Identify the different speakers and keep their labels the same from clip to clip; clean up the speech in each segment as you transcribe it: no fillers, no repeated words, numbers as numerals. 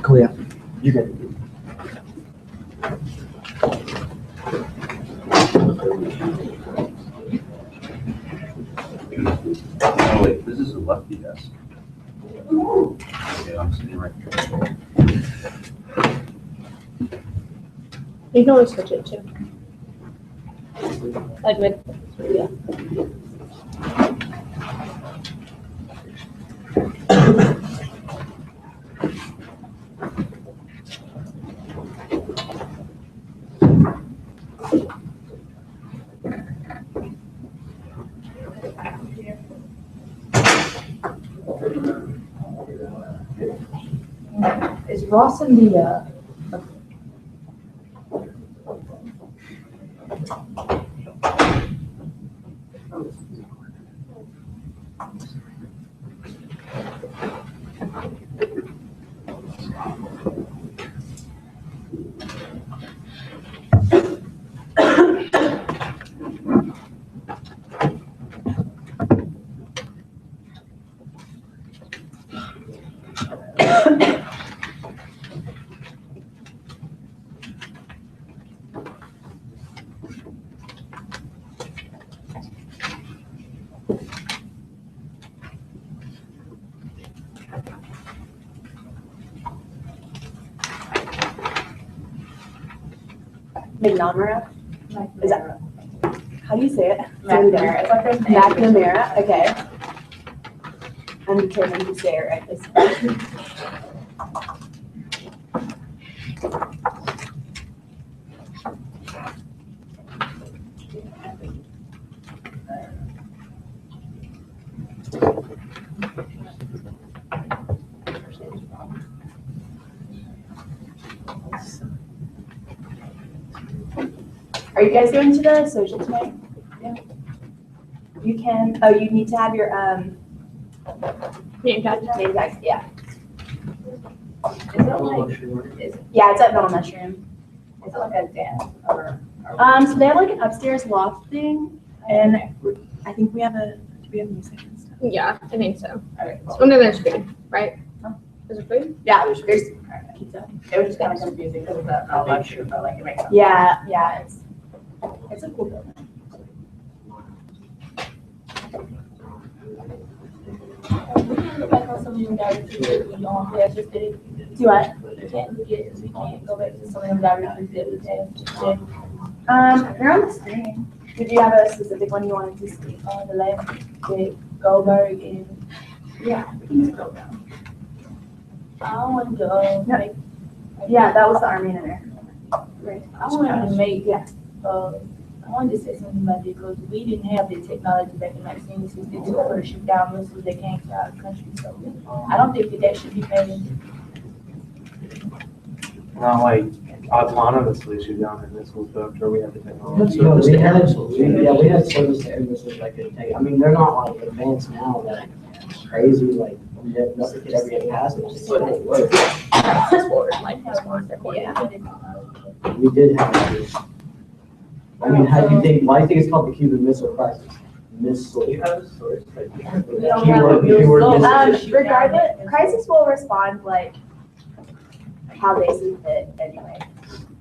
Speaker 1: Cool, yeah. You good.
Speaker 2: Oh wait, this is a lefty desk. Okay, I'm sitting right here.
Speaker 3: You can always switch it too. Like with, yeah.
Speaker 4: Is Ross in the,
Speaker 5: McNamara? Is that, how do you say it?
Speaker 4: McNamara? It's like there's an
Speaker 5: McNamara, okay. I'm determined to say it right this time. Are you guys going to the social tonight? Yeah. You can, oh, you need to have your,
Speaker 3: Name tag.
Speaker 5: name tags, yeah.
Speaker 4: Is it like,
Speaker 5: Yeah, it's at Middle Mushroom.
Speaker 4: is it like a dance or?
Speaker 5: So they have like an upstairs loft thing, and I think we have do we have music and stuff?
Speaker 3: Yeah, I think so.
Speaker 4: Alright,
Speaker 3: Oh, no, there's food, right? Is there food?
Speaker 5: Yeah, there's pizza.
Speaker 4: it was just kind of confusing because of the lecture, but like it makes sense.
Speaker 5: Yeah, it's a cool building.
Speaker 6: Go back on some of them directives that we just did.
Speaker 5: Do what?
Speaker 6: We can't go back to some of them directives that we just did.
Speaker 5: They're on the screen. Did you have a specific one you wanted to see?
Speaker 6: On the left, with Goldberg and,
Speaker 5: Yeah, we can scroll down.
Speaker 6: I don't want to go make,
Speaker 5: Yeah, that was the Army in there. Right.
Speaker 6: I wanted to make,
Speaker 5: Yeah.
Speaker 6: I wanted to say something about it because we didn't have the technology back in 1962 for the shoot down missiles that came to our country, so I don't think that should be paid.
Speaker 7: Not like autonomously shoot down in missiles, but I'm sure we have the technology.
Speaker 1: No, we had service air missiles that could take, I mean, they're not like advanced now, that crazy, like, nothing could ever get past it. It's still work.
Speaker 5: Yeah.
Speaker 1: We did have this. I mean, how do you think, why do you think it's called the Cuban Missile Crisis? Missile.
Speaker 4: Regardless,
Speaker 5: crisis will respond like how they see fit anyway.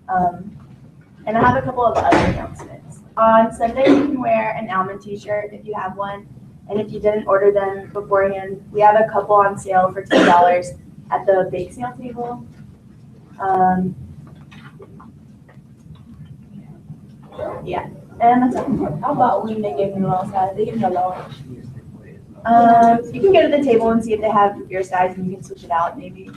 Speaker 5: And I have a couple of other announcements. On Sunday, you can wear an almond t-shirt if you have one. And if you didn't order them beforehand, we have a couple on sale for $10 at the bake sale table. Yeah, and that's it.
Speaker 6: How about when they gave me the long size, they gave me a large.
Speaker 5: You can go to the table and see if they have your size and you can switch it out maybe.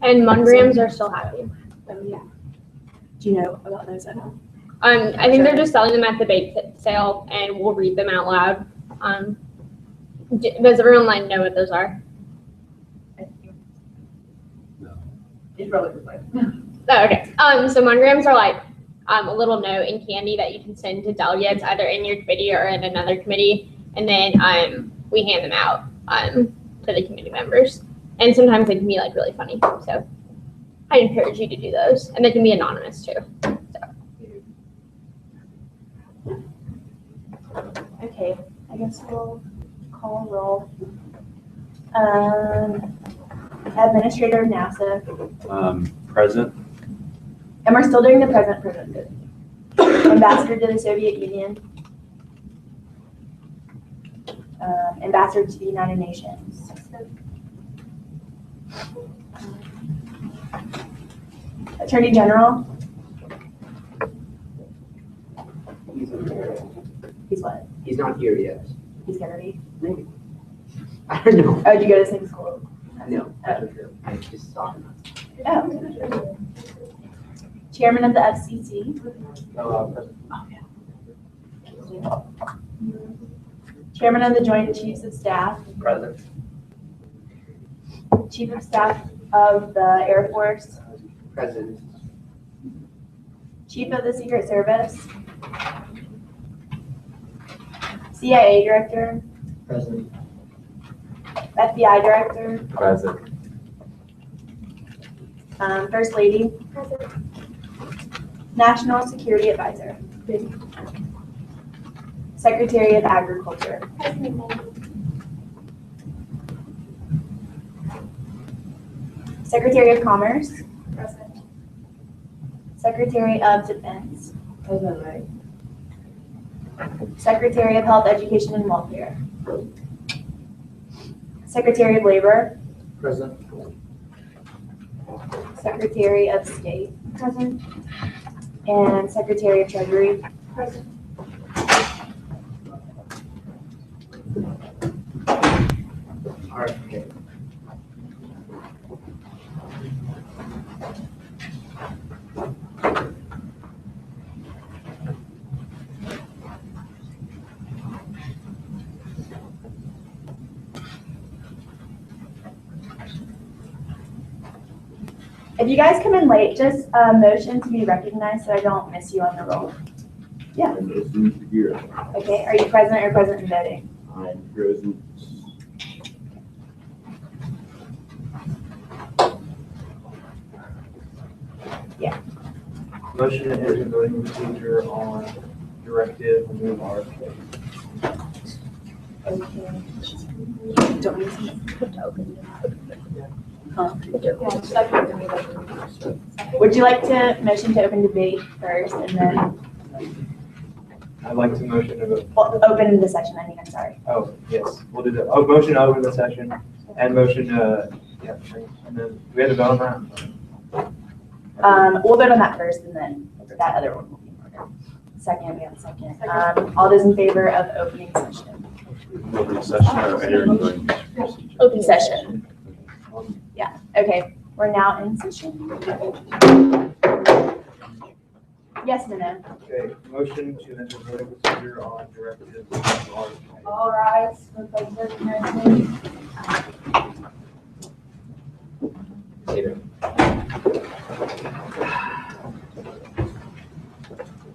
Speaker 3: And monograms are still happy.
Speaker 5: Yeah. Do you know about those at all?
Speaker 3: I think they're just selling them at the bake sale, and we'll read them out loud. Does everyone like know what those are?
Speaker 4: It's probably just like.
Speaker 3: Oh, okay. So monograms are like a little note in candy that you can send to delegates either in your committee or in another committee, and then we hand them out to the committee members. And sometimes they can be like really funny. So I encourage you to do those, and they can be anonymous too.
Speaker 5: Okay, I guess we'll call roll. Administrator of NASA,
Speaker 2: Present.
Speaker 5: and we're still doing the present. Ambassador to the Soviet Union. Ambassador to the United Nations. Attorney General. He's what?
Speaker 1: He's not here yet.
Speaker 5: He's gonna be.
Speaker 1: Maybe. I don't know.
Speaker 5: Oh, did you go to the same school?
Speaker 1: No, I don't know. I just saw him.
Speaker 5: Oh. Chairman of the FCC.
Speaker 7: Present.
Speaker 5: Chairman of the Joint Chiefs of Staff.
Speaker 2: Present.
Speaker 5: Chief of Staff of the Air Force.
Speaker 1: President.
Speaker 5: Chief of the Secret Service. CIA Director.
Speaker 1: President.
Speaker 5: FBI Director.
Speaker 2: Present.
Speaker 5: First Lady. National Security Advisor. Secretary of Agriculture. Secretary of Commerce. Secretary of Defense. Secretary of Health, Education, and Welfare. Secretary of Labor.
Speaker 1: President.
Speaker 5: Secretary of State. Present. And Secretary of Treasury.
Speaker 3: Present.
Speaker 1: All right. Okay.
Speaker 5: If you guys come in late, just motion to be recognized so I don't miss you on the roll. Yeah. Okay, are you present or present in voting?
Speaker 2: I'm present.
Speaker 7: Motion to enter voting procedure on directive remove RFK.
Speaker 5: Okay. Would you like to motion to open debate first and then
Speaker 7: I'd like to motion to vote.
Speaker 5: open the session? I mean, I'm sorry.
Speaker 7: Oh, yes, we'll do that. Oh, motion to open the session and motion to, yeah, and then we had to vote on that.
Speaker 5: We'll vote on that first and then that other one will be in order. Second, we have a second. All those in favor of opening session?
Speaker 2: Open session or entering voting procedure?
Speaker 5: Open session. Yeah, okay, we're now in session. Yes, Minow.
Speaker 7: Okay, motion to enter voting procedure on directive remove RFK.
Speaker 6: All rise for President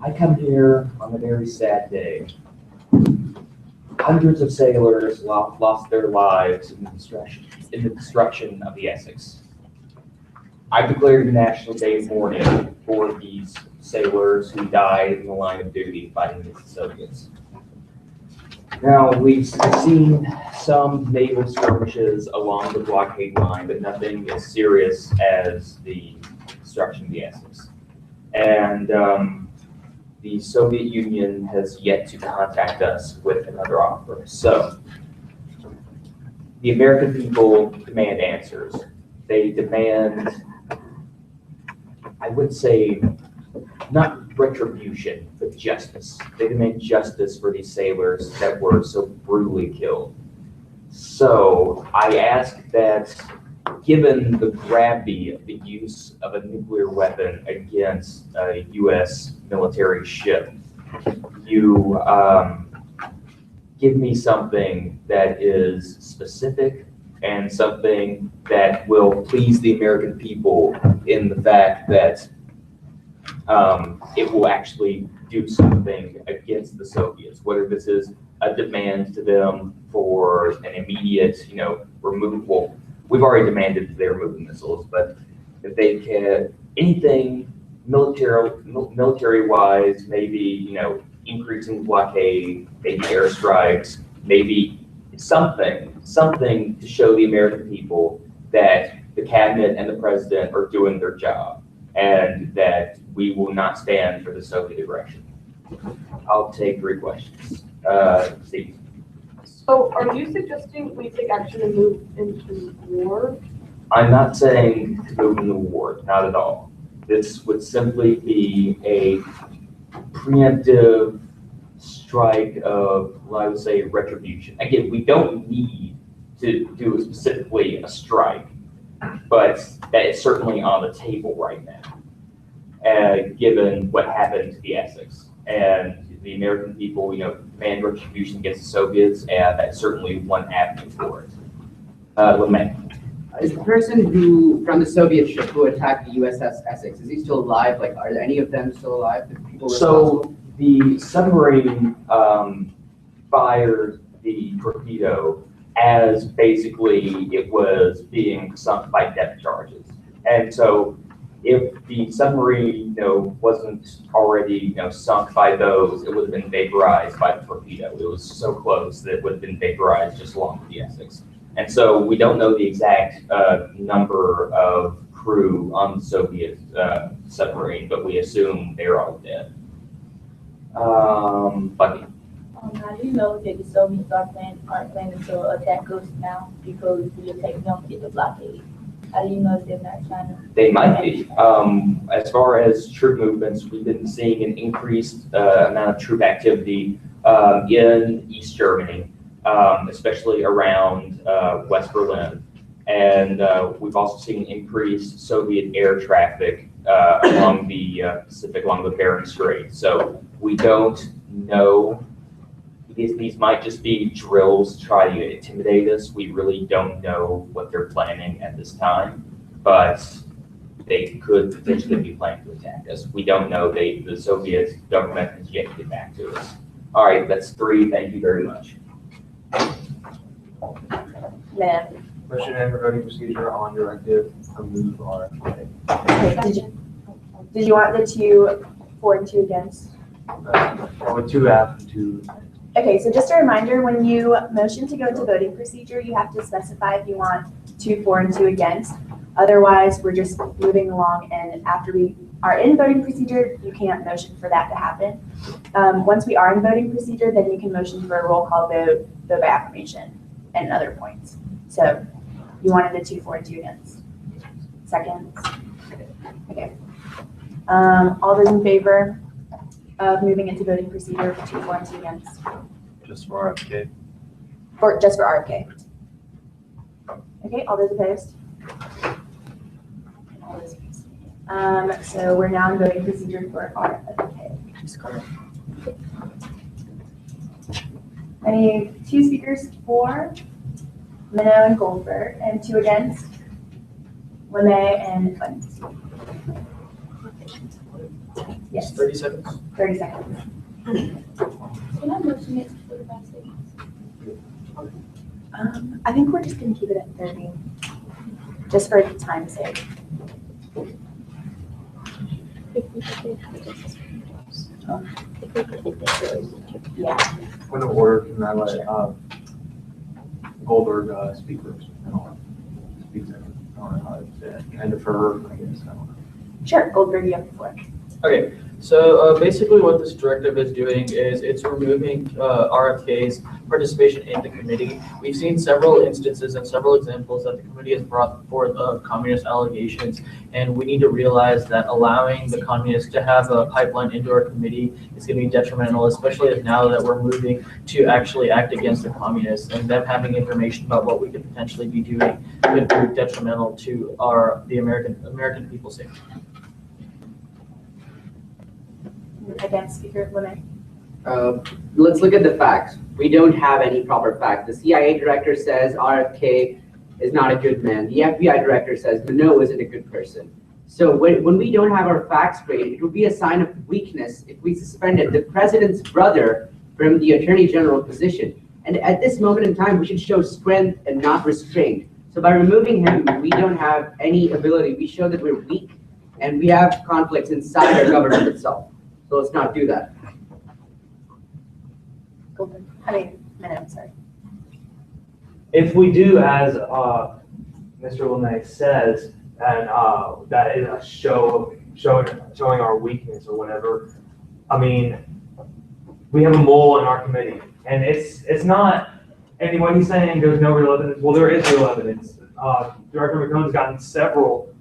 Speaker 8: I come here on a very sad day. Hundreds of sailors lost their lives in the destruction of the Essex. I declared National Day of mourning for these sailors who died in the line of duty fighting against the Soviets. Now, we've seen some naval skirmishes along the blockade line, but nothing as serious as the destruction of the Essex. And the Soviet Union has yet to contact us with another offer. So, the American people demand answers. They demand, I would say, not retribution, but justice. They demand justice for these sailors that were so brutally killed. So I ask that, given the gravity of the use of a nuclear weapon against a U.S. military ship, you give me something that is specific and something that will please the American people in the fact that it will actually do something against the Soviets, whether this is a demand to them for an immediate, removal. We've already demanded that they remove the missiles, but if they can, anything military-wise, maybe, increasing blockade, maybe airstrikes, maybe something to show the American people that the cabinet and the president are doing their job and that we will not stand for the Soviet aggression. I'll take 3 questions. Steve.
Speaker 4: So are you suggesting we take action and move into war?
Speaker 8: I'm not saying to move into war, not at all. This would simply be a preemptive strike of, well, I would say, retribution. Again, we don't need to do specifically a strike, but that is certainly on the table right now, given what happened to the Essex. And the American people, demand retribution against the Soviets, and that's certainly one avenue for it. LeMay.
Speaker 9: Is the person from the Soviet ship who attacked the USS Essex, is he still alive? Like, are any of them still alive? The people
Speaker 8: So the submarine fired the torpedo as basically it was being sunk by depth charges. And so if the submarine, wasn't already, sunk by those, it would have been vaporized by the torpedo. It was so close that it would have been vaporized just along with the Essex. And so we don't know the exact number of crew on the Soviet submarine, but we assume they're all dead. Bucky.
Speaker 6: How do you know that the Soviets aren't planning to attack us now because we attacked them to get the blockade? How do you know they're not trying to?
Speaker 8: They might be. As far as troop movements, we've been seeing an increased amount of troop activity in East Germany, especially around West Berlin. And we've also seen increased Soviet air traffic along the Pacific, along the Bering Strait. So we don't know. These might just be drills to try to intimidate us. We really don't know what they're planning at this time, but they could potentially be planning to attack us. We don't know. The Soviet government has yet to get back to us. All right, that's 3. Thank you very much.
Speaker 5: Man.
Speaker 7: Motion and voting procedure on directive to move RFK.
Speaker 5: Okay, did you want the 2 for and 2 against?
Speaker 7: With 2 F and 2.
Speaker 5: Okay, so just a reminder, when you motion to go into voting procedure, you have to specify if you want 2 for and 2 against. Otherwise, we're just moving along, and after we are in voting procedure, you can't motion for that to happen. Once we are in voting procedure, then you can motion for a roll call vote by affirmation, and other points. So you wanted the 2 for and 2 against. Seconds? Okay. All those in favor of moving into voting procedure for 2 for and 2 against?
Speaker 2: Just for RFK.
Speaker 5: Just for RFK. Okay, all those opposed? All those opposed. So we're now in voting procedure for RFK. I need 2 speakers for Minow and Goldberg, and 2 against LeMay and Clemens. Yes.
Speaker 7: 30 seconds.
Speaker 5: 30 seconds.
Speaker 6: Can I motion it for 5 seconds?
Speaker 5: I think we're just gonna keep it at 30, just for time's sake. Yeah.
Speaker 7: Point of order, can I let Goldberg speak first? I don't want to speak second. I don't know how to say it. Can I defer, I guess? I don't know.
Speaker 5: Sure, Goldberg, you have the floor.
Speaker 10: Okay, so basically what this directive is doing is it's removing RFK's participation in the committee. We've seen several instances and several examples that the committee has brought forth of communist allegations, and we need to realize that allowing the communists to have a pipeline into our committee is going to be detrimental, especially now that we're moving to actually act against the communists, and them having information about what we could potentially be doing could be detrimental to the American people's safety.
Speaker 5: Against Speaker LeMay.
Speaker 9: Let's look at the facts. We don't have any proper facts. The CIA director says RFK is not a good man. The FBI director says Minow isn't a good person. So when we don't have our facts straight, it would be a sign of weakness if we suspended the president's brother from the attorney general position. And at this moment in time, we should show strength and not restraint. So by removing him, we don't have any ability. We show that we're weak and we have conflicts inside our government itself. So let's not do that.
Speaker 5: Goldberg. I mean, Minow, sorry.
Speaker 7: if we do as Mr. LeMay says, and that is a showing our weakness or whatever, I mean, we have a mole in our committee, and it's not. And what he's saying, there's no real evidence. Well, there is real evidence. Director McCone's gotten several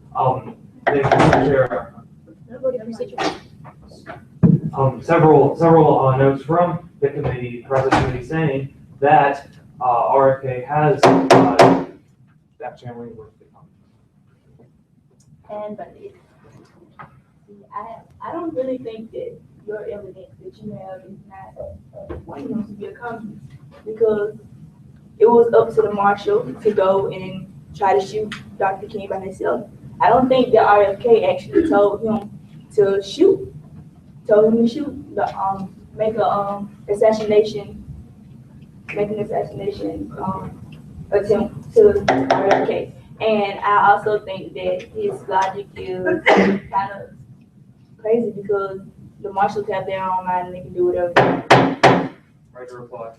Speaker 7: things to share. Several notes from the committee, process committee, saying that RFK has that family worth to come.
Speaker 5: And Bundy.
Speaker 6: I don't really think that your evidence that you have is not, you know, to be accomplished, because it was up to the marshal to go and try to shoot Dr. King by himself. I don't think the RFK actually told him to shoot, make an assassination attempt to RFK. And I also think that his logic is kind of crazy, because the marshals have their own mind and they can do whatever they want.
Speaker 7: Right to reply.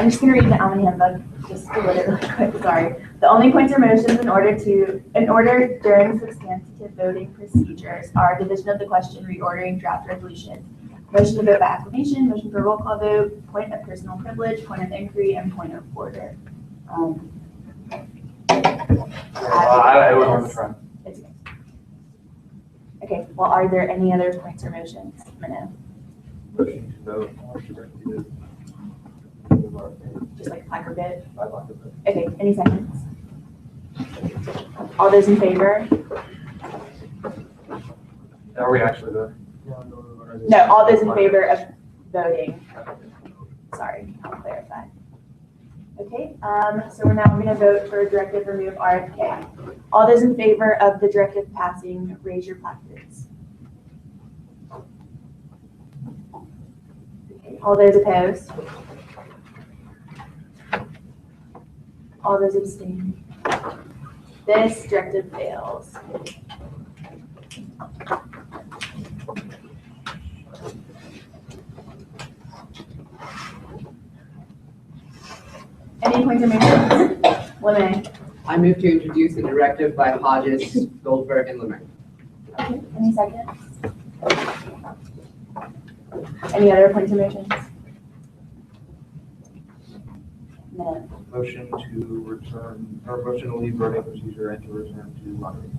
Speaker 5: I'm just gonna read the Allen handbook, just to read it really quick, sorry. The only points or motions in order during substantive voting procedures are division of the question, reordering, draft resolution, motion to vote by acclamation, motion for roll call vote, point of personal privilege, point of inquiry, and point of order.
Speaker 7: I was on the front.
Speaker 5: It's okay. Okay, well, are there any other points or motions? Minow?
Speaker 2: Motion to vote on directive.
Speaker 5: Just like placard bit? Okay, any seconds? All those in favor?
Speaker 7: Are we actually voting?
Speaker 5: No, all those in favor of voting. Sorry, I'll clarify. Okay, so we're now going to vote for directive remove RFK. All those in favor of the directive passing, raise your placards. Okay, all those opposed? All those abstaining? This directive fails. Any points or motions? LeMay.
Speaker 9: I move to introduce the directive by Hodges, Goldberg, and LeMay.
Speaker 5: Okay, any seconds? Any other points or motions? No.
Speaker 7: Motion to return, or motion to leave voting procedure and to return to moderating.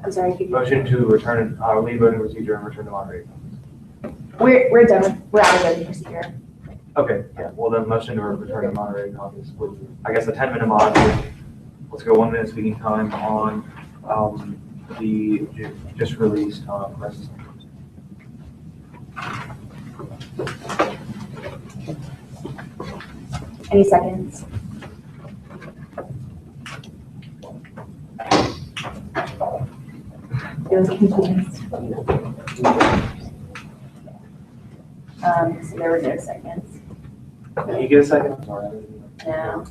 Speaker 5: I'm sorry, could you?
Speaker 7: Motion to return, leave voting procedure and return to moderating.
Speaker 5: We're done. We're out of voting procedure.
Speaker 7: Okay, yeah, well then motion to return to moderating office with, I guess, a 10-minute mod. Let's go 1 minute speaking time on the just released crisis.
Speaker 5: Any seconds? It was confused. So there were no seconds.
Speaker 7: Can you get a second? Sorry.
Speaker 5: No.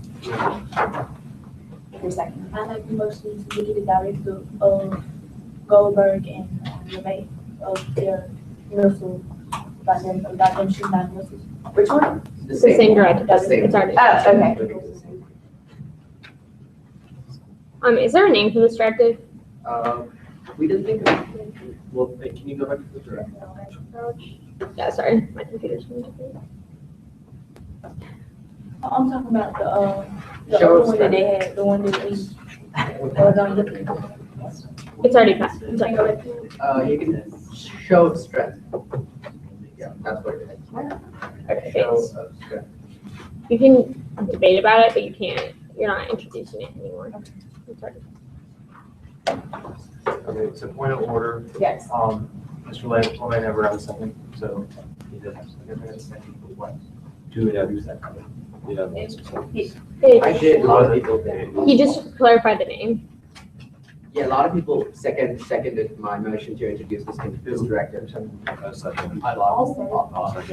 Speaker 5: 3 seconds.
Speaker 6: I like the motion to get the directive of Goldberg and LeMay of their missile, about them shooting down missiles.
Speaker 5: Which one?
Speaker 3: It's the same directive.
Speaker 9: The same.
Speaker 3: It's already.
Speaker 5: Oh, okay.
Speaker 3: Is there a name for this directive?
Speaker 9: We didn't think of it.
Speaker 2: Well, hey, can you go back to the directive?
Speaker 3: Yeah, sorry, my computer's moving.
Speaker 6: I'm talking about the
Speaker 9: Show
Speaker 6: other one that they had, the one that we was on the.
Speaker 3: It's already passed. It's like,
Speaker 9: You can show strength. Yeah, that's what it is.
Speaker 3: Okay.
Speaker 9: Show of strength.
Speaker 3: you can debate about it, but you're not introducing it anymore. It's already-
Speaker 7: Okay, so point of order,
Speaker 5: Yes.
Speaker 7: Mr. Lane, well, I never have a second, so he does have a second. I have a second for what? Do we have a second?
Speaker 2: Yeah.
Speaker 9: I did, a lot of people did.
Speaker 3: He just clarified the name.
Speaker 9: Yeah, a lot of people seconded my motion to introduce this directive.
Speaker 2: Second.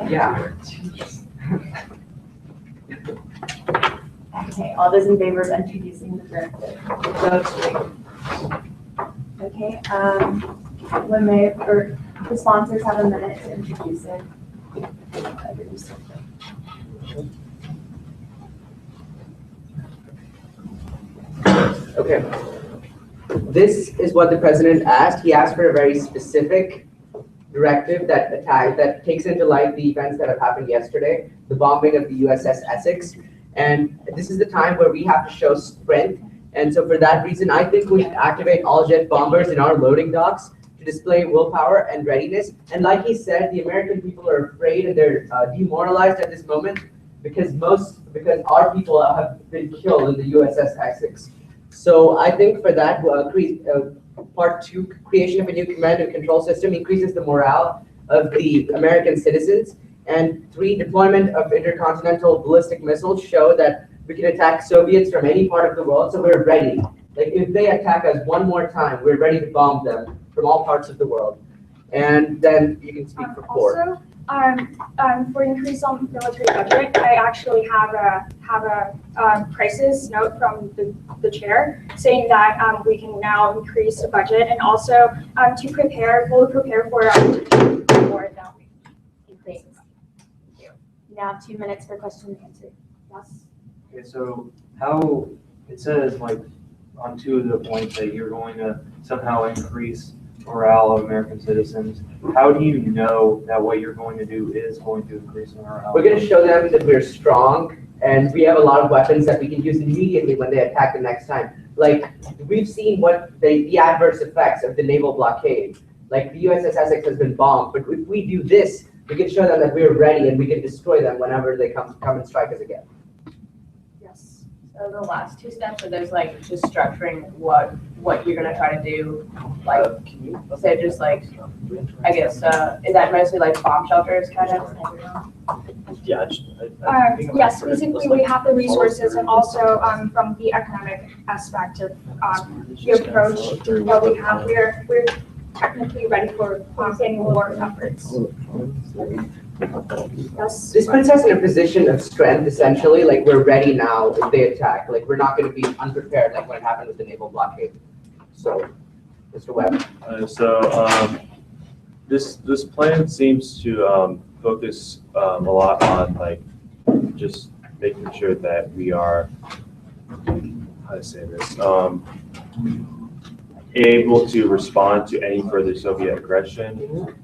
Speaker 9: Yeah.
Speaker 5: Okay, all those in favor of introducing the directive? Okay, when or the sponsors have a minute to introduce it.
Speaker 9: Okay. This is what the president asked. He asked for a very specific directive that takes into light the events that have happened yesterday, the bombing of the USS Essex. And this is the time where we have to show strength. And so for that reason, I think we should activate all jet bombers in our loading docks to display willpower and readiness. And like he said, the American people are afraid and they're demoralized at this moment because our people have been killed in the USS Essex. So I think for that, part two, creation of a new command and control system increases the morale of the American citizens. And 3, deployment of intercontinental ballistic missiles show that we can attack Soviets from any part of the world, so we're ready. Like if they attack us one more time, we're ready to bomb them from all parts of the world. And then you can speak for 4.
Speaker 11: Also, for increase on military budget, I actually have a crisis note from the chair saying that we can now increase the budget and also to prepare, fully prepare for war that we
Speaker 5: Thank you. You now have 2 minutes for question and answer. Yes.
Speaker 7: Okay, so how, it says like on 2 of the points that you're going to somehow increase morale of American citizens. How do you know that what you're going to do is going to increase morale?
Speaker 9: We're going to show them that we're strong and we have a lot of weapons that we can use immediately when they attack the next time. Like we've seen what the adverse effects of the naval blockade. Like the USS Essex has been bombed, but if we do this, we can show them that we're ready and we can destroy them whenever they come and strike us again.
Speaker 5: Yes.
Speaker 12: So the last 2 steps are those like just structuring what you're gonna try to do, like so just like I guess is that mostly like bomb shelters kind of?
Speaker 2: Yeah.
Speaker 11: yes, basically we have the resources and also from the economic aspect of the approach that we have, we're technically ready for any war efforts. Yes.
Speaker 9: This puts us in a position of strength, essentially. Like we're ready now if they attack. Like we're not going to be unprepared like when it happened with the naval blockade. So, Mr. Webb.
Speaker 2: This plan seems to focus a lot on like just making sure that we are, how to say this, able to respond to any further Soviet aggression.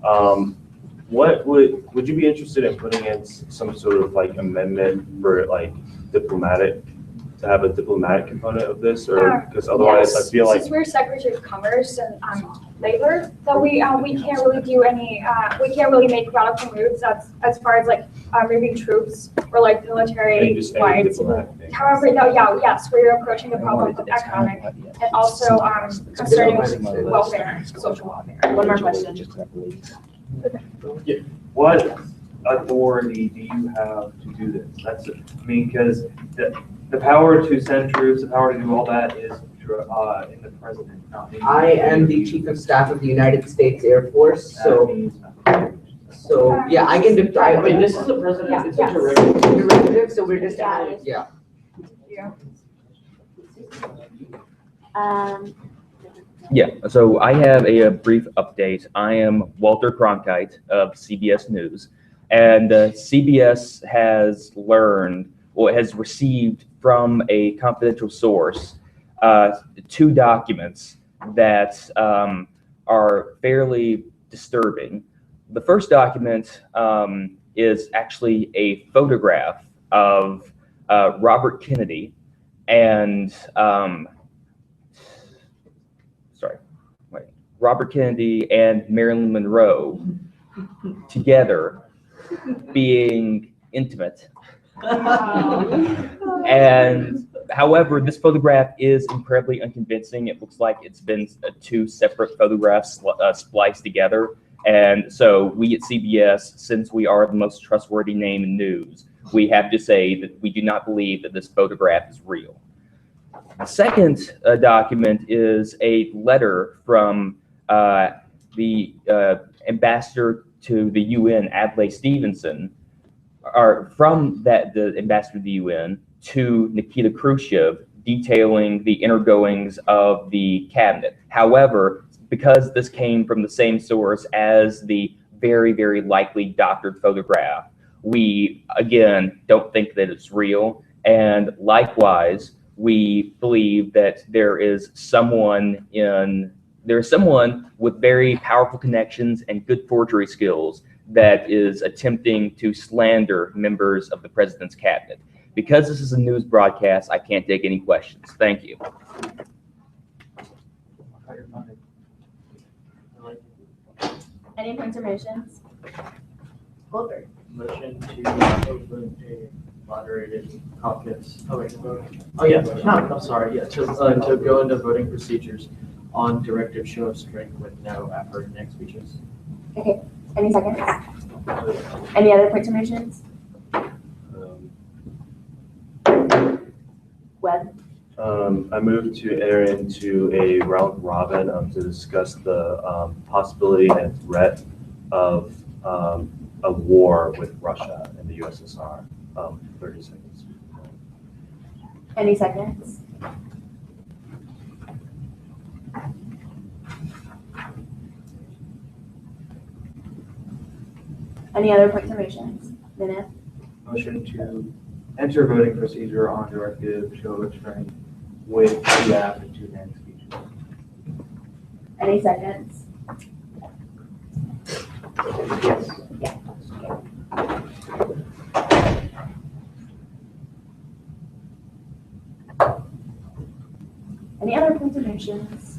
Speaker 2: What would you be interested in putting in some sort of like amendment for like diplomatic, to have a diplomatic component of this, or because otherwise
Speaker 11: yes.
Speaker 2: I feel like
Speaker 11: Since we're Secretary of Commerce and Labor, that we can't really do any we can't really make radical moves as far as like moving troops or like military wide. However, yes, we're approaching the problem with economic and also concerning welfare, social welfare.
Speaker 5: One more question.
Speaker 7: What authority do you have to do this? That's, I mean, because the power to send troops, the power to do all that is in the president, not me.
Speaker 9: I am the Chief of Staff of the United States Air Force, so yeah, I can decide.
Speaker 10: Wait, this is a president, it's a
Speaker 11: Yes.
Speaker 9: Directive, so we're just, yeah.
Speaker 13: Yeah, so I have a brief update. I am Walter Cronkite of CBS News, and CBS has learned, or has received from a confidential source, 2 documents that are fairly disturbing. The first document is actually a photograph of Robert Kennedy and Robert Kennedy and Marilyn Monroe together being intimate. And however, this photograph is incredibly unconvincing. It looks like it's been two separate photographs spliced together. And so we at CBS, since we are the most trustworthy name in news, we have to say that we do not believe that this photograph is real. The second document is a letter from the ambassador to the UN, Adlai Stevenson, or from the ambassador to the UN to Nikita Khrushchev, detailing the inner goings of the cabinet. However, because this came from the same source as the very, very likely doctored photograph, we, again, don't think that it's real. And likewise, we believe that there is someone with very powerful connections and good forgery skills that is attempting to slander members of the president's cabinet. Because this is a news broadcast, I can't take any questions. Thank you.
Speaker 5: Any points or motions? Goldberg.
Speaker 10: Motion to open a moderated caucus. Oh wait, I'm sorry. Yeah, to go into voting procedures on directive show of strength with no after next speeches.
Speaker 5: Okay. Any seconds? Any other points or motions? Webb.
Speaker 2: I move to enter into a round robin to discuss the possibility and threat of a war with Russia and the USSR. 30 seconds.
Speaker 5: Any seconds? Any other points or motions? Minow.
Speaker 10: Motion to enter voting procedure on directive show of strength with 2 app and 2 next speeches.
Speaker 5: Any seconds?
Speaker 10: Yes.
Speaker 5: Yeah. Any other points or motions?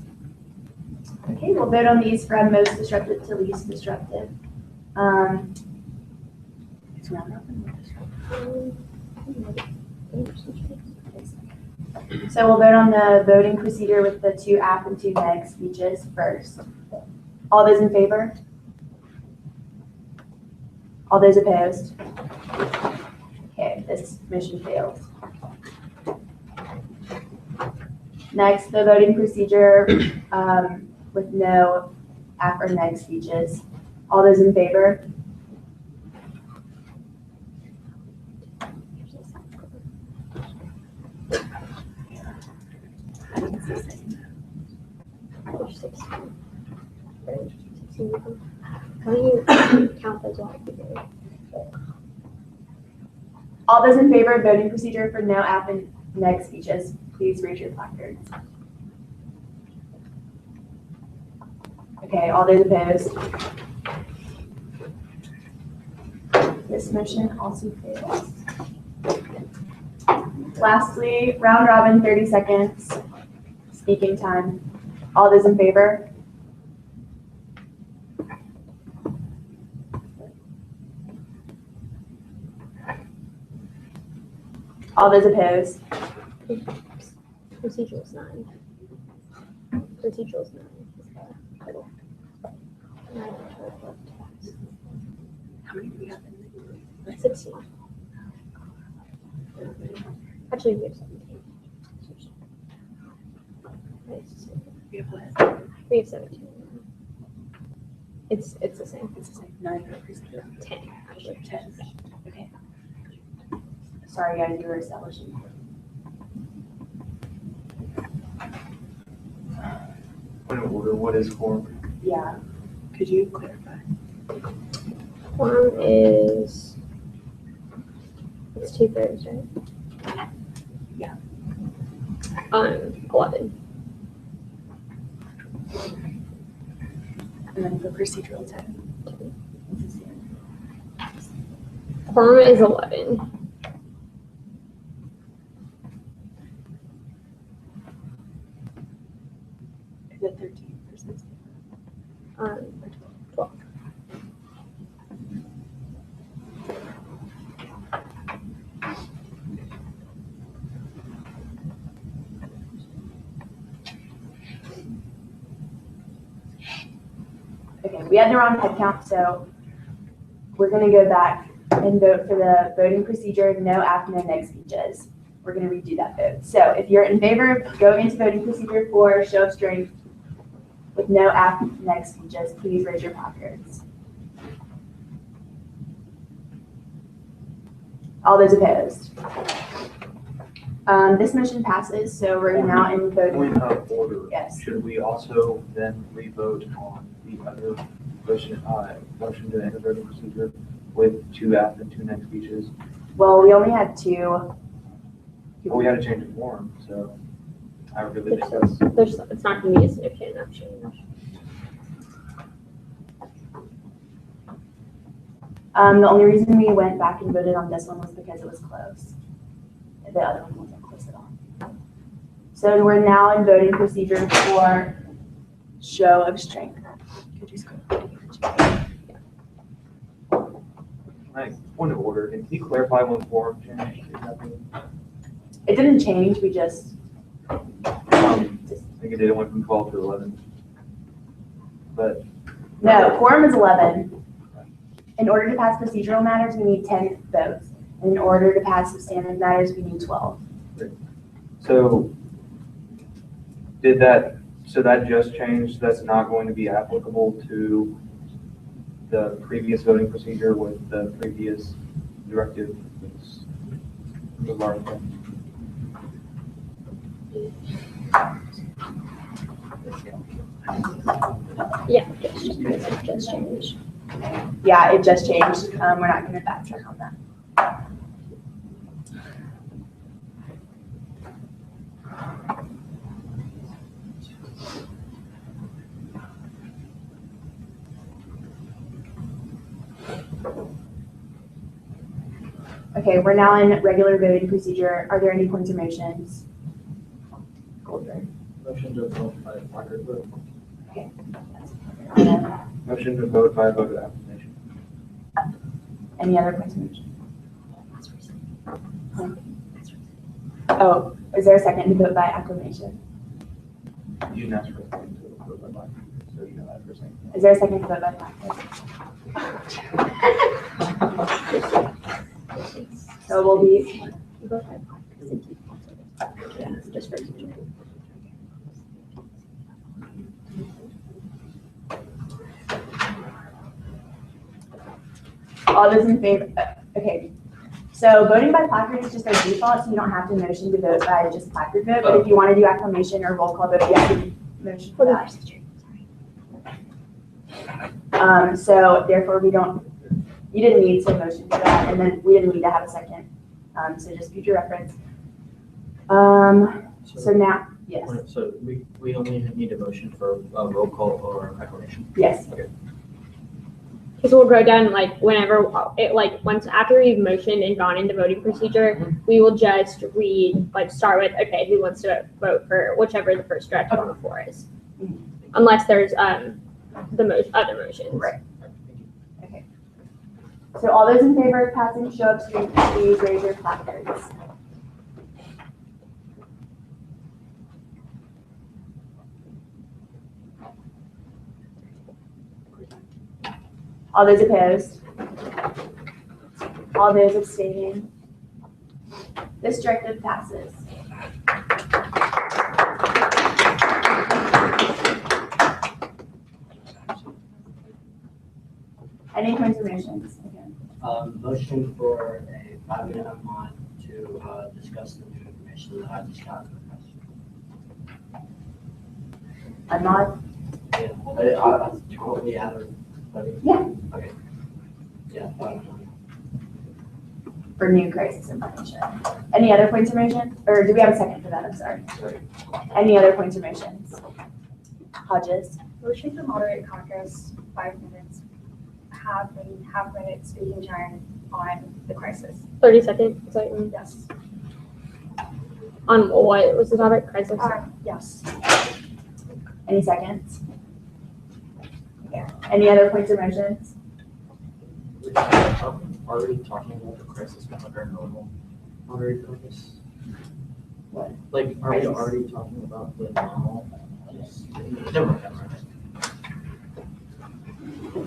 Speaker 5: Okay, we'll vote on these from most disruptive to least disruptive. It's round robin. So we'll vote on the voting procedure with the 2 app and 2 neg speeches first. All those in favor? All those opposed? Okay, this motion fails. Next, the voting procedure with no app or neg speeches. All those in favor?
Speaker 3: How do you count those off?
Speaker 5: All those in favor of voting procedure for no app and neg speeches, please raise your placards. Okay, all those opposed? This motion also fails. Lastly, round robin, 30 seconds, speaking time. All those in favor? All those opposed?
Speaker 3: Procedural's 9. Procedural's 9.
Speaker 5: How many do we have?
Speaker 3: 16. Actually, we have 17.
Speaker 5: We have what?
Speaker 3: We have 17. It's the same.
Speaker 5: It's the same. 9 for procedure.
Speaker 3: 10, actually.
Speaker 5: 10. Okay. Sorry, guys, you were establishing.
Speaker 10: Point of order, what is quorum?
Speaker 5: Yeah. Could you clarify?
Speaker 3: Quorum is, it's 2/3, right?
Speaker 5: Yeah.
Speaker 3: 11.
Speaker 5: And then for procedural 10.
Speaker 3: Quorum is 11.
Speaker 5: Is it 13 or 16?
Speaker 3: 12.
Speaker 5: Okay, we had the wrong head count, so we're gonna go back and vote for the voting procedure, no after, no next speeches. We're gonna redo that vote. So if you're in favor of going into voting procedure for show of strength with no after, next speeches, please raise your placards. All those opposed? This motion passes, so we're now in voting.
Speaker 7: Point of order.
Speaker 5: Yes.
Speaker 7: Should we also then re-vote on the other motion to enter voting procedure with 2 after and 2 next speeches?
Speaker 5: Well, we only had 2.
Speaker 7: Well, we had to change the form, so I really think that's.
Speaker 3: It's not going to be a significant enough change.
Speaker 5: The only reason we went back and voted on this one was because it was close. The other one wasn't close at all. So we're now in voting procedure for show of strength. Could you scroll?
Speaker 7: Point of order, can you clarify when the form changed?
Speaker 5: It didn't change, we just,
Speaker 7: I think it did, it went from 12 to 11. But.
Speaker 5: no, quorum is 11. In order to pass procedural matters, we need 10 votes. And in order to pass substantive matters, we need 12.
Speaker 7: So that just changed, that's not going to be applicable to the previous voting procedure with the previous directive?
Speaker 3: Yeah, just changed.
Speaker 5: Yeah, it just changed. We're not gonna backtrack on that. Okay, we're now in regular voting procedure. Are there any points or motions? Goldberg.
Speaker 10: Motion to vote by placard vote.
Speaker 5: Okay.
Speaker 7: Motion to vote by vote of affirmation.
Speaker 5: Any other points or motions? Oh, is there a second to vote by acclamation?
Speaker 7: You didn't ask for a second to vote by blank, so you know that for a second.
Speaker 5: Is there a second to vote by placard? So we'll be.
Speaker 3: Yeah, just for
Speaker 5: All those in favor, okay. So voting by placard is just our default, so you don't have to motion to vote by just placard vote, but if you want to do acclamation or roll call vote, you have to motion for that. So therefore you didn't need to motion for that, and then we didn't need to have a second. So just future reference. So now, yes,
Speaker 10: So we only need a motion for roll call or acclamation?
Speaker 5: yes.
Speaker 10: Okay.
Speaker 3: Because we'll go down whenever once after we've motioned and gone into voting procedure, we will just start with, okay, who wants to vote for whichever the first directive on the floor is. Unless there's other motions.
Speaker 5: Right. Okay. So all those in favor of passing show of strength, please raise your placards. All those opposed? All those abstaining? This directive passes. Any points or motions?
Speaker 1: Motion for a 5-minute mod to discuss the new information that I just got.
Speaker 5: A mod?
Speaker 1: Yeah, I totally haven't.
Speaker 5: Yeah.
Speaker 1: Okay. Yeah.
Speaker 5: For new crisis information. Any other points or motions? Or do we have a second for that? I'm sorry. Any other points or motions? Hodges?
Speaker 11: Motion to moderate caucus, 5 minutes, half minute speaking time, on the crisis.
Speaker 3: 30 seconds.
Speaker 11: Yes.
Speaker 3: On what was the topic? Crisis.
Speaker 11: Yes.
Speaker 5: Any seconds? Okay. Any other points or motions?
Speaker 10: Already talking about the crisis under normal moderate purpose?
Speaker 5: What?
Speaker 10: Like, are we
Speaker 5: Crisis?
Speaker 10: already talking about the normal? Never mind.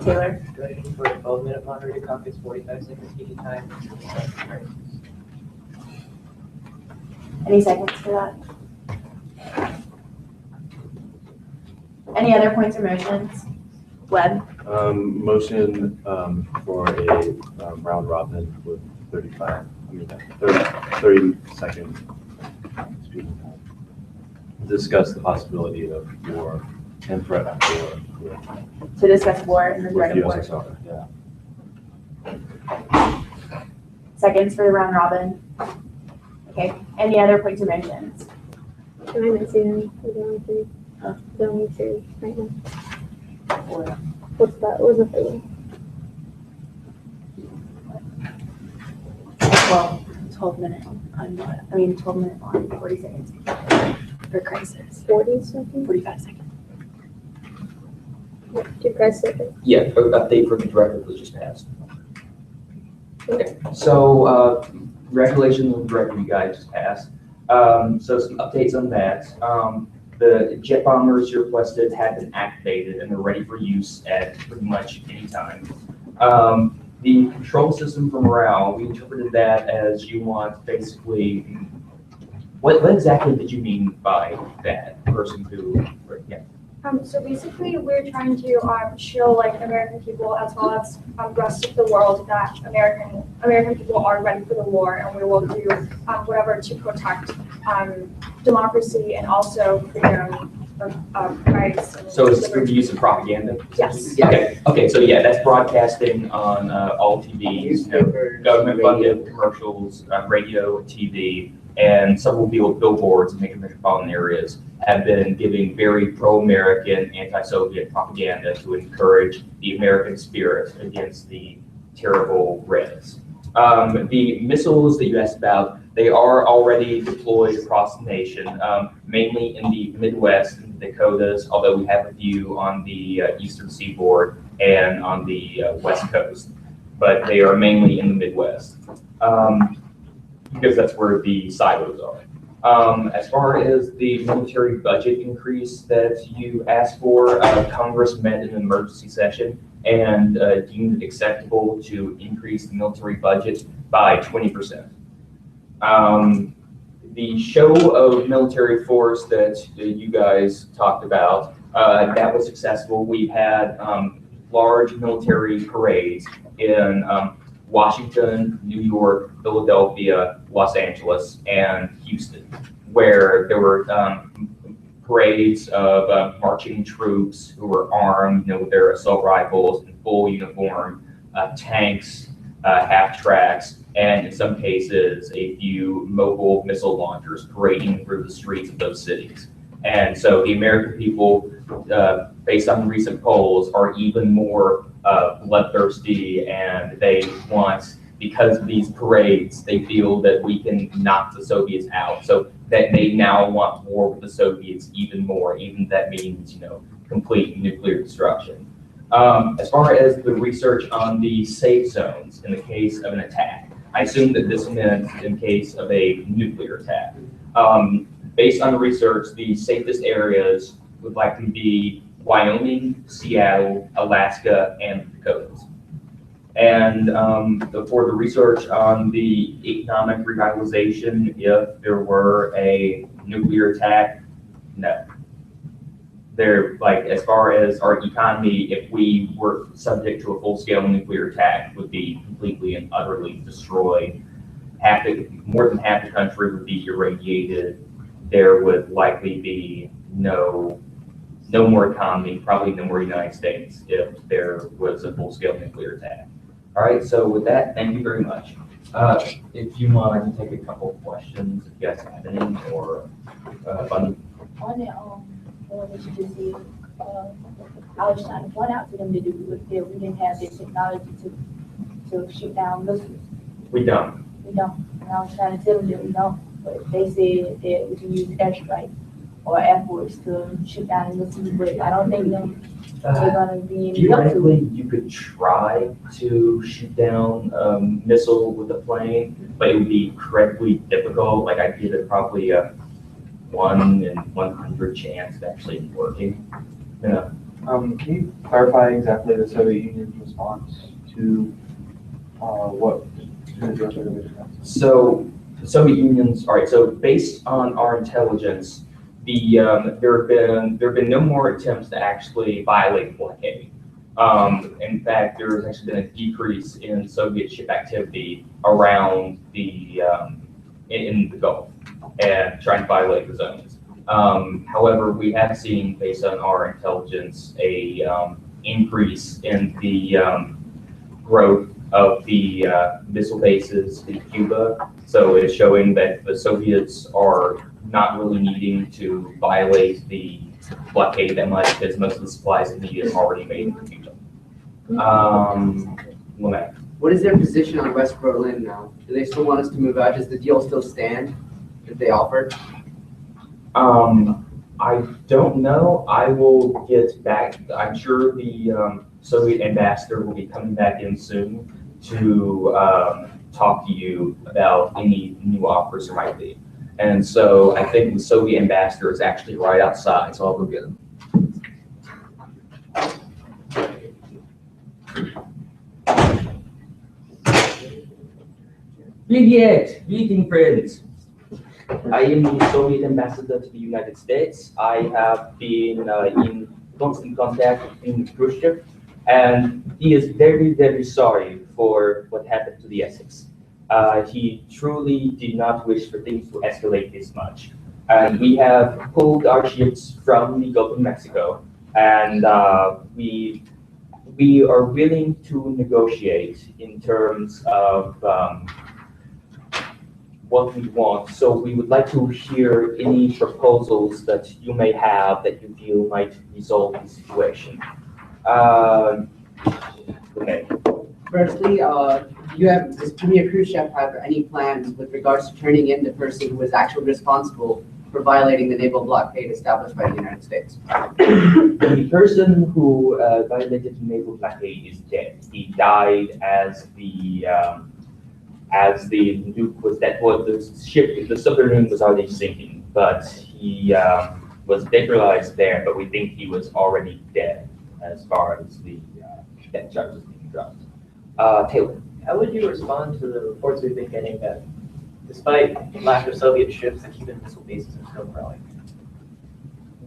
Speaker 5: Taylor?
Speaker 14: Good for a 12-minute moderated caucus, 45 seconds speaking time.
Speaker 5: Any seconds for that? Any other points or motions? Webb?
Speaker 2: Motion for a round robin with 30 second speaking time. Discuss the possibility of war and threat of war
Speaker 5: To discuss war and the threat
Speaker 2: with
Speaker 5: of war.
Speaker 2: USSR. Yeah.
Speaker 5: Seconds for the round robin. Okay. Any other points or motions?
Speaker 3: Can I miss you? We're doing three. Doing two right now. What's that? What was the third one?
Speaker 5: Well, 12 minute on what? 12 minute on 40 seconds for crisis.
Speaker 3: 40 seconds?
Speaker 5: 45 seconds.
Speaker 3: Two crisis.
Speaker 13: Yeah, update for the directive was just passed.
Speaker 3: Okay.
Speaker 13: So, congratulations on the directive you guys just passed. So some updates on that. The jet bombers you requested have been activated and they're ready for use at pretty much any time. The control system for morale, we interpreted that as you want basically, what exactly did you mean by that person who, yeah?
Speaker 11: So basically, we're trying to show like American people as well as the rest of the world that American people are ready for the war, and we will do whatever to protect democracy and also freedom of rights.
Speaker 13: So it's through the use of propaganda?
Speaker 11: Yes.
Speaker 13: Okay, so yeah, that's broadcasting on all TVs, government-funded commercials, radio, TV, and several billboards in major metropolitan areas have been giving very pro-American, anti-Soviet propaganda to encourage the American spirit against the terrible Reds. The missiles that you asked about, they are already deployed across the nation, mainly in the Midwest and Dakotas, although we have a few on the eastern seaboard and on the West Coast, but they are mainly in the Midwest, because that's where the silos are. As far as the military budget increase that you asked for, Congress met in an emergency session and deemed it acceptable to increase the military budget by 20%. The show of military force that you guys talked about, that was successful. We've had large military parades in Washington, New York, Philadelphia, Los Angeles, and Houston, where there were parades of marching troops who were armed, with their assault rifles and full uniform, tanks, half tracks, and in some cases, a few mobile missile launchers parading through the streets of those cities. And so the American people, based on recent polls, are even more bloodthirsty, and they want, because of these parades, they feel that we can knock the Soviets out. So that they now want war with the Soviets even more, even if that means, complete nuclear destruction. As far as the research on the safe zones in the case of an attack, I assume that this meant in case of a nuclear attack. Based on the research, the safest areas would likely be Wyoming, Seattle, Alaska, and the Dakotas. And for the research on the economic revitalization, if there were a nuclear attack, no. As far as our economy, if we were subject to a full-scale nuclear attack, would be completely and utterly destroyed. More than half the country would be irradiated. There would likely be no more economy, probably no more United States if there was a full-scale nuclear attack. All right, so with that, thank you very much. If you want, I can take a couple of questions if you guys have any, or Bunny.
Speaker 6: We should just see, I was trying to point out to them that we didn't have the technology to shoot down missiles.
Speaker 7: We don't.
Speaker 6: We don't. And I was trying to tell them that we don't, but they said that we can use airstrike or Air Force to shoot down missiles, but I don't think them they're gonna be any help to it.
Speaker 13: Theoretically, you could try to shoot down a missile with a plane, but it would be incredibly difficult. Like I give it probably a 1 in 100 chance of actually working. Yeah.
Speaker 15: Can you clarify exactly the Soviet Union's response to what?
Speaker 13: So the Soviet Union's, all right, so based on our intelligence, there have been no more attempts to actually violate the blockade. In fact, there's actually been a decrease in Soviet ship activity around in the Gulf and trying to violate the zones. However, we have seen, based on our intelligence, a increase in the growth of the missile bases in Cuba. So it's showing that the Soviets are not really needing to violate the blockade that much because most of the supplies they need are already made in Cuba. Minow.
Speaker 9: What is their position on West Berlin now? Do they still want us to move out? Does the deal still stand if they offer?
Speaker 13: I don't know. I will get back. I'm sure the Soviet ambassador will be coming back in soon to talk to you about any new offers there might be. And so I think the Soviet ambassador is actually right outside, so I'll go get him. Greeting friends. I am the Soviet ambassador to the United States. I have been in constant contact with Khrushchev, and he is very, very sorry for what happened to the Essex. He truly did not wish for things to escalate this much. And we have pulled our ships from the Gulf of Mexico, and we are willing to negotiate in terms of what we want. So we would like to hear any proposals that you may have that you feel might resolve the situation. Okay.
Speaker 9: Firstly, does Premier Khrushchev have any plans with regards to turning in the person who was actually responsible for violating the naval blockade established by the United States?
Speaker 13: The person who violated the naval blockade is dead. He died as the nuke was dead. Well, the submarine was already sinking, but he was neutralized there. But we think he was already dead as far as the death charges being dropped. Taylor.
Speaker 14: How would you respond to the reports we've been getting that despite lack of Soviet ships, the Cuban missile bases are still growing?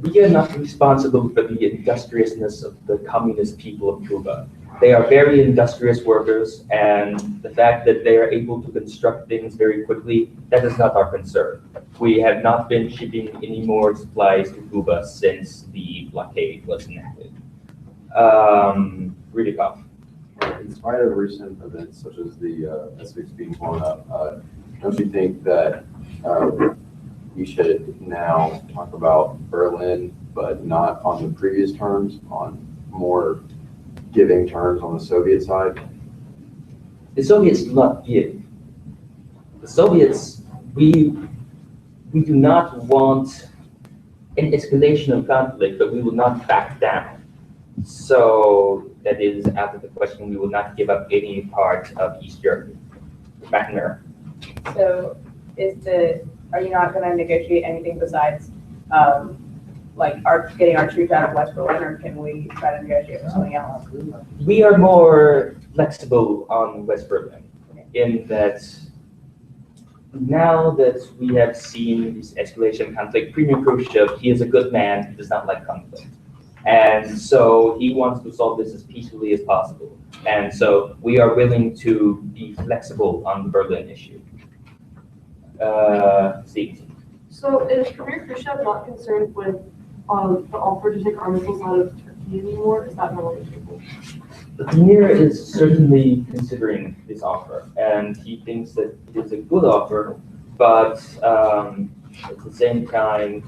Speaker 13: We are not responsible for the industriousness of the communist people of Cuba. They are very industrious workers, and the fact that they are able to construct things very quickly, that is not our concern. We have not been shipping any more supplies to Cuba since the blockade was enacted. Rudikoff.
Speaker 16: In spite of recent events such as the Essex being blown up, don't you think that we should now talk about Berlin, but not on the previous terms, on more giving terms on the Soviet side?
Speaker 13: The Soviets do not give. The Soviets, we do not want an escalation of conflict, but we will not back down. So that is out of the question. We will not give up any part of East Germany. McNamara.
Speaker 12: So are you not going to negotiate anything besides getting our troops out of West Berlin, or can we try to negotiate for something else?
Speaker 13: We are more flexible on West Berlin in that now that we have seen this escalation conflict, Premier Khrushchev, he is a good man, he does not like conflict. And so he wants to solve this as peacefully as possible. And so we are willing to be flexible on the Berlin issue. Steve.
Speaker 4: So is Premier Khrushchev not concerned with the offer to take our missiles out of Turkey anymore? Is that not on the table?
Speaker 13: The Premier is certainly considering this offer, and he thinks that it is a good offer, but at the same time,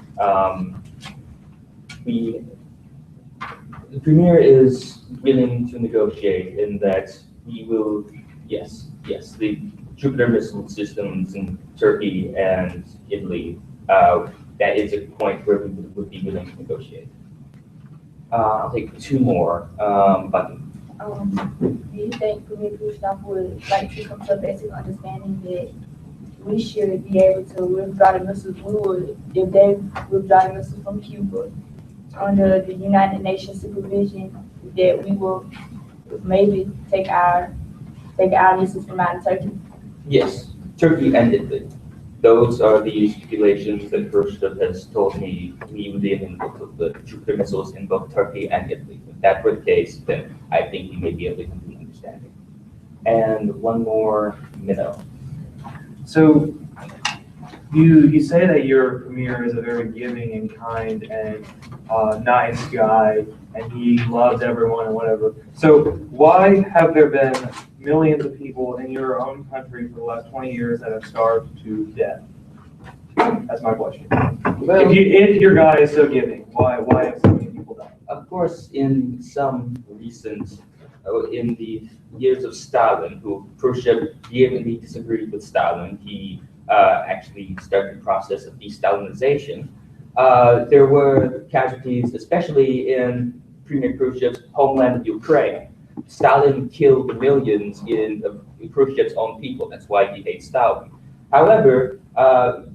Speaker 13: the Premier is willing to negotiate in that he will Yes, yes, the Jupiter missile systems in Turkey and Italy, that is a point where we would be willing to negotiate. I'll take two more, but
Speaker 6: Do you think Premier Khrushchev would like to come to a basic understanding that we should be able to withdraw the missiles, we would, if they withdraw the missiles from Cuba under the United Nations supervision, that we will maybe take our missiles from out of Turkey?
Speaker 13: yes, Turkey and Italy. Those are the stipulations that Khrushchev has told me we would be able to put the Jupiter missiles in both Turkey and Italy. If that were the case, then I think we may be able to come to an understanding. And one more, Minow.
Speaker 15: So you say that your premier is a very giving and kind and nice guy, and he loves everyone and whatever. So why have there been millions of people in your own country for the last 20 years that have starved to death? That's my question. If your guy is so giving, why have so many people died?
Speaker 13: Of course, in some recent, in the years of Stalin, who Khrushchev vehemently disagreed with Stalin, he actually started the process of de-Stalinization. There were casualties, especially in Premier Khrushchev's homeland of Ukraine. Stalin killed millions in Khrushchev's own people. That's why he hates Stalin. However,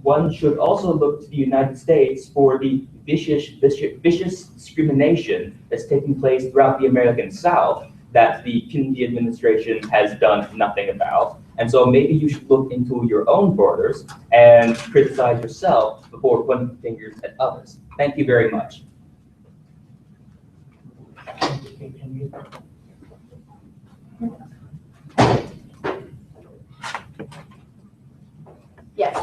Speaker 13: one should also look to the United States for the vicious discrimination that's taking place throughout the American South that the Kennedy administration has done nothing about. And so maybe you should look into your own borders and criticize yourself before pointing fingers at others. Thank you very much.
Speaker 5: Yes.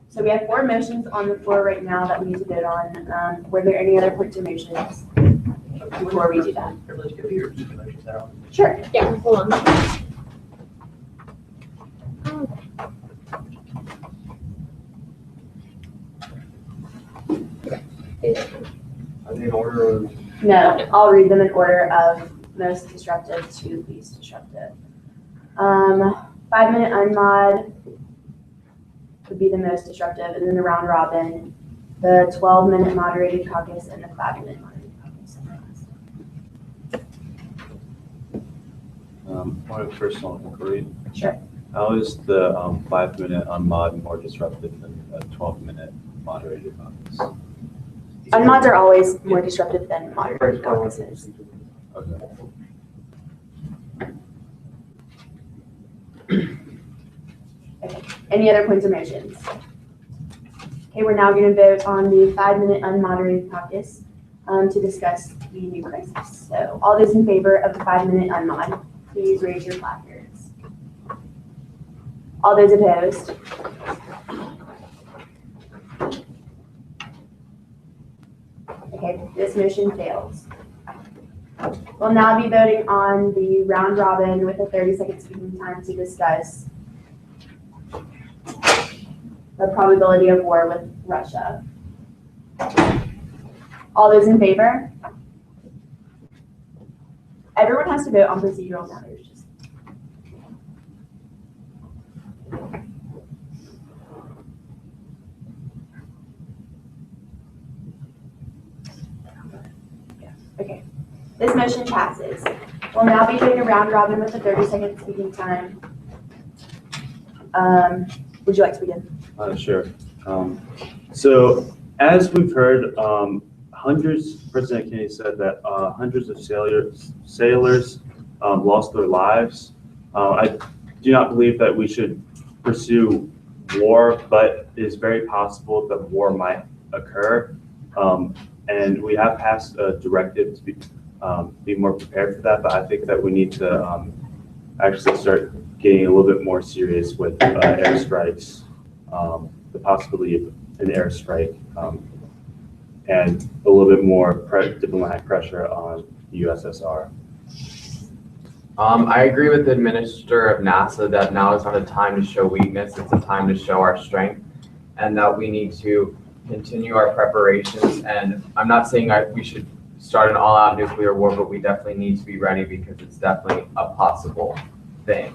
Speaker 5: So we have 4 motions on the floor right now that we need to vote on. Were there any other points or motions before we do that? Sure.
Speaker 3: Yeah, hold on.
Speaker 15: Are they in order of?
Speaker 5: No, I'll read them in order of most disruptive to least disruptive. 5-minute unmod would be the most disruptive, and then the round robin, the 12-minute moderated caucus, and the 5-minute moderated caucus.
Speaker 17: Point of personal inquiry.
Speaker 5: Sure.
Speaker 17: How is the 5-minute unmod more disruptive than a 12-minute moderated caucus?
Speaker 5: Unmods are always more disruptive than moderated caucuses.
Speaker 17: Okay.
Speaker 5: Okay. Any other points or motions? Okay, we're now going to vote on the 5-minute unmoderated caucus to discuss the new crisis. So all those in favor of the 5-minute unmod, please raise your placards. All those opposed? Okay, this motion fails. We'll now be voting on the round robin with a 30-second speaking time to discuss the probability of war with Russia. All those in favor? Everyone has to vote on procedural matters. Okay, this motion passes. We'll now be doing a round robin with a 30-second speaking time. Would you like to begin?
Speaker 17: Sure. So as we've heard, President Kennedy said that hundreds of sailors lost their lives. I do not believe that we should pursue war, but it is very possible that war might occur. And we have passed a directive to be more prepared for that, but I think that we need to actually start getting a little bit more serious with airstrikes, the possibility of an airstrike, and a little bit more diplomatic pressure on the USSR.
Speaker 18: I agree with the Administrator of NASA that now is not a time to show weakness, it's a time to show our strength, and that we need to continue our preparations. And I'm not saying we should start an all-out nuclear war, but we definitely need to be ready because it's definitely a possible thing.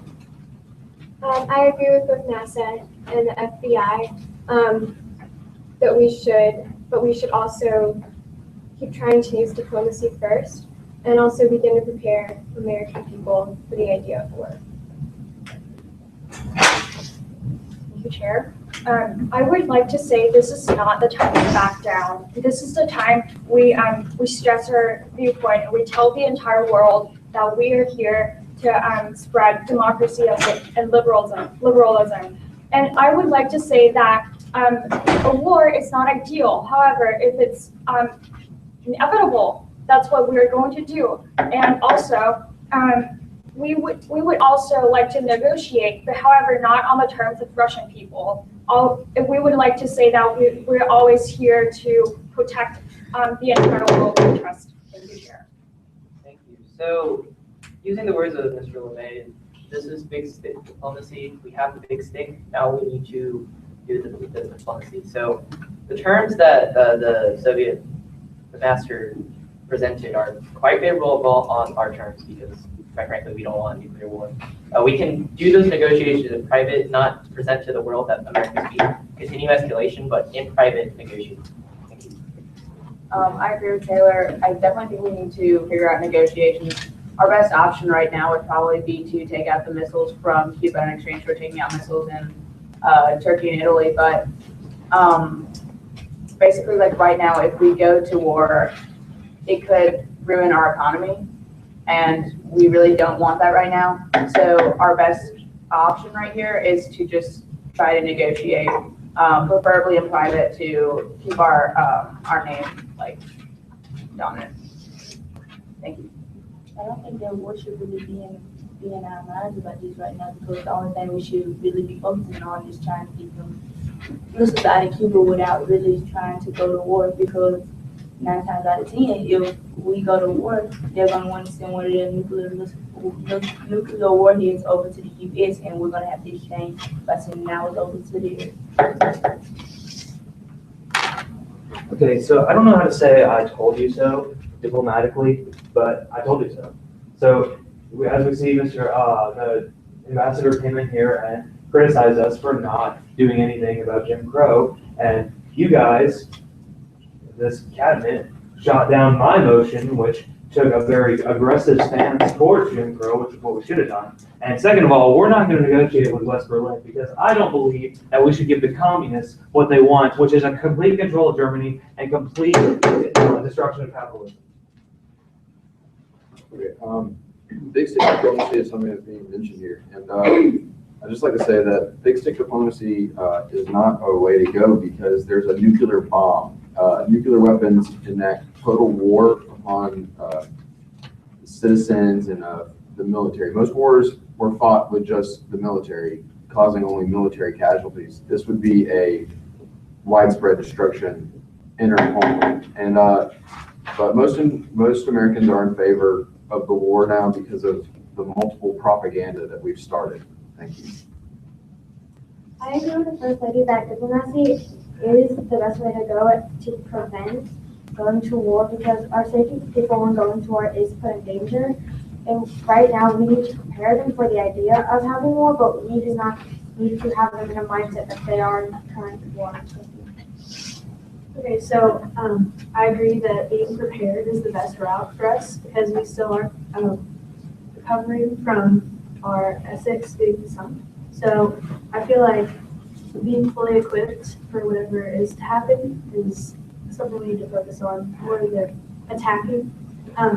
Speaker 3: I agree with both NASA and the FBI that we should also keep trying to use diplomacy first and also begin to prepare American people for the idea of war.
Speaker 11: Thank you, Chair. I would like to say this is not the time to back down. This is the time we stress our viewpoint and we tell the entire world that we are here to spread democracy and liberalism. And I would like to say that a war is not ideal. However, if it's inevitable, that's what we're going to do. And also, we would also like to negotiate, but however, not on the terms of Russian people. We would like to say that we're always here to protect the internal world interest. Thank you, Chair.
Speaker 14: Thank you. So, using the words of Mr. LeMay, this is big stick diplomacy. We have the big stick. Now we need to do the diplomacy. So, the terms that the master presented are quite favorable on our terms because, quite frankly, we don't want a nuclear war. We can do those negotiations in private, not present to the world that America's being continue escalation, but in private negotiations. Thank you.
Speaker 12: I agree with Taylor. I definitely think we need to figure out negotiations. Our best option right now would probably be to take out the missiles from Cuba in exchange for taking out missiles in Turkey and Italy. But basically, like right now, if we go to war, it could ruin our economy. And we really don't want that right now. So our best option right here is to just try to negotiate, preferably in private, to keep our name like dominant. Thank you.
Speaker 6: I don't think that war should really be in our minds about this right now because the only thing we should really be focusing on is trying to keep them missiles out of Cuba without really trying to go to war because 9 times out of 10, if we go to war, they're going to want to send one of their nuclear warheads over to the U.S. and we're going to have to exchange by sending ours over to there.
Speaker 7: Okay, so I don't know how to say I told you so diplomatically, but I told you so. So as we see, the ambassador came in here and criticized us for not doing anything about Jim Crow, and you guys, this cabinet, shot down my motion, which took a very aggressive stance towards Jim Crow, which is what we should have done. And second of all, we're not going to negotiate with West Berlin because I don't believe that we should give the communists what they want, which is a complete control of Germany and complete destruction of capitalism.
Speaker 16: Okay, big stick diplomacy is something that's being mentioned here, and I'd just like to say that big stick diplomacy is not a way to go because there's a nuclear bomb. Nuclear weapons enact total war upon citizens and the military. Most wars were fought with just the military, causing only military casualties. This would be a widespread destruction in our homeland. And but most Americans are in favor of the war now because of the multiple propaganda that we've started. Thank you.
Speaker 3: I agree with the First Lady that diplomacy is the best way to go to prevent going to war because our safety of people when going to war is put in danger. And right now we need to prepare them for the idea of having war, but we do not need to have them in a mindset that they are in current war.
Speaker 4: Okay, so I agree that being prepared is the best route for us because we still are recovering from our Essex being sunk. So I feel like being fully equipped for whatever is to happen is something we need to focus on more than attacking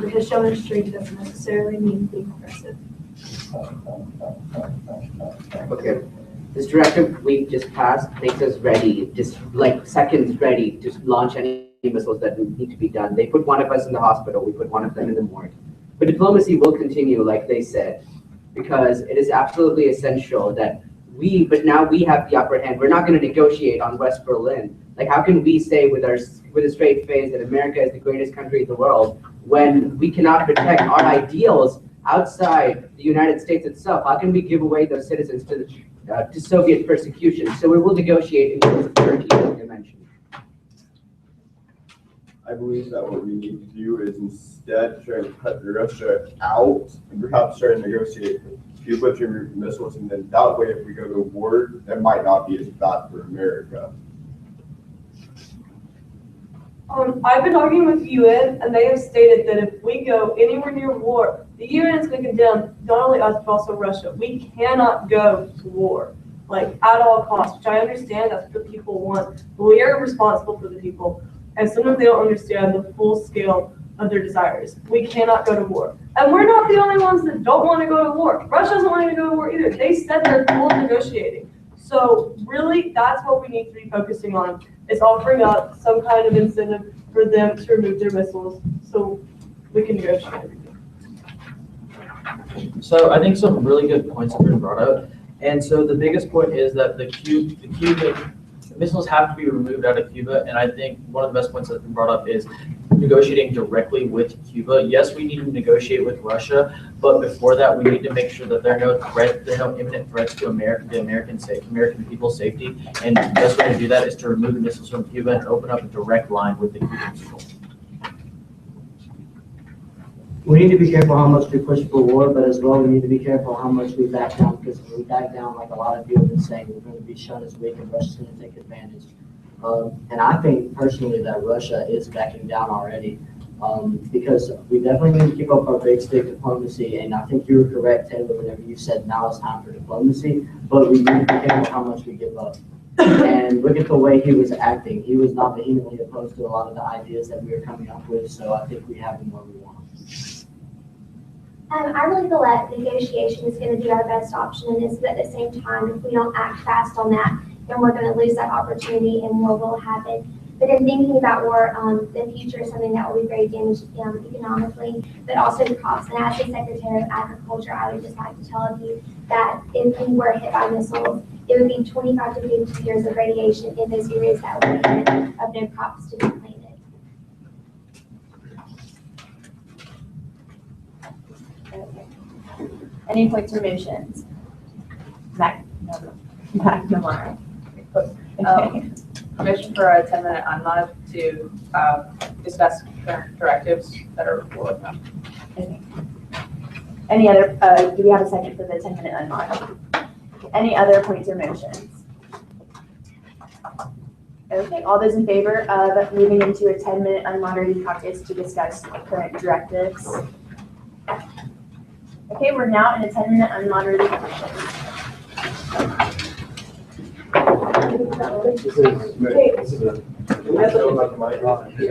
Speaker 4: because showing strength doesn't necessarily mean being aggressive.
Speaker 9: Okay. This directive we just passed makes us ready, just like seconds ready to launch any missiles that need to be done. They put one of us in the hospital, we put one of them in the morgue. But diplomacy will continue, like they said, because it is absolutely essential that but now we have the upper hand. We're not going to negotiate on West Berlin. Like, how can we say with a straight face that America is the greatest country in the world when we cannot protect our ideals outside the United States itself? How can we give away those citizens to Soviet persecution? So we will negotiate in terms of Turkey, like I mentioned.
Speaker 16: I
Speaker 19: I believe that what we need to do is instead try to cut Russia out and perhaps try to negotiate with Cuba to remove missiles, and then that way, if we go to war, that might not be as bad for America.
Speaker 20: I've been talking with the UN, and they have stated that if we go anywhere near war, the UN is going to condemn not only us, but also Russia. We cannot go to war, like, at all costs, which I understand that's what the people want, but we are responsible for the people, and sometimes they don't understand the full scale of their desires. We cannot go to war. And we're not the only ones that don't want to go to war. Russia doesn't want to go to war either. They said they're cool negotiating. So really, that's what we need to be focusing on, is offering up some kind of incentive for them to remove their missiles so we can negotiate everything.
Speaker 10: So I think some really good points have been brought up. And so the biggest point is that the Cuban missiles have to be removed out of Cuba. And I think one of the best points that's been brought up is negotiating directly with Cuba. Yes, we need to negotiate with Russia, but before that, we need to make sure that there are no imminent threats to American people's safety. And the best way to do that is to remove the missiles from Cuba and open up a direct line with the Cuban people.
Speaker 1: We need to be careful how much we push for war, but as well, we need to be careful how much we back down, because if we back down, like a lot of people have been saying, we're going to be shown as weak and Russia's going to take advantage. And I think personally that Russia is backing down already, because we definitely need to keep up our big stick diplomacy. And I think you were correct, Taylor, whenever you said now it's time for diplomacy, but we need to be careful how much we give up. And look at the way he was acting. He was not vehemently opposed to a lot of the ideas that we were coming up with, so I think we have him where we want.
Speaker 21: I really feel that negotiation is going to be our best option, and is at the same time, if we don't act fast on that, then we're going to lose that opportunity and war will happen. But in thinking about war, the future is something that will be very damaged economically, but also to crops. And as the Secretary of Agriculture, I would just like to tell you that if we were hit by missiles, it would be 25 to 50 years of radiation in those areas that would be of no crops to be planted.
Speaker 5: Okay. Any points or motions? McNamara.
Speaker 12: Permission for a 10-minute unmod to discuss current directives that are forthcoming.
Speaker 5: Any other, do we have a second for the 10-minute unmod? Any other points or motions? Okay, all those in favor of moving into a 10-minute unmoderated caucus to discuss current directives? Okay, we're now in a 10-minute unmoderated caucus.
Speaker 14: So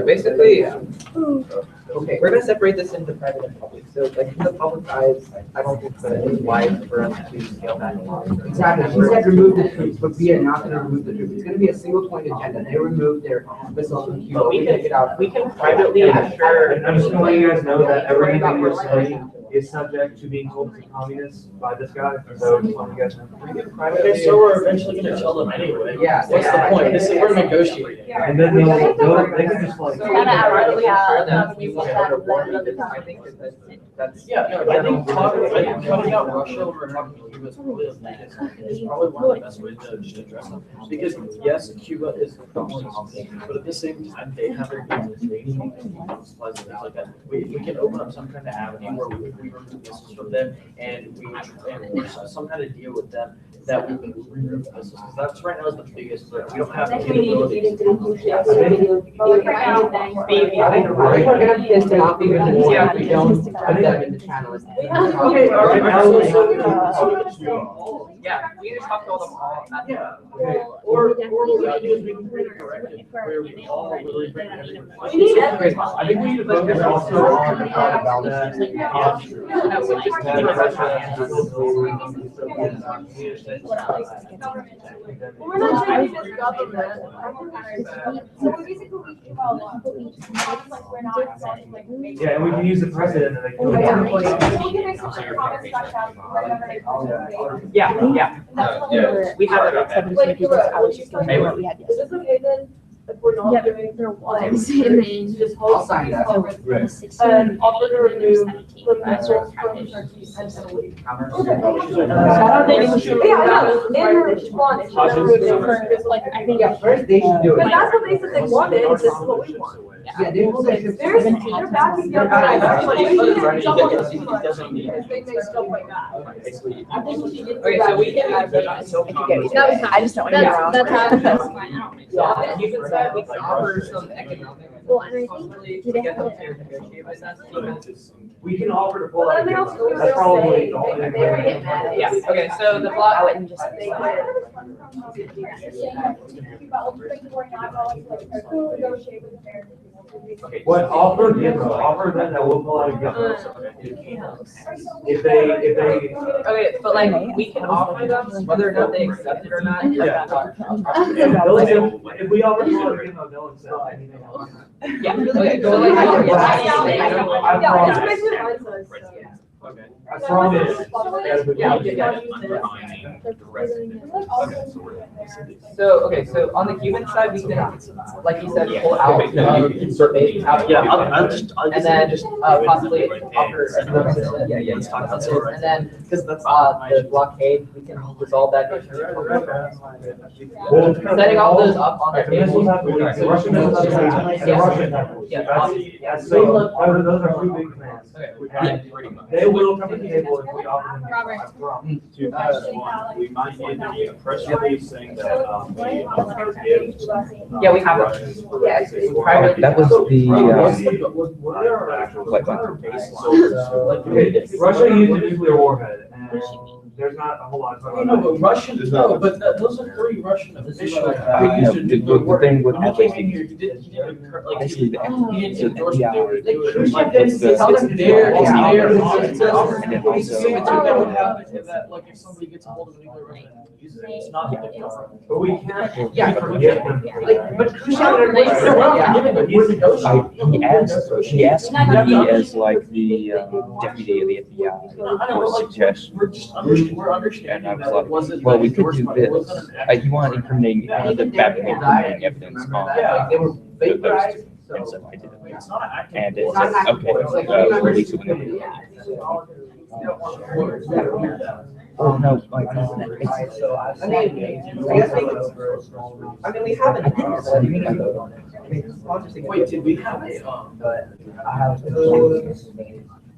Speaker 14: basically, okay, we're gonna separate this into private and public. So like in the public eyes, I don't think that it's wise for us to scale back.
Speaker 9: Exactly. He said remove the troops, but we are not going to remove the troops. It's going to be a single point agenda. They remove their missiles from Cuba.
Speaker 14: But we can privately assure.
Speaker 7: I'm just gonna let you guys know that everything that you're saying is subject to being told to communists by this guy. So just want you guys to know.
Speaker 10: Okay, so we're eventually going to tell them anyway.
Speaker 9: Yeah.
Speaker 10: What's the point? This is, we're negotiating.
Speaker 7: And then they can just like.
Speaker 14: So we can privately assure them we will go to war because I think that's.
Speaker 10: Yeah, no, I think cutting out Russia over talking to Cuba is probably one of the best ways to just address them. Because yes, Cuba is the problem, but at the same time, they have their administration and supplies and things like that. We can open up some kind of avenue where we remove missiles from them and we some kind of deal with them that we can remove missiles. Because that's right now is the biggest threat. We don't have the capability.
Speaker 9: We're going to piss them off even more if we don't put them in the channel.
Speaker 14: Yeah, we can just talk to all them all.
Speaker 10: Yeah. Or what we can do is we can create a directive where we all really bring everything.
Speaker 7: I think we should focus also on
Speaker 20: We're not trying to just government. So we basically keep our law. Like we're not like.
Speaker 7: Yeah, and we can use the president and they can.
Speaker 14: Yeah. We have it up there.
Speaker 20: Like, is this okay then? If we're not doing their wives, just hold.
Speaker 9: sign that.
Speaker 20: And offer to remove the missiles from Turkey and Italy.
Speaker 9: First, they should do it.
Speaker 20: But that's what they said they wanted, this is what we want.
Speaker 9: Yeah, they will take.
Speaker 20: They're backing up. They may still play back.
Speaker 14: Okay, so we can.
Speaker 12: I just don't want to be around.
Speaker 3: That's fine.
Speaker 14: So on the human side, we can offer some economic
Speaker 3: Well, and I think
Speaker 14: responsibility to get them to negotiate with us.
Speaker 7: We can offer to pull out.
Speaker 20: But then they also do
Speaker 7: That's
Speaker 20: their
Speaker 7: probably
Speaker 20: say,
Speaker 7: the only
Speaker 20: they
Speaker 7: thing.
Speaker 20: were getting mad.
Speaker 14: Yeah, okay, so the
Speaker 12: I
Speaker 14: block,
Speaker 12: wouldn't just.
Speaker 7: What offer, give them, offer them that will pull out a gift. If they.
Speaker 14: okay, but like, we can offer them, whether or not they accept it or not.
Speaker 7: Yeah. If we offer to pull out a gift, they'll accept anything else.
Speaker 14: Yeah, okay, so like,
Speaker 7: Okay. I promise.
Speaker 14: So, okay, so on the human side, we can, like you said, pull out.
Speaker 2: Yeah,
Speaker 14: And then just possibly offer. Yeah, let's talk about this. And then, because the blockade, we can resolve that issue. Setting all those up on the table.
Speaker 7: The Russian missiles have police, the Russian have police.
Speaker 14: Yeah.
Speaker 7: So, those are two big plans. They will come to the table if we offer them.
Speaker 17: Two things. One, we might need a press release saying that, we offer to give.
Speaker 14: Yeah, we have it.
Speaker 13: That was the,
Speaker 7: Russia used a nuclear warhead, and there's not a whole lot to talk about.
Speaker 10: No, but Russian, no, but those are three Russian officials. Who used to do
Speaker 13: the
Speaker 10: work.
Speaker 13: thing with
Speaker 10: When you came in here, you didn't like,
Speaker 13: basically the
Speaker 10: you didn't endorse what they were doing.
Speaker 13: It's
Speaker 10: Like,
Speaker 13: the-
Speaker 10: it's there, it's
Speaker 13: Yeah.
Speaker 10: there.
Speaker 13: And then
Speaker 10: It's the same
Speaker 13: also-
Speaker 10: thing that would happen if that, like, if somebody gets a hold of a nuclear weapon and uses it, it's not the government.
Speaker 7: But we can't.
Speaker 10: Yeah,
Speaker 7: forget them.
Speaker 10: Like, but
Speaker 7: Khrushchev-
Speaker 13: he asked me as like the deputy of the FBI for a suggestion.
Speaker 10: We're just
Speaker 13: And
Speaker 10: understanding
Speaker 13: I
Speaker 10: that it
Speaker 13: was
Speaker 10: wasn't.
Speaker 13: like, well, we could do
Speaker 10: endorsement, it
Speaker 13: this.
Speaker 10: wasn't an
Speaker 13: You want incriminating, the fabricating incriminating evidence on
Speaker 10: Yeah, they were
Speaker 13: those
Speaker 10: vaporized.
Speaker 13: two. And so I did it.
Speaker 10: It's not an active.
Speaker 13: And it said, okay, release it whenever you want. Oh, no, like,
Speaker 14: I mean, we have an.
Speaker 10: Wait, did we have a,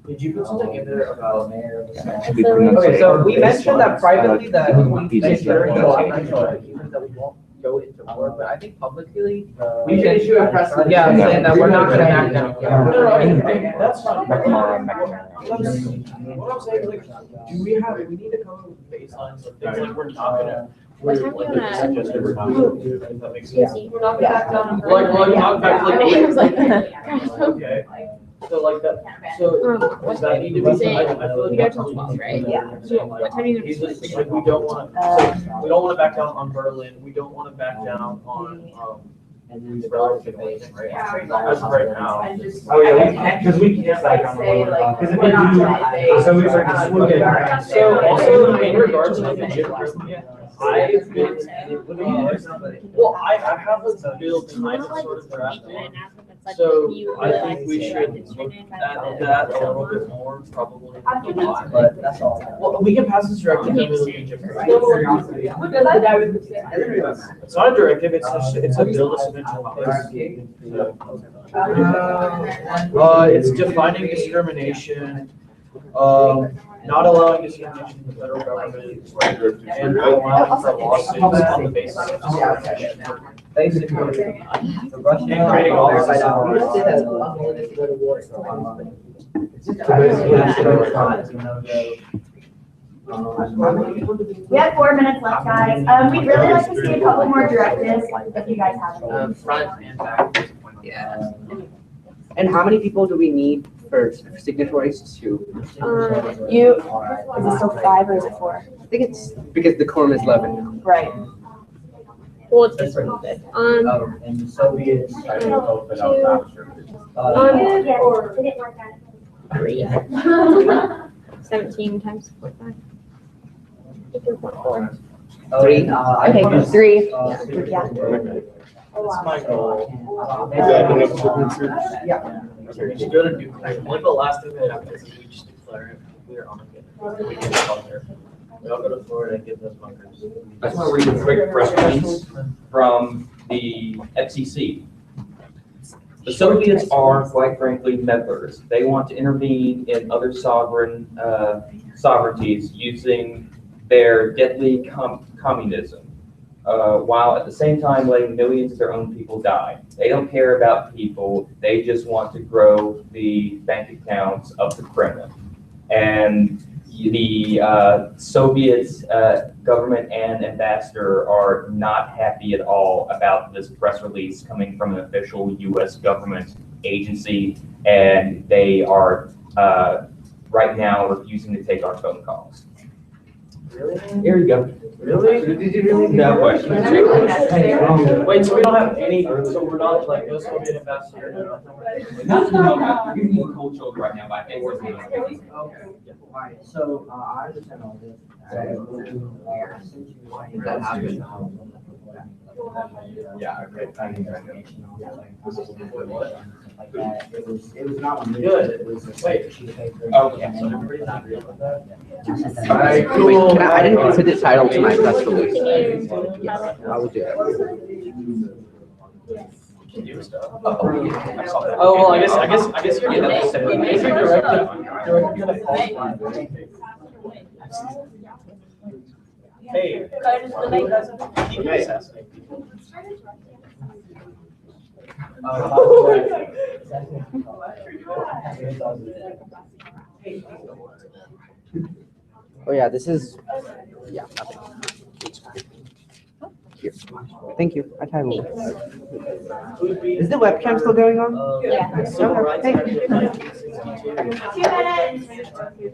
Speaker 10: did you put something in there about?
Speaker 14: Okay, so we mentioned that privately that we
Speaker 13: He's just
Speaker 14: during
Speaker 13: like-
Speaker 14: negotiations that we won't go into war, but I think publicly.
Speaker 12: We can issue a press release.
Speaker 14: Yeah, I'm saying that we're not gonna back down.
Speaker 10: That's not.
Speaker 13: McNamara.
Speaker 10: What I'm saying, like, do we need to come up with baselines of things like we're not gonna.
Speaker 3: What time do you wanna?
Speaker 10: That makes sense.
Speaker 20: We're not gonna back down.
Speaker 10: Like, not back, like.
Speaker 3: I was like,
Speaker 10: Okay, so like that, so does that need to be? I feel like
Speaker 3: we go till 12, right?
Speaker 12: Yeah.
Speaker 3: So what time are you
Speaker 10: He's
Speaker 3: gonna?
Speaker 10: just, like, we don't wanna, we don't wanna back down on Berlin, we don't wanna back down on, the relative invasion, right? As of right now.
Speaker 7: Oh, yeah, we can't, because we can't back down. Because if we do, so we start to swoop it.
Speaker 10: So also in regards to the Egypt, I've been, well, I have a bill kind of sort of drafted. So I think we should look at that a little bit more, probably. But that's all. Well, we can pass this directive in the middle of Egypt. It's not a directive, it's a bill to submit to Congress. It's defining discrimination, not allowing discrimination in the federal government, and allowing for lawsuits on the basis of discrimination.
Speaker 14: Basically,
Speaker 10: And creating
Speaker 5: We have 4 minutes left, guys. We'd really like to see a couple more directives, if you guys have any.
Speaker 14: front and back.
Speaker 9: Yeah. And how many people do we need for signatories to?
Speaker 12: You, is it still 5 or is it 4?
Speaker 9: I think it's because the quorum is 11 now.
Speaker 12: Right.
Speaker 3: Well, it's different.
Speaker 1: And the Soviets.
Speaker 21: Yes, it didn't work out.
Speaker 3: 17 times 45. 3.4.
Speaker 9: 3?
Speaker 12: Okay, 3. Yeah.
Speaker 10: That's my goal.
Speaker 19: Is that enough signatures?
Speaker 10: Yeah. We should go to nuclear. Like the last thing that happens is we just declare it. We're on it. We get a bunker. We all go to Florida and get those bunkers.
Speaker 13: I just want to read a quick press release from the FCC. The Soviets are, quite frankly, meddlers. They want to intervene in other sovereignties using their deadly communism, while at the same time letting millions of their own people die. They don't care about people. They just want to grow the bank accounts of the Kremlin. And the Soviet government and ambassador are not happy at all about this press release coming from an official U.S. government agency, and they are right now refusing to take our phone calls.
Speaker 10: Really?
Speaker 13: Here you go.
Speaker 10: Really? Did you really?
Speaker 13: No question.
Speaker 10: Wait, so we don't have any, so we're not like, no Soviet ambassador?
Speaker 13: Not using cold shoulder right now, but I think we're doing it.
Speaker 1: Alright, so, I understand all this.
Speaker 16: Yeah, okay.
Speaker 1: It was not on me.
Speaker 10: Good.
Speaker 1: It was a
Speaker 10: Wait.
Speaker 1: sheet of paper.
Speaker 13: Okay.
Speaker 1: So everybody's not real with that?
Speaker 9: Wait, I didn't put the title to my press release.
Speaker 3: Can you?
Speaker 9: I will do that.
Speaker 10: Oh, well, I guess you're gonna say, Hey. Keep assassinating people.
Speaker 9: Oh yeah, this is, yeah. Here. Thank you. I titled it. Is the webcam still going on?
Speaker 3: Yeah.
Speaker 10: Civil rights
Speaker 9: Thank
Speaker 10: act
Speaker 9: you.
Speaker 10: of 1962.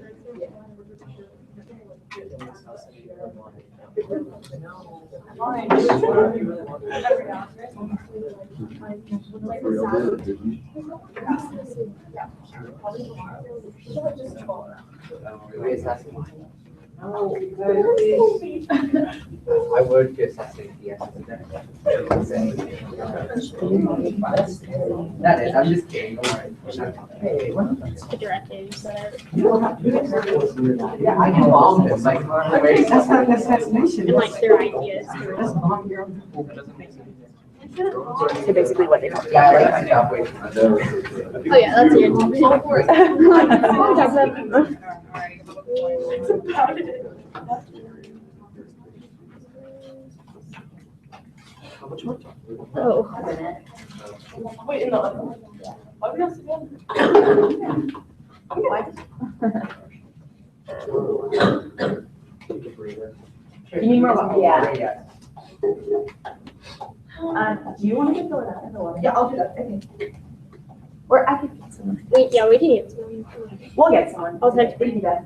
Speaker 5: 2 minutes.
Speaker 9: I would just say yes. That is, I'm just kidding. Don't worry.
Speaker 3: The directives that are.
Speaker 9: Yeah, I can bomb this. Like, that's not an assassination.
Speaker 3: And like their ideas.
Speaker 5: So basically what they talk
Speaker 9: Yeah, I
Speaker 5: about.
Speaker 9: like my job waiting.
Speaker 3: Oh yeah, that's your.
Speaker 10: How much more time?
Speaker 3: Oh.
Speaker 20: Wait, no. Why we not together?
Speaker 5: You need more water? Yeah.
Speaker 9: Yeah.
Speaker 5: Do you want to get the water? Yeah, I'll do that. Okay. Or I could get someone.
Speaker 3: We can get some.
Speaker 5: We'll get someone.
Speaker 3: I'll text
Speaker 5: We can do that.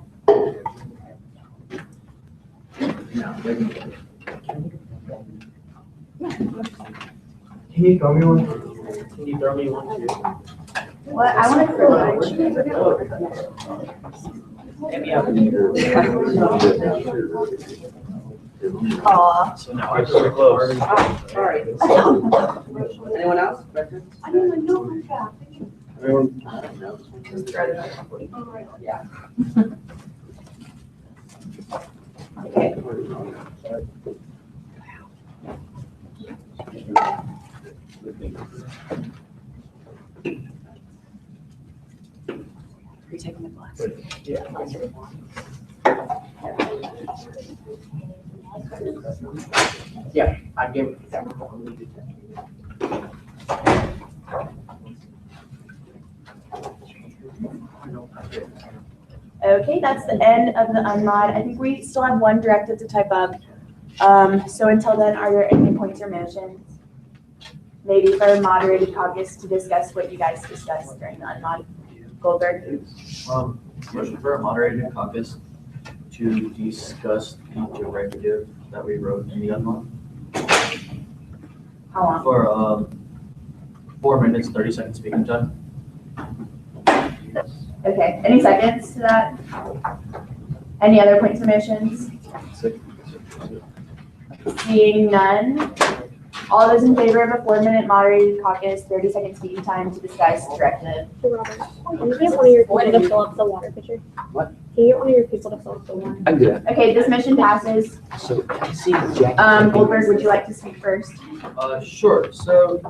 Speaker 10: Can you throw me one? Can you throw me one too?
Speaker 5: What? I want to throw lunch. Aw.
Speaker 10: So now we're so close.
Speaker 9: Sorry. Anyone else?
Speaker 20: I don't even know who's that.
Speaker 9: Yeah.
Speaker 5: Okay. You're taking the glass.
Speaker 9: Yeah, I gave it.
Speaker 5: Okay, that's the end of the unmod. I think we still have one directive to type up. So until then, are there any points or motions? Maybe for moderated caucus to discuss what you guys discussed during the unmod. Goldberg?
Speaker 10: Motion for a moderated caucus to discuss the directive that we wrote in the unmod.
Speaker 5: How long?
Speaker 10: For 4 minutes, 30 seconds speaking time.
Speaker 5: Okay, any seconds to that? Any other points or motions? Seeing none. All those in favor of a 4-minute moderated caucus, 30-second speaking time to discuss directive?
Speaker 3: Robert, can you get one of your people to fill up the water pitcher?
Speaker 9: What?
Speaker 11: Can you get one of your people to fill up the one?
Speaker 13: I'm good.
Speaker 5: Okay, this motion passes.
Speaker 13: So I see Jackie.
Speaker 5: Goldberg, would you like to speak first?
Speaker 10: Sure. So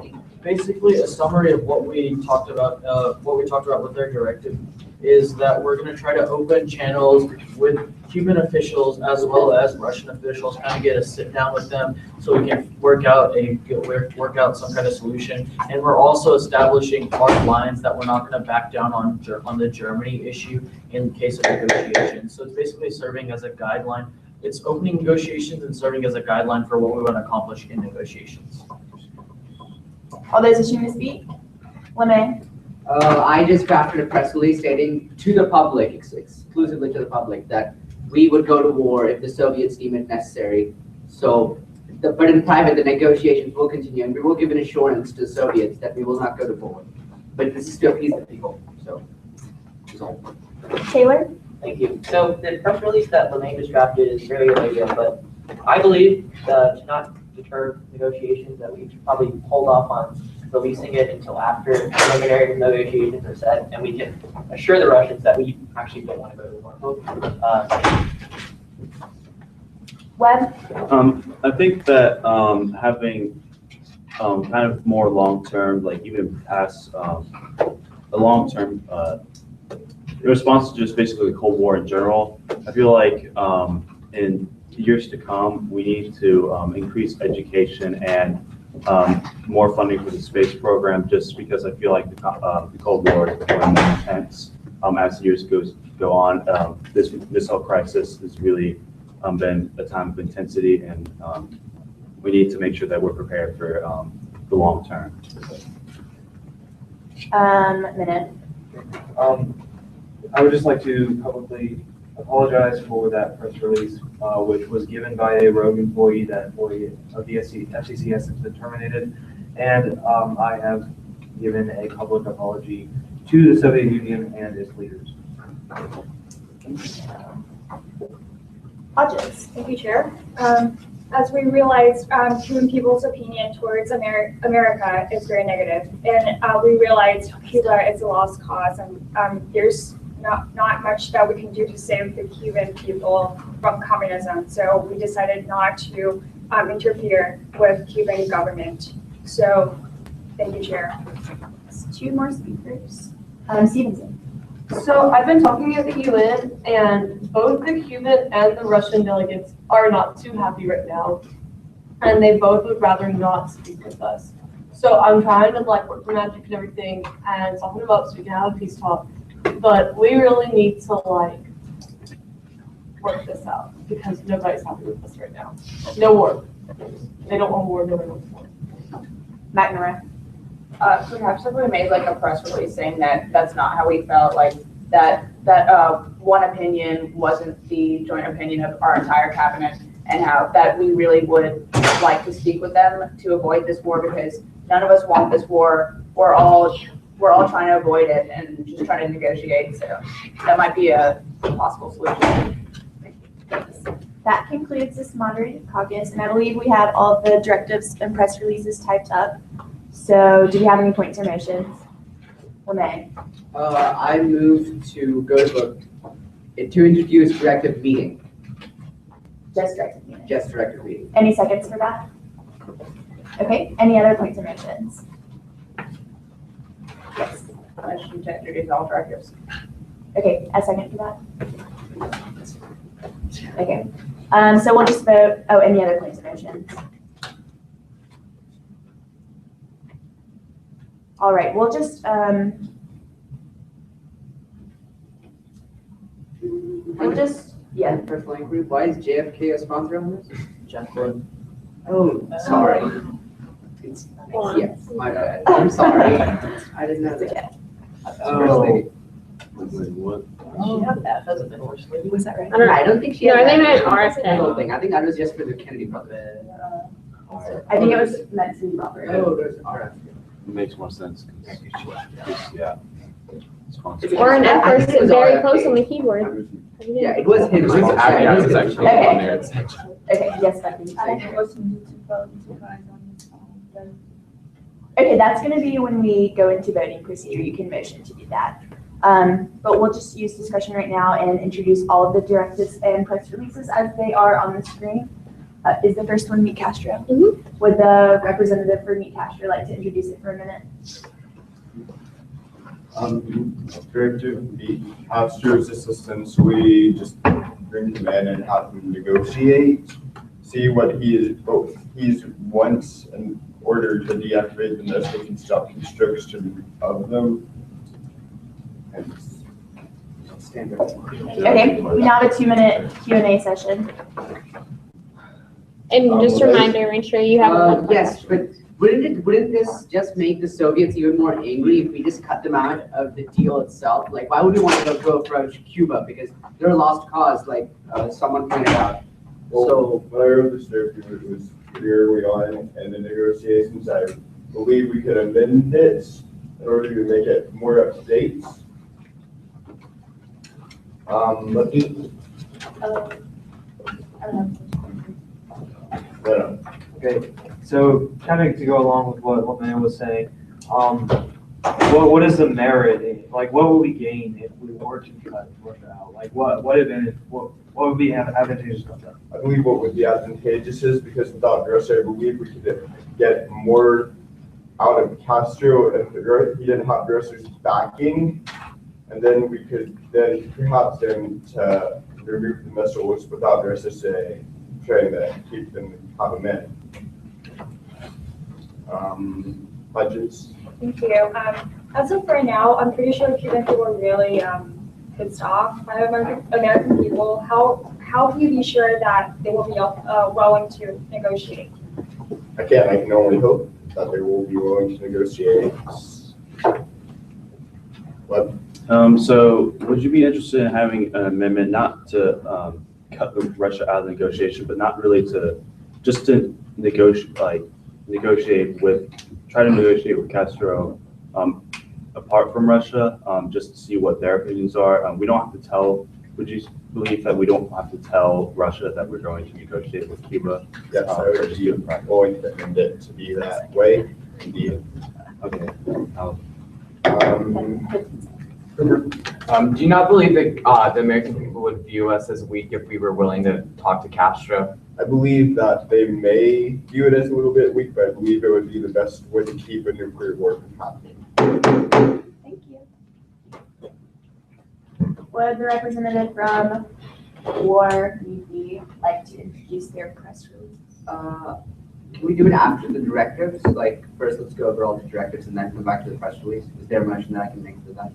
Speaker 10: basically, a summary of what we talked about with our directive is that we're going to try to open channels with Cuban officials as well as Russian officials, kind of get a sit down with them so we can work out some kind of solution. And we're also establishing hard lines that we're not going to back down on the Germany issue in case of negotiations. So it's basically serving as a guideline. It's opening negotiations and serving as a guideline for what we want to accomplish in negotiations.
Speaker 5: All those wishing to speak? LeMay?
Speaker 9: I just drafted a press release stating to the public, exclusively to the public, that we would go to war if the Soviets deem it necessary. So, but in private, the negotiations will continue, and we will give an assurance to the Soviets that we will not go to war. But this is to appease the people, so. That's all.
Speaker 5: Taylor?
Speaker 14: Thank you. So the press release that LeMay just drafted is very illegal, but I believe to not deter negotiations, that we should probably hold off on releasing it until after preliminary negotiations are set, and we can assure the Russians that we actually don't want to go to war.
Speaker 5: Webb?
Speaker 17: I think that having kind of more long-term, like even past a long-term response to just basically the Cold War in general, I feel like in years to come, we need to increase education and more funding for the space program, just because I feel like the Cold War is becoming more intense as years go on. This missile crisis has really been a time of intensity, and we need to make sure that we're prepared for the long term.
Speaker 5: Minow?
Speaker 15: I would just like to publicly apologize for that press release, which was given by a rogue employee. That employee of the FCC has since been terminated, and I have given a public apology to the Soviet Union and its leaders.
Speaker 5: Hodges?
Speaker 11: Thank you, Chair. As we realized, Cuban people's opinion towards America is very negative, and we realized Cuba is a lost cause, and there's not much that we can do to save the Cuban people from communism. So we decided not to interfere with Cuban government. So thank you, Chair.
Speaker 5: Two more speakers. Stevenson.
Speaker 20: So I've been talking at the UN, and both the Cuban and the Russian delegates are not too happy right now, and they both would rather not speak with us. So I'm trying to work the magic and everything, and talking about so we can have a peace talk. But we really need to work this out, because nobody's happy with us right now. No war. They don't want war. Nobody wants war.
Speaker 5: McNamara?
Speaker 12: Perhaps if we made a press release saying that that's not how we felt, that one opinion wasn't the joint opinion of our entire cabinet, and how that we really would like to speak with them to avoid this war, because none of us want this war. We're all trying to avoid it and just trying to negotiate. So that might be a possible solution.
Speaker 5: That concludes this moderated caucus, and I believe we have all of the directives and press releases typed up. So do we have any points or motions? LeMay?
Speaker 9: I move to go to introduce directive meeting.
Speaker 5: Just directive meeting.
Speaker 9: Just directive meeting.
Speaker 5: Any seconds for that? Okay, any other points or motions? Yes.
Speaker 12: Motion to introduce all directives.
Speaker 5: Okay, a second for that? Okay, so we'll just vote, any other points or motions? All right, we'll just,
Speaker 9: Yeah, personal inquiry. Why is JFK a sponsor on this?
Speaker 10: Jacqueline.
Speaker 9: Oh, sorry. Yes, my bad. I'm sorry. I didn't know that.
Speaker 17: Oh. Wait, what?
Speaker 10: She had that as a divorce lady.
Speaker 5: Was that right?
Speaker 9: I don't know. I don't think she
Speaker 3: No,
Speaker 9: had
Speaker 3: they
Speaker 9: that
Speaker 3: meant RFK.
Speaker 9: whole thing. I think that was just for the Kennedy brothers.
Speaker 5: I think it was meant to be Robert.
Speaker 9: Oh, there's RFK.
Speaker 17: It makes more sense. Yeah.
Speaker 3: Or an F person very close on the keyboard.
Speaker 9: Yeah, it was him.
Speaker 18: Yeah, it's actually
Speaker 5: Okay.
Speaker 18: on there.
Speaker 5: Okay, yes, Becky.
Speaker 4: I wasn't to vote you guys on this one.
Speaker 5: Okay, that's gonna be when we go into voting procedure. You can motion to do that. But we'll just use discussion right now and introduce all of the directives and press releases as they are on the screen. Is the first one Meet Castro? Would the representative for Meet Castro like to introduce it for a minute?
Speaker 19: Directive B, Castro's assistance, we just bring him in and have him negotiate, see what he's wants in order to deactivate the nesting and stop construction of them.
Speaker 5: Okay, we now have a 2-minute Q&A session.
Speaker 3: And just a reminder, make sure you have.
Speaker 9: Yes, but wouldn't this just make the Soviets even more angry if we just cut them out of the deal itself? Like, why would we want to go approach Cuba? Because they're a lost cause, like someone pointed out.
Speaker 19: So when I wrote this directive, it was pretty early on in the negotiations. I believe we could amend it in order to make it more up to date.
Speaker 15: Okay, so kind of to go along with what Minow was saying, what is the merit? Like, what would we gain if we were to cut Russia out? Like, what would be advantageous of that?
Speaker 19: I believe what would be advantageous is because without Russia, I believe we could get more out of Castro if he didn't have Russia's backing, and then we could then perhaps then to remove the missiles without Russia say trying to keep them have them in. Budgets.
Speaker 11: Thank you. As of right now, I'm pretty sure Cuban people are really pissed off by American people. How can you be sure that they will be willing to negotiate?
Speaker 19: I can only hope that they will be willing to negotiate. What?
Speaker 17: So would you be interested in having an amendment not to cut Russia out of the negotiation, but not really to just to negotiate, try to negotiate with Castro apart from Russia, just to see what their opinions are. We don't have to tell. Would you believe that we don't have to tell Russia that we're going to negotiate with Cuba?
Speaker 19: Yes, I would be willing to amend it to be that way. Indeed.
Speaker 17: Okay.
Speaker 18: Do you not believe that the American people would view us as weak if we were willing to talk to Castro?
Speaker 19: I believe that they may view it as a little bit weak, but I believe it would be the best way to keep a nuclear war from happening.
Speaker 5: Thank you. Would the representative from War UP like to introduce their press release?
Speaker 9: Can we do it after the directives? Like, first let's go over all the directives and then come back to the press release. Is there a motion that I can make for that?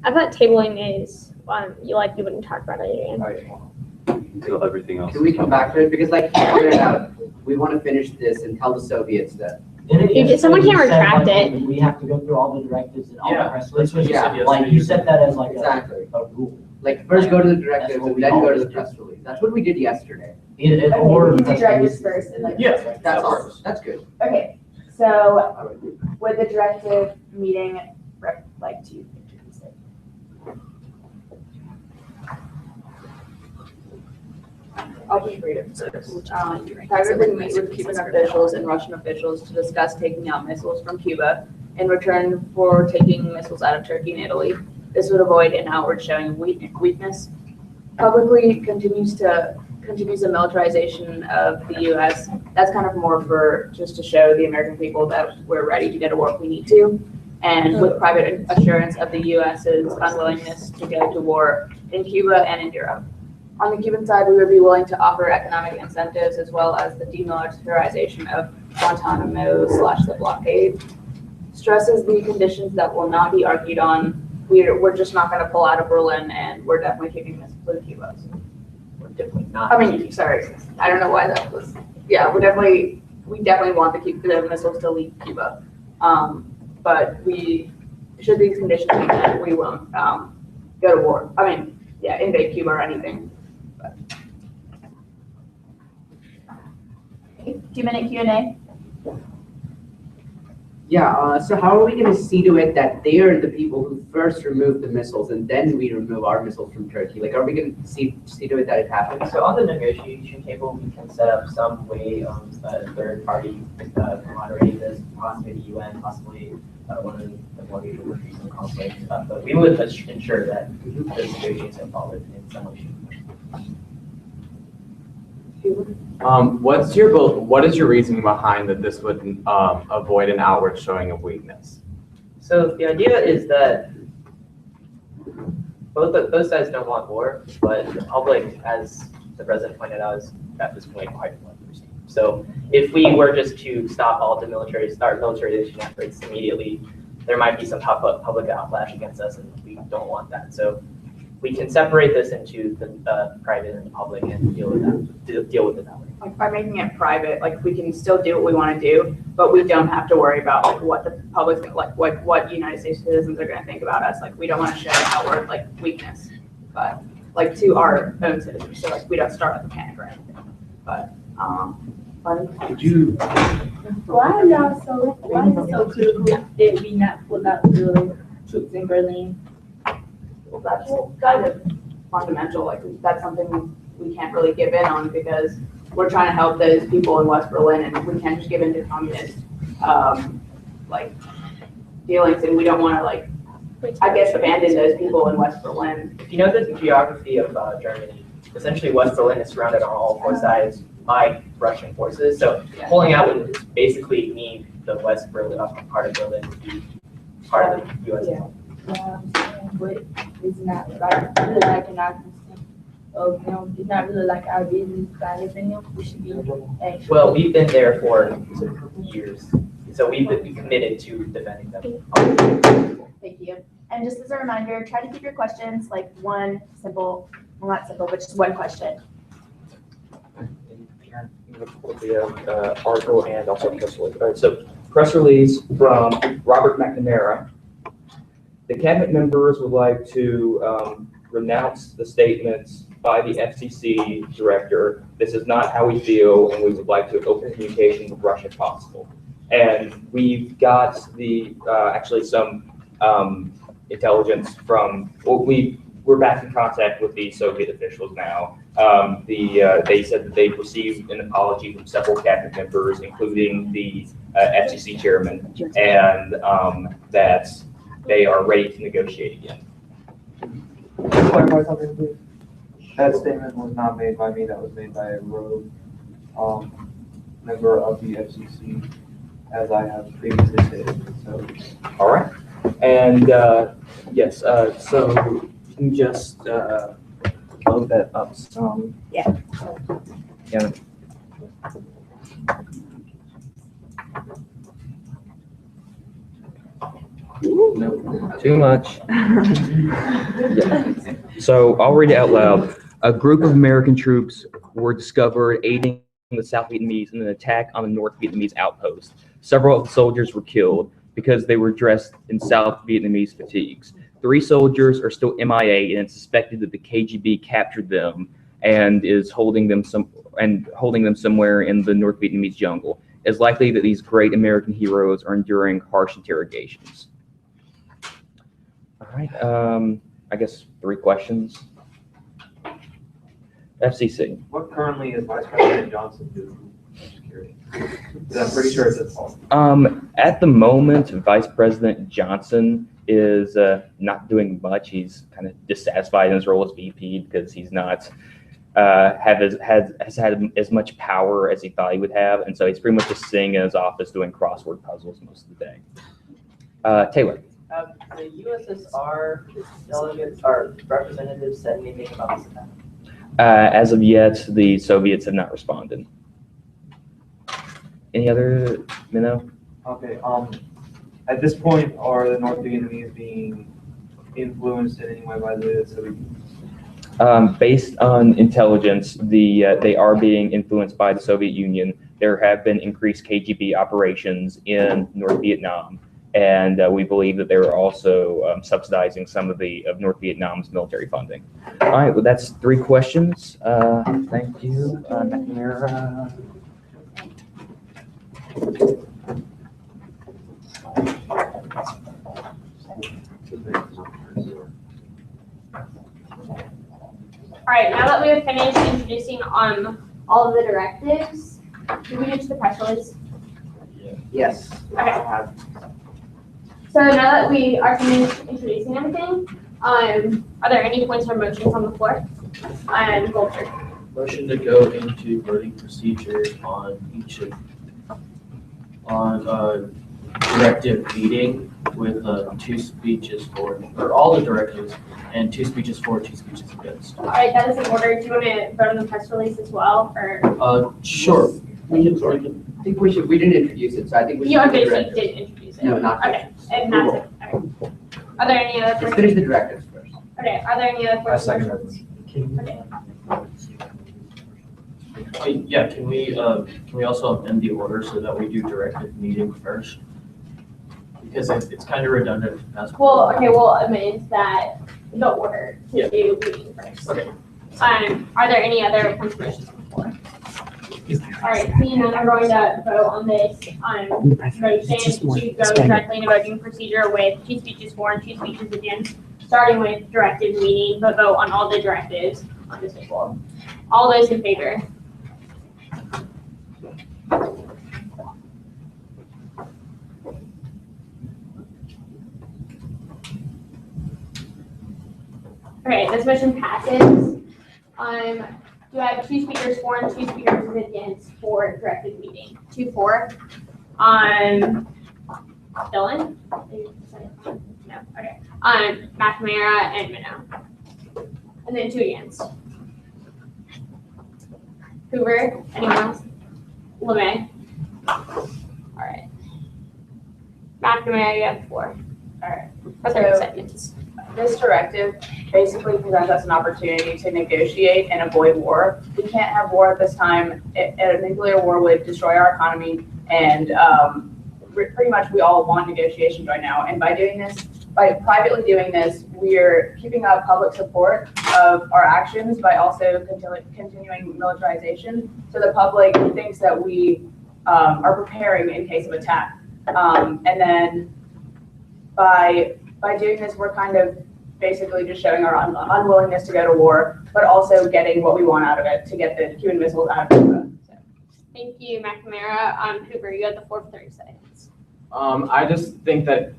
Speaker 3: I thought tabling is you wouldn't talk about it again.
Speaker 17: Until everything else.
Speaker 9: Can we come back to it? Because like, figure it out. We want to finish this and tell the Soviets that.
Speaker 3: Someone can retract it.
Speaker 1: We have to go through all the directives and all the press releases.
Speaker 9: Yeah,
Speaker 1: Like you said that as like
Speaker 9: exactly
Speaker 1: a rule.
Speaker 9: Like first go to the directives and then go to the press release. That's what we did yesterday.
Speaker 5: We do directives first and like.
Speaker 9: Yes, that's ours. That's good.
Speaker 5: Okay, so would the directive meeting like to introduce it?
Speaker 12: I'll just read it. Privately meet with Cuban officials and Russian officials to discuss taking out missiles from Cuba in return for taking missiles out of Turkey and Italy. This would avoid an outward showing of weakness. Publicly continues the militarization of the U.S. That's kind of more for just to show the American people that we're ready to go to war if we need to. And with private assurance of the U.S.'s unwillingness to go to war in Cuba and in Europe. On the Cuban side, we would be willing to offer economic incentives as well as the demilitarization of Guantanamo / the blockade. Stresses the conditions that will not be argued on. We're just not going to pull out of Berlin, and we're definitely keeping missiles to Cuba.
Speaker 14: We're definitely not.
Speaker 12: I mean, sorry, I don't know why that was. Yeah, we definitely want to keep the missiles to leave Cuba. But should these conditions be met, we won't go to war. I mean, yeah, invade Cuba or anything. But.
Speaker 5: 2-minute Q&A.
Speaker 9: Yeah, so how are we going to see to it that they are the people who first remove the missiles and then we remove our missiles from Turkey? Like, are we going to see to it that it happens?
Speaker 14: So on the negotiation table, we can set up some way of a third party moderating this, possibly the UN, possibly one of the more usual countries in conflict. But we would ensure that those negotiations are followed in some way.
Speaker 18: What is your reasoning behind that this would avoid an outward showing of weakness?
Speaker 14: So the idea is that both sides don't want war, but the public, as the president pointed out, is at this point quite bloodthirsty. So if we were just to stop all the militarization efforts immediately, there might be some public outlash against us, and we don't want that. So we can separate this into the private and the public and deal with it that way.
Speaker 12: Like by making it private, like we can still do what we want to do, but we don't have to worry about like what the public's gonna, like what United States citizens are going to think about us. Like we don't want to show outward like weakness, but like to our own citizens. So like we don't start with a panic or anything. But
Speaker 15: Could you?
Speaker 6: Why is it so critical that we not pull out the troops in Berlin?
Speaker 12: Well, that's kind of fundamental. Like that's something we can't really give in on because we're trying to help those people in West Berlin, and we can't just give in to communist like dealings, and we don't want to like I guess abandon those people in West Berlin.
Speaker 14: If you know the geography of Germany, essentially West Berlin is surrounded on all four sides by Russian forces. So pulling out would basically mean the West Berlin part of Berlin would be part of the U.S.
Speaker 6: But it's not like really like an our of them. It's not really like our business by helping them. We should be actually.
Speaker 14: Well, we've been there for years, so we've been committed to defending them.
Speaker 5: Thank you. And just as a reminder, try to keep your questions like one simple, well not simple, but just one question.
Speaker 10: The article and also press release. All right, so press release from Robert McNamara. The cabinet members would like to renounce the statements by the FCC director. This is not how we feel, and we would like to open communication with Russia if possible. And we've got the actually some intelligence from, well, we're back in contact with the Soviet officials now. They said that they've received an apology from several cabinet members, including the FCC chairman, and that they are ready to negotiate again.
Speaker 15: Clarify something, please. That statement was not made by me. That was made by a rogue member of the FCC, as I have previously stated. So,
Speaker 10: all right, and yes, so you can just load that up some.
Speaker 5: Yeah.
Speaker 10: Yeah. No, too much. Yeah. So I'll read it out loud. A group of American troops were discovered aiding the South Vietnamese in an attack on the North Vietnamese outpost. Several of the soldiers were killed because they were dressed in South Vietnamese fatigues. 3 soldiers are still MIA, and it's suspected that the KGB captured them and is holding them somewhere in the North Vietnamese jungle. It's likely that these great American heroes are enduring harsh interrogations. All right, I guess 3 questions. FCC.
Speaker 15: what currently is Vice President Johnson doing? I'm just curious. I'm pretty sure it's his fault.
Speaker 10: At the moment, Vice President Johnson is not doing much. He's kind of dissatisfied in his role as VP because he's not has had as much power as he thought he would have, and so he's pretty much just sitting in his office doing crossword puzzles most of the day. Taylor.
Speaker 14: The USSR delegates or representatives said anything about this attack?
Speaker 10: As of yet, the Soviets have not responded. Any other, Minow?
Speaker 15: Okay. At this point, are the North Vietnamese being influenced in any way by the Soviet?
Speaker 10: Based on intelligence, they are being influenced by the Soviet Union. There have been increased KGB operations in North Vietnam, and we believe that they are also subsidizing some of North Vietnam's military funding. All right, well, that's 3 questions. Thank you, McNamara.
Speaker 3: All right, now that we have finished introducing all of the directives, did we get the press release?
Speaker 9: Yes.
Speaker 3: Okay. So now that we are finished introducing everything, are there any points or motions on the floor? Goldberg.
Speaker 10: Motion to go into voting procedure on each of, directive meeting with, 2 speeches for, or all the directives, and 2 speeches for, 2 speeches against.
Speaker 3: All right, that is in order. Do you want to vote on the press release as well, or?
Speaker 10: Sure.
Speaker 9: I think we should, we didn't introduce it, so I think we should.
Speaker 3: You
Speaker 9: do the
Speaker 3: officially
Speaker 9: directives.
Speaker 3: did introduce it.
Speaker 9: No, not
Speaker 3: Okay, and that's it. Okay. Are there any other?
Speaker 9: Let's finish the directives first.
Speaker 3: Okay, are there any other questions? Okay.
Speaker 10: Yeah, can we also amend the order so that we do directive meeting first? Because it's kind of redundant.
Speaker 3: Well, okay, we'll amend that, the order to do meeting first.
Speaker 10: Okay.
Speaker 3: Are there any other points or motions on the floor? All right, seeing none, I'm going to vote on this, motion to go directly into voting procedure with 2 speeches for and 2 speeches against, starting with directive meeting, but vote on all the directives on this table. All those in favor? Okay, this motion passes. Do I have 2 speakers for and 2 speakers against for directed meeting? 2 for. Dylan? No, okay. McNamara and Minow. And then 2 against. Hoover, anyone else? LeMay? All right. McNamara, you have 4. All right, for 30 seconds.
Speaker 12: This directive basically presents us an opportunity to negotiate and avoid war. We can't have war at this time. A nuclear war would destroy our economy, and pretty much we all want negotiations right now. And by doing this, by privately doing this, we're keeping up public support of our actions by also continuing militarization. So the public thinks that we are preparing in case of attack. And then by doing this, we're kind of basically just showing our unwillingness to go to war, but also getting what we want out of it to get the Cuban missiles out of Cuba. So.
Speaker 3: Thank you, McNamara. Hoover, you have the floor for 30 seconds.
Speaker 18: I just think that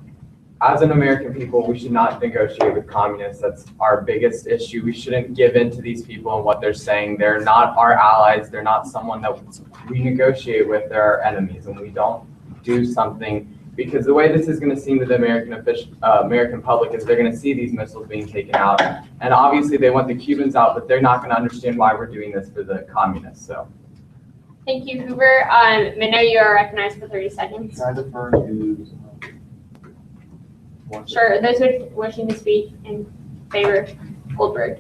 Speaker 18: as an American people, we should not negotiate with communists. That's our biggest issue. We shouldn't give in to these people and what they're saying. They're not our allies. They're not someone that we negotiate with. They're our enemies, and we don't do something. Because the way this is going to seem to the American public is they're going to see these missiles being taken out, and obviously they want the Cubans out, but they're not going to understand why we're doing this for the communists. So,
Speaker 3: thank you, Hoover. Minow, you are recognized for 30 seconds.
Speaker 15: Can I defer to?
Speaker 3: Sure. Those wishing to speak in favor, Goldberg.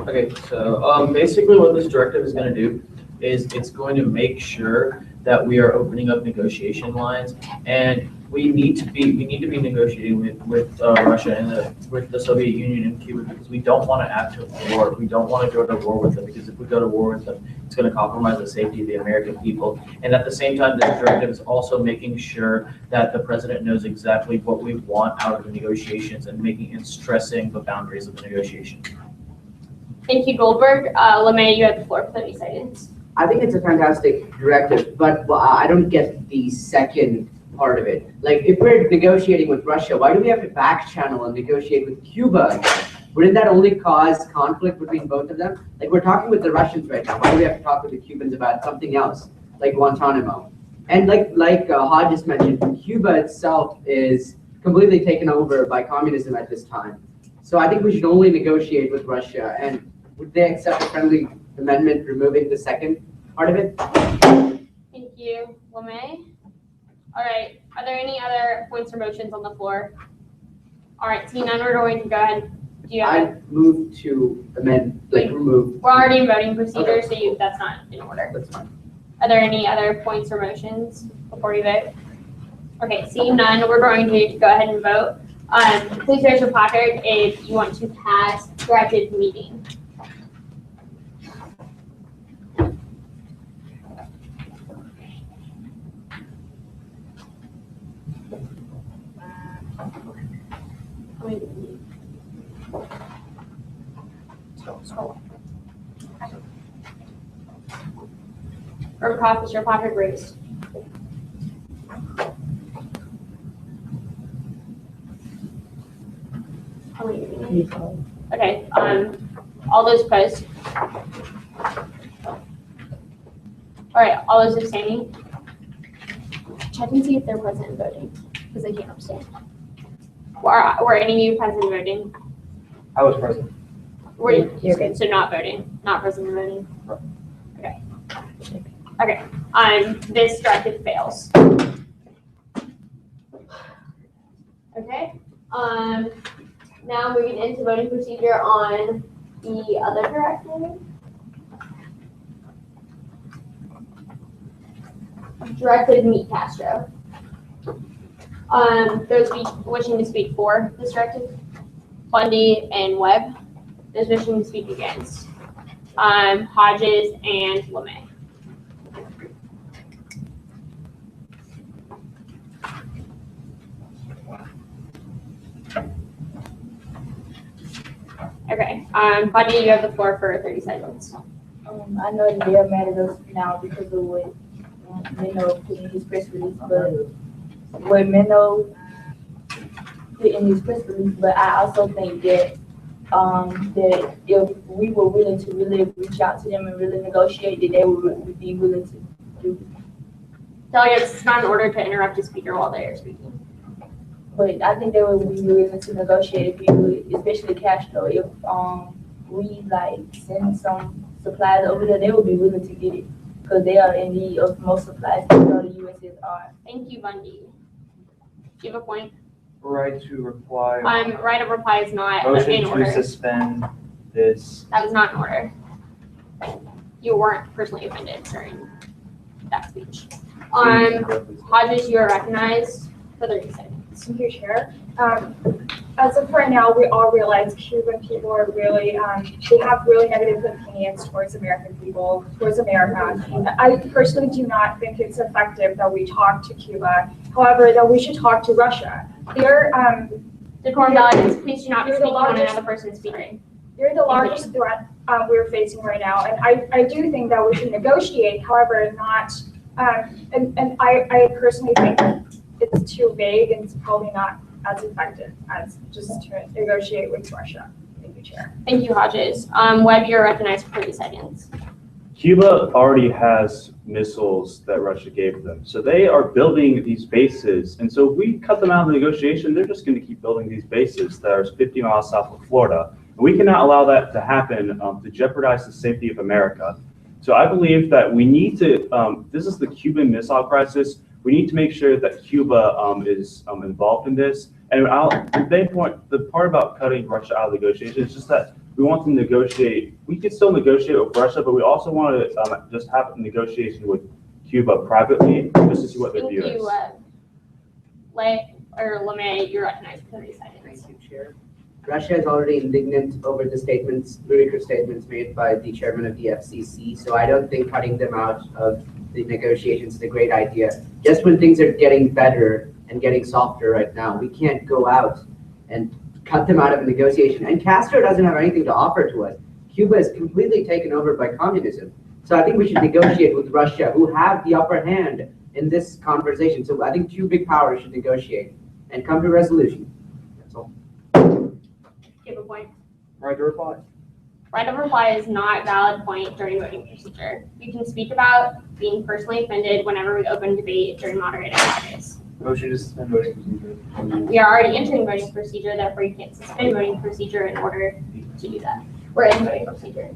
Speaker 10: Okay, so basically what this directive is going to do is it's going to make sure that we are opening up negotiation lines, and we need to be negotiating with Russia and with the Soviet Union and Cuba, because we don't want to act to war. We don't want to go to war with them, because if we go to war with them, it's going to compromise the safety of the American people. And at the same time, this directive is also making sure that the president knows exactly what we want out of the negotiations and making and stressing the boundaries of the negotiation.
Speaker 3: Thank you, Goldberg. LeMay, you have the floor for 30 seconds.
Speaker 9: I think it's a fantastic directive, but I don't get the second part of it. Like, if we're negotiating with Russia, why do we have to back channel and negotiate with Cuba? Wouldn't that only cause conflict between both of them? Like, we're talking with the Russians right now. Why do we have to talk with the Cubans about something else, like Guantanamo? And like Hodges mentioned, Cuba itself is completely taken over by communism at this time. So I think we should only negotiate with Russia. And would they accept a friendly amendment removing the second part of it?
Speaker 3: Thank you, LeMay. All right, are there any other points or motions on the floor? All right, seeing none, we're going to go ahead. Do you have?
Speaker 9: I move to amend, remove.
Speaker 3: We're already in voting procedure,
Speaker 9: Okay.
Speaker 3: so that's not in order.
Speaker 9: That's fine.
Speaker 3: Are there any other points or motions before we vote? Okay, seeing none, we're going to go ahead and vote. Please raise your placard if you want to pass directed meeting. Rokoff, is your placard raised? How many do you need? Okay, all those opposed? All right, all those abstaining? Check and see if they're present and voting, because they can't abstain. Were any of you present and voting?
Speaker 7: I was present.
Speaker 3: Were you, so not voting, not present and voting? Okay. Okay, this directive fails. Okay, now moving into voting procedure on the other directive. Directive Meet Castro. Those wishing to speak for this directive, Bundy and Webb. Those wishing to speak against, Hodges and LeMay. Okay, Bundy, you have the floor for 30 seconds.
Speaker 6: I know they are mad at us now because of what Minow put in his press release, but what Minow put in his press release, but I also think that that if we were willing to really reach out to them and really negotiate, that they would be willing to do.
Speaker 3: Delegates, it's not in order to interrupt a speaker while they are speaking.
Speaker 6: But I think they would be willing to negotiate if you, especially Castro, if we like send some supplies over there, they would be willing to get it because they are in need of most supplies that the USSR.
Speaker 3: Thank you, Bundy. Do you have a point?
Speaker 15: Right to reply.
Speaker 3: Right of reply is not
Speaker 15: Motion
Speaker 3: in order.
Speaker 15: to suspend this.
Speaker 3: That was not in order. You weren't personally offended during that speech. Hodges, you are recognized for 30 seconds.
Speaker 11: Thank you, Chair. As of right now, we all realize Cuban people are really, they have really negative opinions towards American people, towards America. I personally do not think it's effective that we talk to Cuba. However, that we should talk to Russia. They're,
Speaker 3: Decorum delegates, please do not be speaking when another person is speaking.
Speaker 11: They're the largest threat we're facing right now, and I do think that we should negotiate. However, not, and I personally think it's too vague and it's probably not as effective as just to negotiate with Russia. Thank you, Chair.
Speaker 3: Thank you, Hodges. Webb, you're recognized for 30 seconds.
Speaker 17: Cuba already has missiles that Russia gave them. So they are building these bases. And so if we cut them out of the negotiation, they're just going to keep building these bases that are 50 miles south of Florida. And we cannot allow that to happen to jeopardize the safety of America. So I believe that we need to, this is the Cuban Missile Crisis. We need to make sure that Cuba is involved in this. And the part about cutting Russia out of the negotiation is just that we want to negotiate. We could still negotiate with Russia, but we also want to just have a negotiation with Cuba privately, just to see what their view is.
Speaker 3: Thank you, LeMay, you're recognized for 30 seconds.
Speaker 9: Thank you, Chair. Russia is already indignant over the ludicrous statements made by the chairman of the FCC, so I don't think cutting them out of the negotiations is a great idea. Just when things are getting better and getting softer right now, we can't go out and cut them out of a negotiation. And Castro doesn't have anything to offer to us. Cuba is completely taken over by communism. So I think we should negotiate with Russia, who have the upper hand in this conversation. So I think two big powers should negotiate and come to a resolution. That's all.
Speaker 3: Give a point.
Speaker 15: Right to reply.
Speaker 3: Right of reply is not valid point during voting procedure. You can speak about being personally offended whenever we open debate during moderated caucus.
Speaker 15: Motion to suspend voting procedure.
Speaker 3: We are already entering voting procedure, therefore you can't suspend voting procedure in order to do that. We're in voting procedure.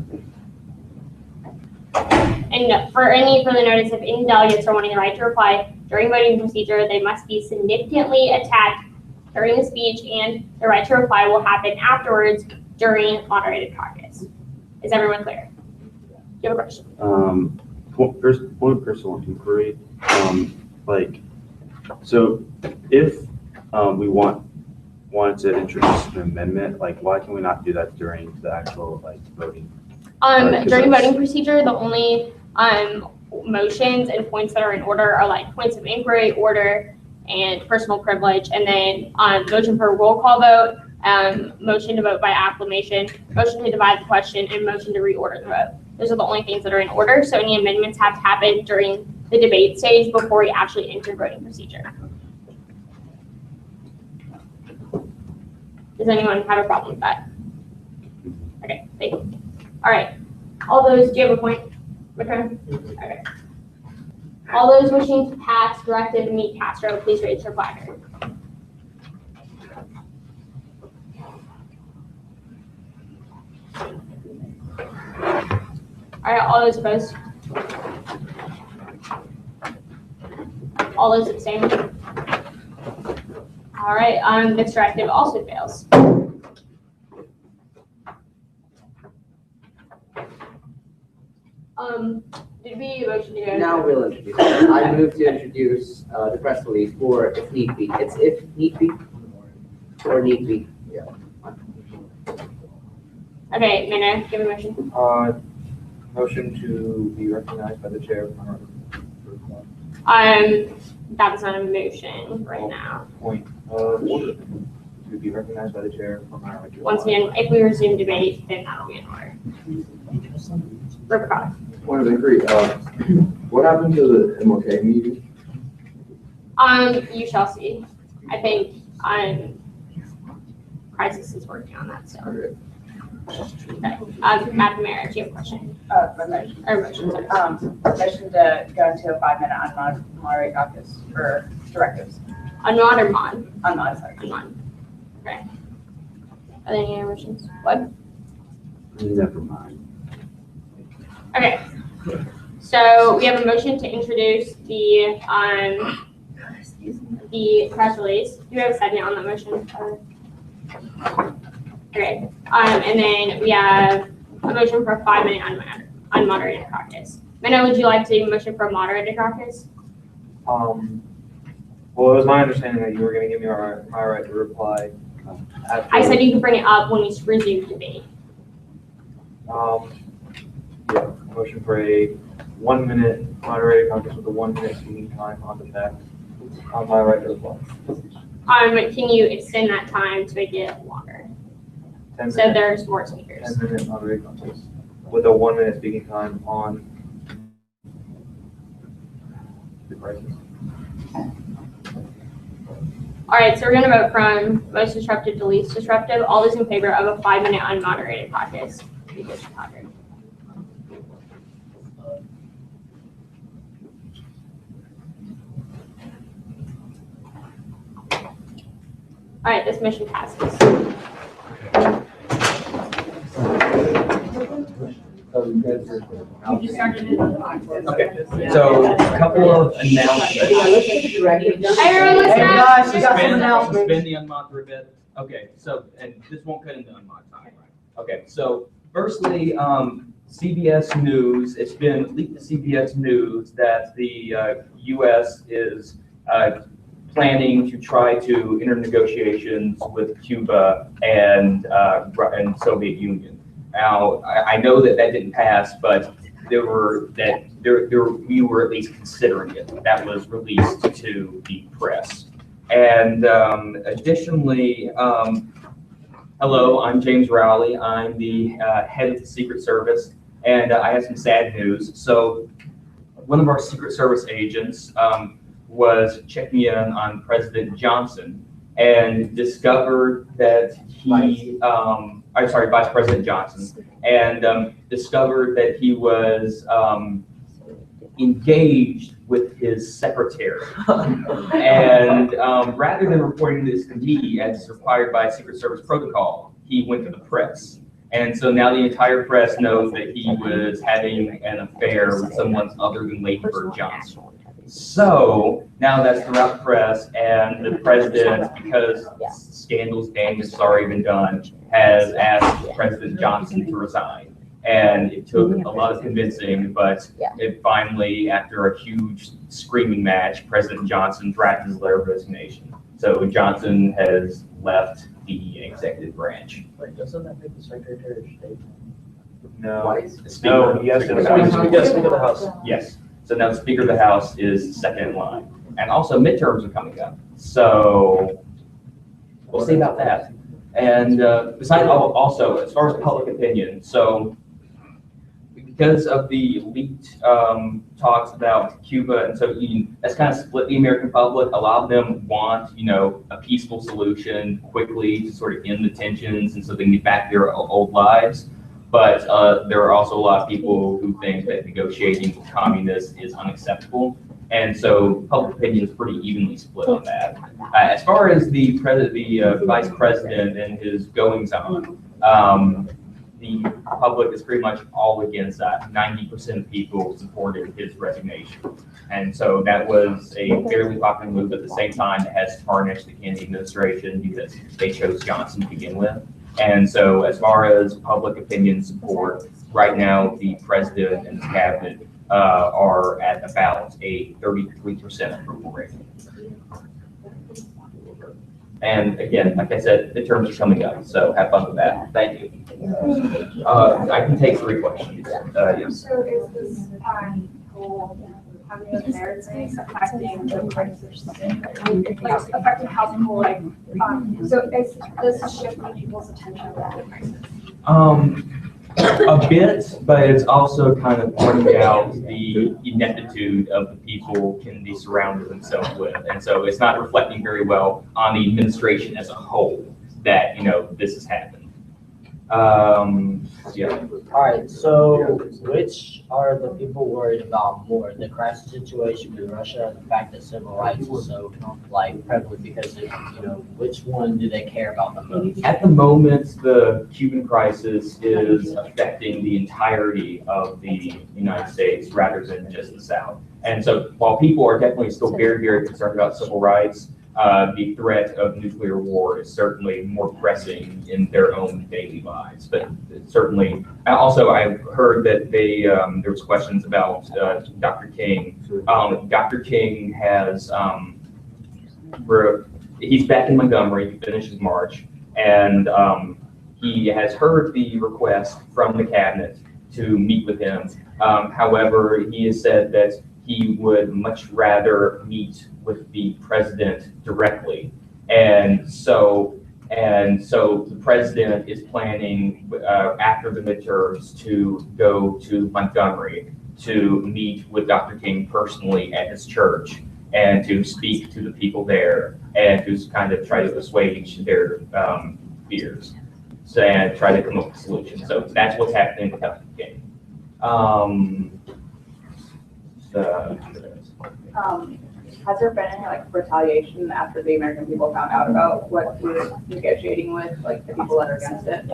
Speaker 3: And for any further notice, if any delegates are wanting the right to reply during voting procedure, they must be significantly attacked during the speech, and the right to reply will happen afterwards during moderated caucus. Is everyone clear? Do you have a question?
Speaker 17: One personal inquiry. So if we wanted to introduce an amendment, why can we not do that during the actual voting?
Speaker 3: During voting procedure, the only motions and points that are in order are points of inquiry, order, and personal privilege, and then motion for a roll call vote, motion to vote by acclamation, motion to divide the question, and motion to reorder the vote. Those are the only things that are in order, so any amendments have to happen during the debate stage before we actually enter voting procedure. Does anyone have a problem with that? Okay, thank you. All right, all those, do you have a point? Okay. Okay. All those wishing to pass directive meet Castro, please raise your placard. All right, all those opposed? All those abstaining? All right, this directive also fails. Did we motion to go?
Speaker 9: Now we'll introduce it. I move to introduce the press release for if need be. It's if need be or need be. Yeah.
Speaker 3: Okay, Minow, give a motion.
Speaker 7: Motion to be recognized by the chair.
Speaker 3: That is not a motion right now.
Speaker 7: Point of order. To be recognized by the chair for my right to
Speaker 3: Once again, if we resume debate, then that'll be in order. Rupert.
Speaker 16: Point of inquiry, what happened to the MLK meeting?
Speaker 3: You shall see. I think Crisis is working on that, so. Okay. Madam Mayor, do you have a question?
Speaker 12: My motion.
Speaker 3: Or motion, sorry.
Speaker 12: Motion to go into a 5-minute unmoderated caucus for directives.
Speaker 3: Unmod or mod?
Speaker 12: Unmod, sorry.
Speaker 3: Unmod. Okay. Are there any other motions? What?
Speaker 9: Never mind.
Speaker 3: Okay. So we have a motion to introduce the press release. Do you have a second on that motion? Okay. And then we have a motion for a 5-minute unmoderated caucus. Minow, would you like to motion for a moderated caucus?
Speaker 7: Well, it was my understanding that you were going to give me my right to reply.
Speaker 3: I said you could bring it up when we resume debate.
Speaker 7: Yeah, motion for a 1-minute moderated caucus with a 1-minute speaking time on the fact on my right to reply.
Speaker 3: Can you extend that time to make it longer?
Speaker 7: 10
Speaker 3: So
Speaker 7: minutes.
Speaker 3: there's more speakers.
Speaker 7: 10-minute moderated caucus with a 1-minute speaking time on the crisis.
Speaker 3: All right, so we're gonna vote from most disruptive to least disruptive. All those in favor of a 5-minute unmoderated caucus? All right, this motion passes.
Speaker 13: Okay, so a couple of announcements.
Speaker 3: Everyone listen up.
Speaker 13: Suspend the unmod for a bit. Okay, so, and this won't cut into unmod time, right? Okay, so firstly, CBS News, it's been leaked to CBS News that the U.S. is planning to try to enter negotiations with Cuba and Soviet Union. Now, I know that didn't pass, but we were at least considering it. That was released to the press. And additionally, hello, I'm James Rowley. I'm the head of the Secret Service, and I have some sad news. So one of our Secret Service agents was checking in on President Johnson and discovered that Vice President Johnson, and discovered that he was engaged with his secretary. And rather than reporting this to me as required by Secret Service protocol, he went to the press. And so now the entire press knows that he was having an affair with someone other than Lady Bird Johnson. So now that's throughout the press, and the president, because scandals damage has already been done, has asked President Johnson to resign. And it took a lot of convincing, but it finally, after a huge screaming match, President Johnson drafted his letter of resignation. So Johnson has left the executive branch.
Speaker 10: Wait, doesn't that make the Secretary of State?
Speaker 7: No.
Speaker 13: No,
Speaker 7: yes,
Speaker 10: Speaker of the House.
Speaker 13: Yes. So now the Speaker of the House is second in line. And also midterms are coming up. So we'll see about that. And besides, also, as far as public opinion, so because of the leaked talks about Cuba, and so that's kind of split the American public. A lot of them want, a peaceful solution quickly to sort of end the tensions, and so they can get back to their old lives. But there are also a lot of people who think that negotiating with communists is unacceptable. And so public opinion is pretty evenly split on that. As far as the vice president and his goings on, the public is pretty much all against that. 90% of people supported his resignation. And so that was a fairly popular move. At the same time, it has tarnished the Kennedy administration because they chose Johnson to begin with. And so as far as public opinion support, right now the president and his cabinet are at about a 33% approval rating. And again, like I said, the terms are coming up, so have fun with that. Thank you. I can take 3 questions. Yes.
Speaker 11: So is this having a merit thing affecting the prices, like affecting housing whole, so is this shifting people's attention to that crisis?
Speaker 13: A bit, but it's also kind of pointing out the ineptitude of the people Kennedy surrounded themselves with. And so it's not reflecting very well on the administration as a whole that, this has happened. Yeah.
Speaker 1: All right, so which are the people worried about more, the crisis situation in Russia and the fact that civil rights is so prevalent because which one do they care about the most?
Speaker 13: At the moment, the Cuban crisis is affecting the entirety of the United States rather than just the South. And so while people are definitely still very, very concerned about civil rights, the threat of nuclear war is certainly more pressing in their own daily lives. But certainly, also I've heard that there was questions about Dr. King. Dr. King has, he's back in Montgomery, he finished his march, and he has heard the request from the cabinet to meet with him. However, he has said that he would much rather meet with the president directly. And so the president is planning after the midterms to go to Montgomery to meet with Dr. King personally at his church and to speak to the people there and to kind of try to assuage their fears and try to come up with a solution. So that's what's happening with Dr. King.
Speaker 12: Has there been any retaliation after the American people found out about what he was negotiating with, the people that are against it?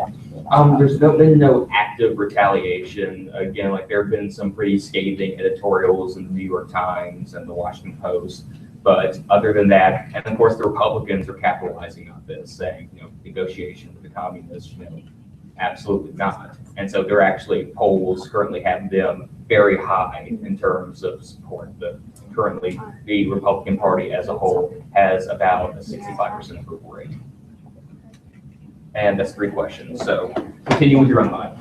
Speaker 13: There's been no active retaliation. Again, there have been some pretty scathing editorials in the New York Times and the Washington Post. But other than that, and of course the Republicans are capitalizing on this, saying, negotiation with the communists, absolutely not. And so they're actually, polls currently have them very high in terms of support. Currently, the Republican Party as a whole has about a 65% approval rating. And that's 3 questions. So continue with your own mind.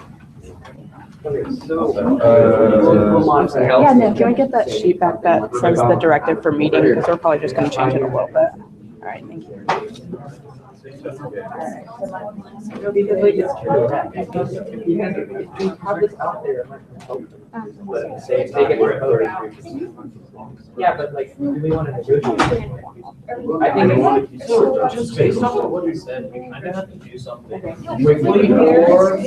Speaker 8: Yeah, Nick, can we get that sheet back that says the directive for meeting? Because we're probably just going to change it a little bit. All right, thank you.
Speaker 10: Yeah, but do we want to negotiate? I think it's just based on what you said, we kind of have to do something quickly or.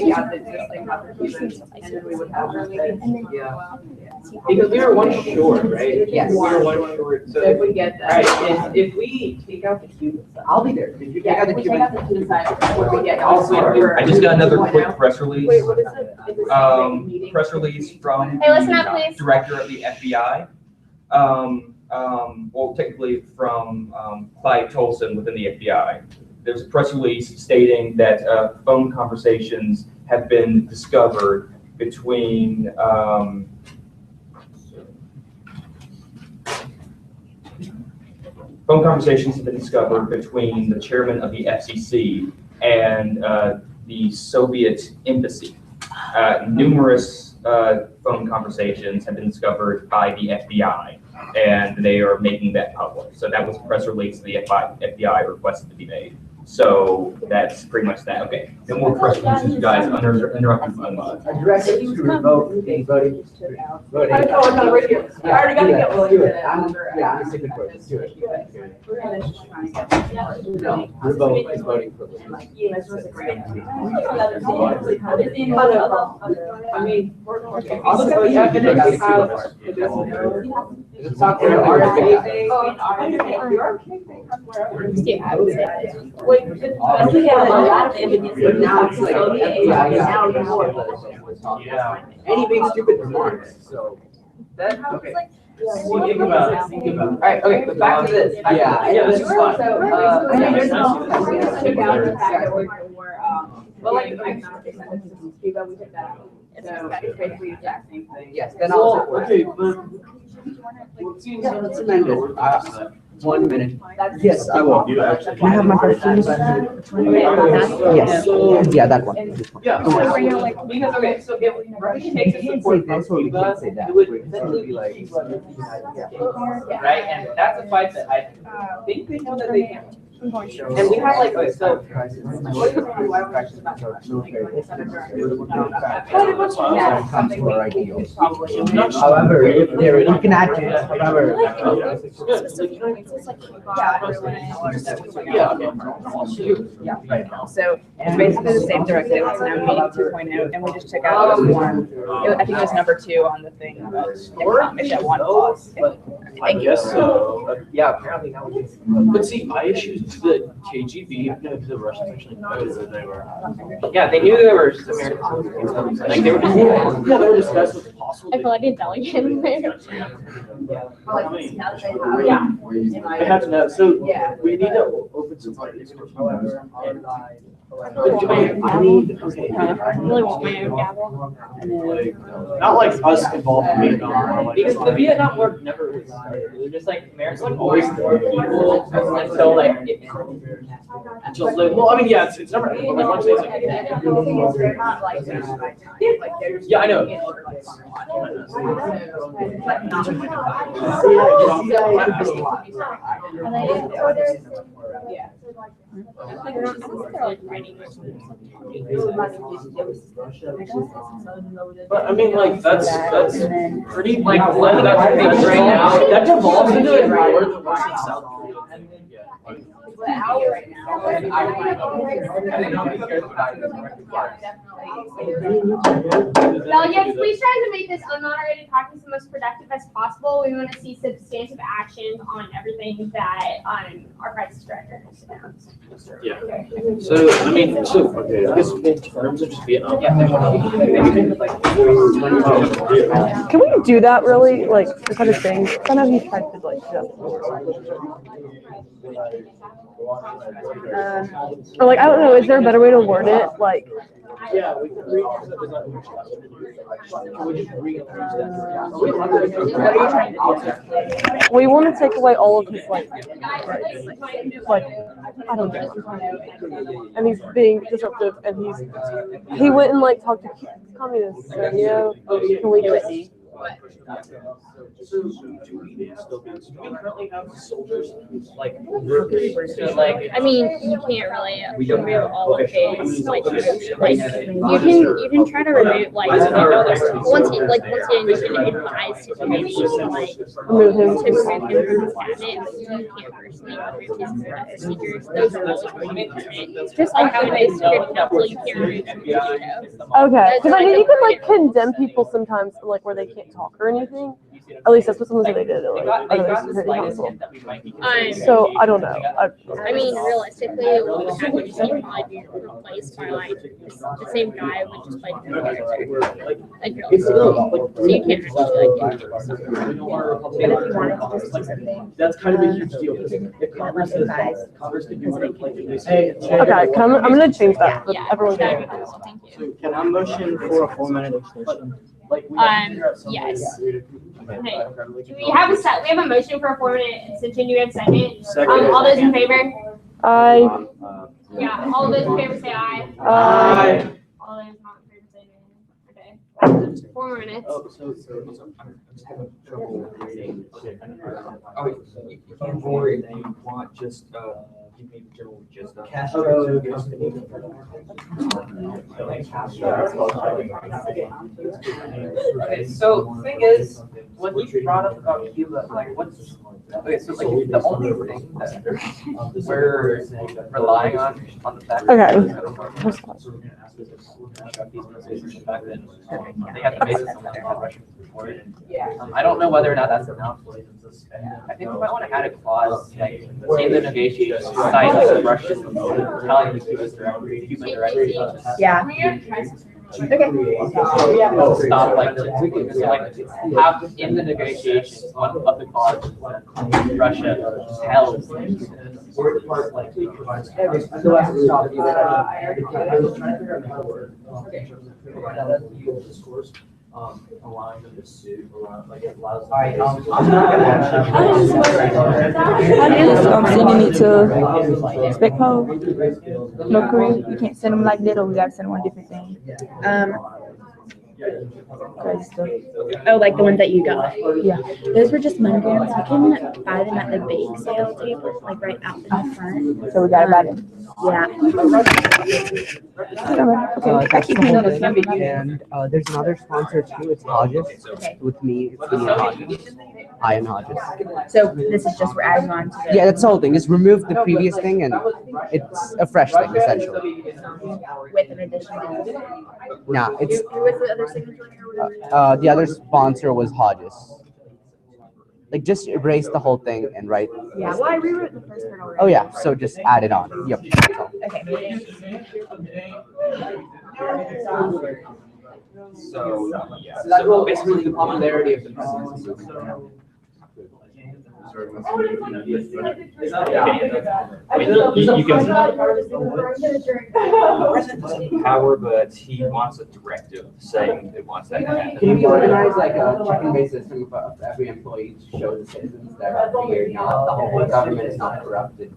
Speaker 10: Because we were one short, right?
Speaker 12: Yes.
Speaker 10: We were one short, so.
Speaker 12: If we get that.
Speaker 10: Right, if we take out the Cuban side.
Speaker 9: I'll be there. If you take out the
Speaker 12: We'll take out the Cuban side, what we get.
Speaker 13: I just got another quick press release.
Speaker 12: Wait, what is it? Is it something meeting?
Speaker 13: Press release from
Speaker 3: Hey, listen up, please.
Speaker 13: the director of the FBI. Well, technically from Clyde Tolson within the FBI. There's a press release stating that phone conversations have been discovered between the chairman of the FCC and the Soviet embassy. Numerous phone conversations have been discovered by the FBI, and they are making that public. So that was a press release the FBI requested to be made. So that's pretty much that. Okay. No more questions, since you guys interrupted my mind.
Speaker 9: Directive to revoke anybody. Voting.
Speaker 20: I already got to get
Speaker 9: Let's do it. Yeah, I'm sick of voting. Let's do it. No, revoke is voting for this.
Speaker 20: I mean,
Speaker 9: Also, you have to have. It's not for the RFK thing.
Speaker 20: Wait, we have a lot of evidence.
Speaker 9: But now it's like, any big stupid remarks, so.
Speaker 12: Okay.
Speaker 10: Think about it.
Speaker 12: All right, okay, but back to this.
Speaker 9: Yeah,
Speaker 10: this is fun.
Speaker 12: But like, Cuba, we took that out. So it's basically the exact same thing.
Speaker 9: Yes, then I'll.
Speaker 15: Okay, but.
Speaker 9: Yeah, let's amend it. 1 minute.
Speaker 17: Yes, I will. You actually.
Speaker 8: Can I have my first piece? Yes, yeah, that one.
Speaker 10: Yeah, so, because, okay, so if Russia takes a support from Cuba, it would essentially be like, right? And that's a fight that I think they know that they can. And we have like, okay, so.
Speaker 9: However, if they're looking at it, however.
Speaker 12: Yeah, right. So it's basically the same directive, it's now meeting 2.0, and we just took out this one. I think it was number 2 on the thing, if that one clause.
Speaker 10: I guess so. Yeah, apparently now we can. But see, my issue is the KGB, the Russians actually knew that they were. Yeah, they knew they were Americans. Like they were just. Yeah, they were discussing what's possible.
Speaker 3: I feel like a delegate in there.
Speaker 10: Yeah. I have to know, so we need to open some parties for
Speaker 3: I really want my own gavel.
Speaker 10: not like us involved in Vietnam. Because the Vietnam War never was. It was just like America like always more people until like well, I mean, yeah, it's never. But like once it's like yeah, I know. But I mean, like that's pretty like that's right now. That devolves into a North versus South Korea.
Speaker 3: Delegates, please try to make this unmoderated practice the most productive as possible. We want to see substantive actions on everything that our crisis director has announced.
Speaker 10: Yeah. So I mean, okay, I guess in terms of just Vietnam.
Speaker 8: Can we do that really, like, the kind of thing? I know he tried to like do that before. Or like, I don't know, is there a better way to word it? Like,
Speaker 10: Yeah, we can read.
Speaker 8: we want to take away all of his like, I don't know. And he's being disruptive, and he went and like talked to communists, and can we just?
Speaker 10: So do we currently have soldiers like
Speaker 3: I mean, you can't really remove all of his like you can try to remove like once he advised his committee like
Speaker 8: remove him
Speaker 3: from his cabinet, but you can't personally remove his procedures. Those are really permanent. Just like how it is security council, you can't remove him.
Speaker 8: Okay, because I mean, you could like condemn people sometimes, like where they can't talk or anything. At least that's what someone said they did. So I don't know.
Speaker 3: I mean, realistically, it would probably be replaced by like the same guy with just like a character. So you can't
Speaker 10: That's kind of a huge deal. If Congress says Congress can do whatever they say.
Speaker 8: Okay, I'm gonna change that.
Speaker 3: Yeah,
Speaker 8: everyone
Speaker 3: thank
Speaker 8: can.
Speaker 3: you.
Speaker 15: Can I motion for a 4-minute extension?
Speaker 3: Yes. Okay. Do we have a motion for a 4-minute extension? Do we have a second? All those in favor?
Speaker 8: Aye.
Speaker 3: Yeah, all those in favor say aye.
Speaker 8: Aye.
Speaker 3: All those not in favor say nay. Okay. 4 more minutes.
Speaker 10: I'm just having trouble reading. Oh, you can't forward if you want just
Speaker 14: give me the general gist of.
Speaker 1: Castro company.
Speaker 14: Okay, so thing is, when he brought up about Cuba, like what's, okay, so like the only thing that we're relying on the fact. Back then, they had the basis on their Russian support. I don't know whether or not that's enough. I think we might want to add a clause, like, in the negotiations, cite like the Russian telling the Cuban directly.
Speaker 5: Yeah. Okay.
Speaker 14: Stop, like, have in the negotiations, one of the clauses that Russia tells the Cubans.
Speaker 1: So I stopped you. I was trying to figure out how to work, in terms of use discourse, allowing them to sue, like it allows. I'm not gonna actually.
Speaker 2: So you need to spec pole, no Korean. You can't send them like that, or we gotta send them on different thing.
Speaker 22: Oh, like the ones that you got?
Speaker 2: Yeah.
Speaker 22: Those were just monograms. You can buy them at the bake sale table, like right out in the front.
Speaker 2: So we gotta buy them.
Speaker 22: Yeah.
Speaker 9: That's the whole thing. And there's another sponsor too. It's Hodges. With me, it's me and Hodges. I and Hodges.
Speaker 22: So this is just we're adding on to the.
Speaker 9: Yeah, that's the whole thing. Just remove the previous thing, and it's a fresh thing essentially.
Speaker 22: With an additional.
Speaker 9: Nah, it's
Speaker 22: Who was the other signature here?
Speaker 9: the other sponsor was Hodges. Like just erase the whole thing and write.
Speaker 22: Yeah, well, I rewrote the first part already.
Speaker 9: Oh yeah, so just add it on. Yep.
Speaker 22: Okay.
Speaker 9: So that's well, basically the popularity of the presidency.
Speaker 13: Power, but he wants a directive saying it wants that to happen.
Speaker 9: Can we organize like a check-and-base system of every employee to show the citizens that we're not, the whole government is not corrupted,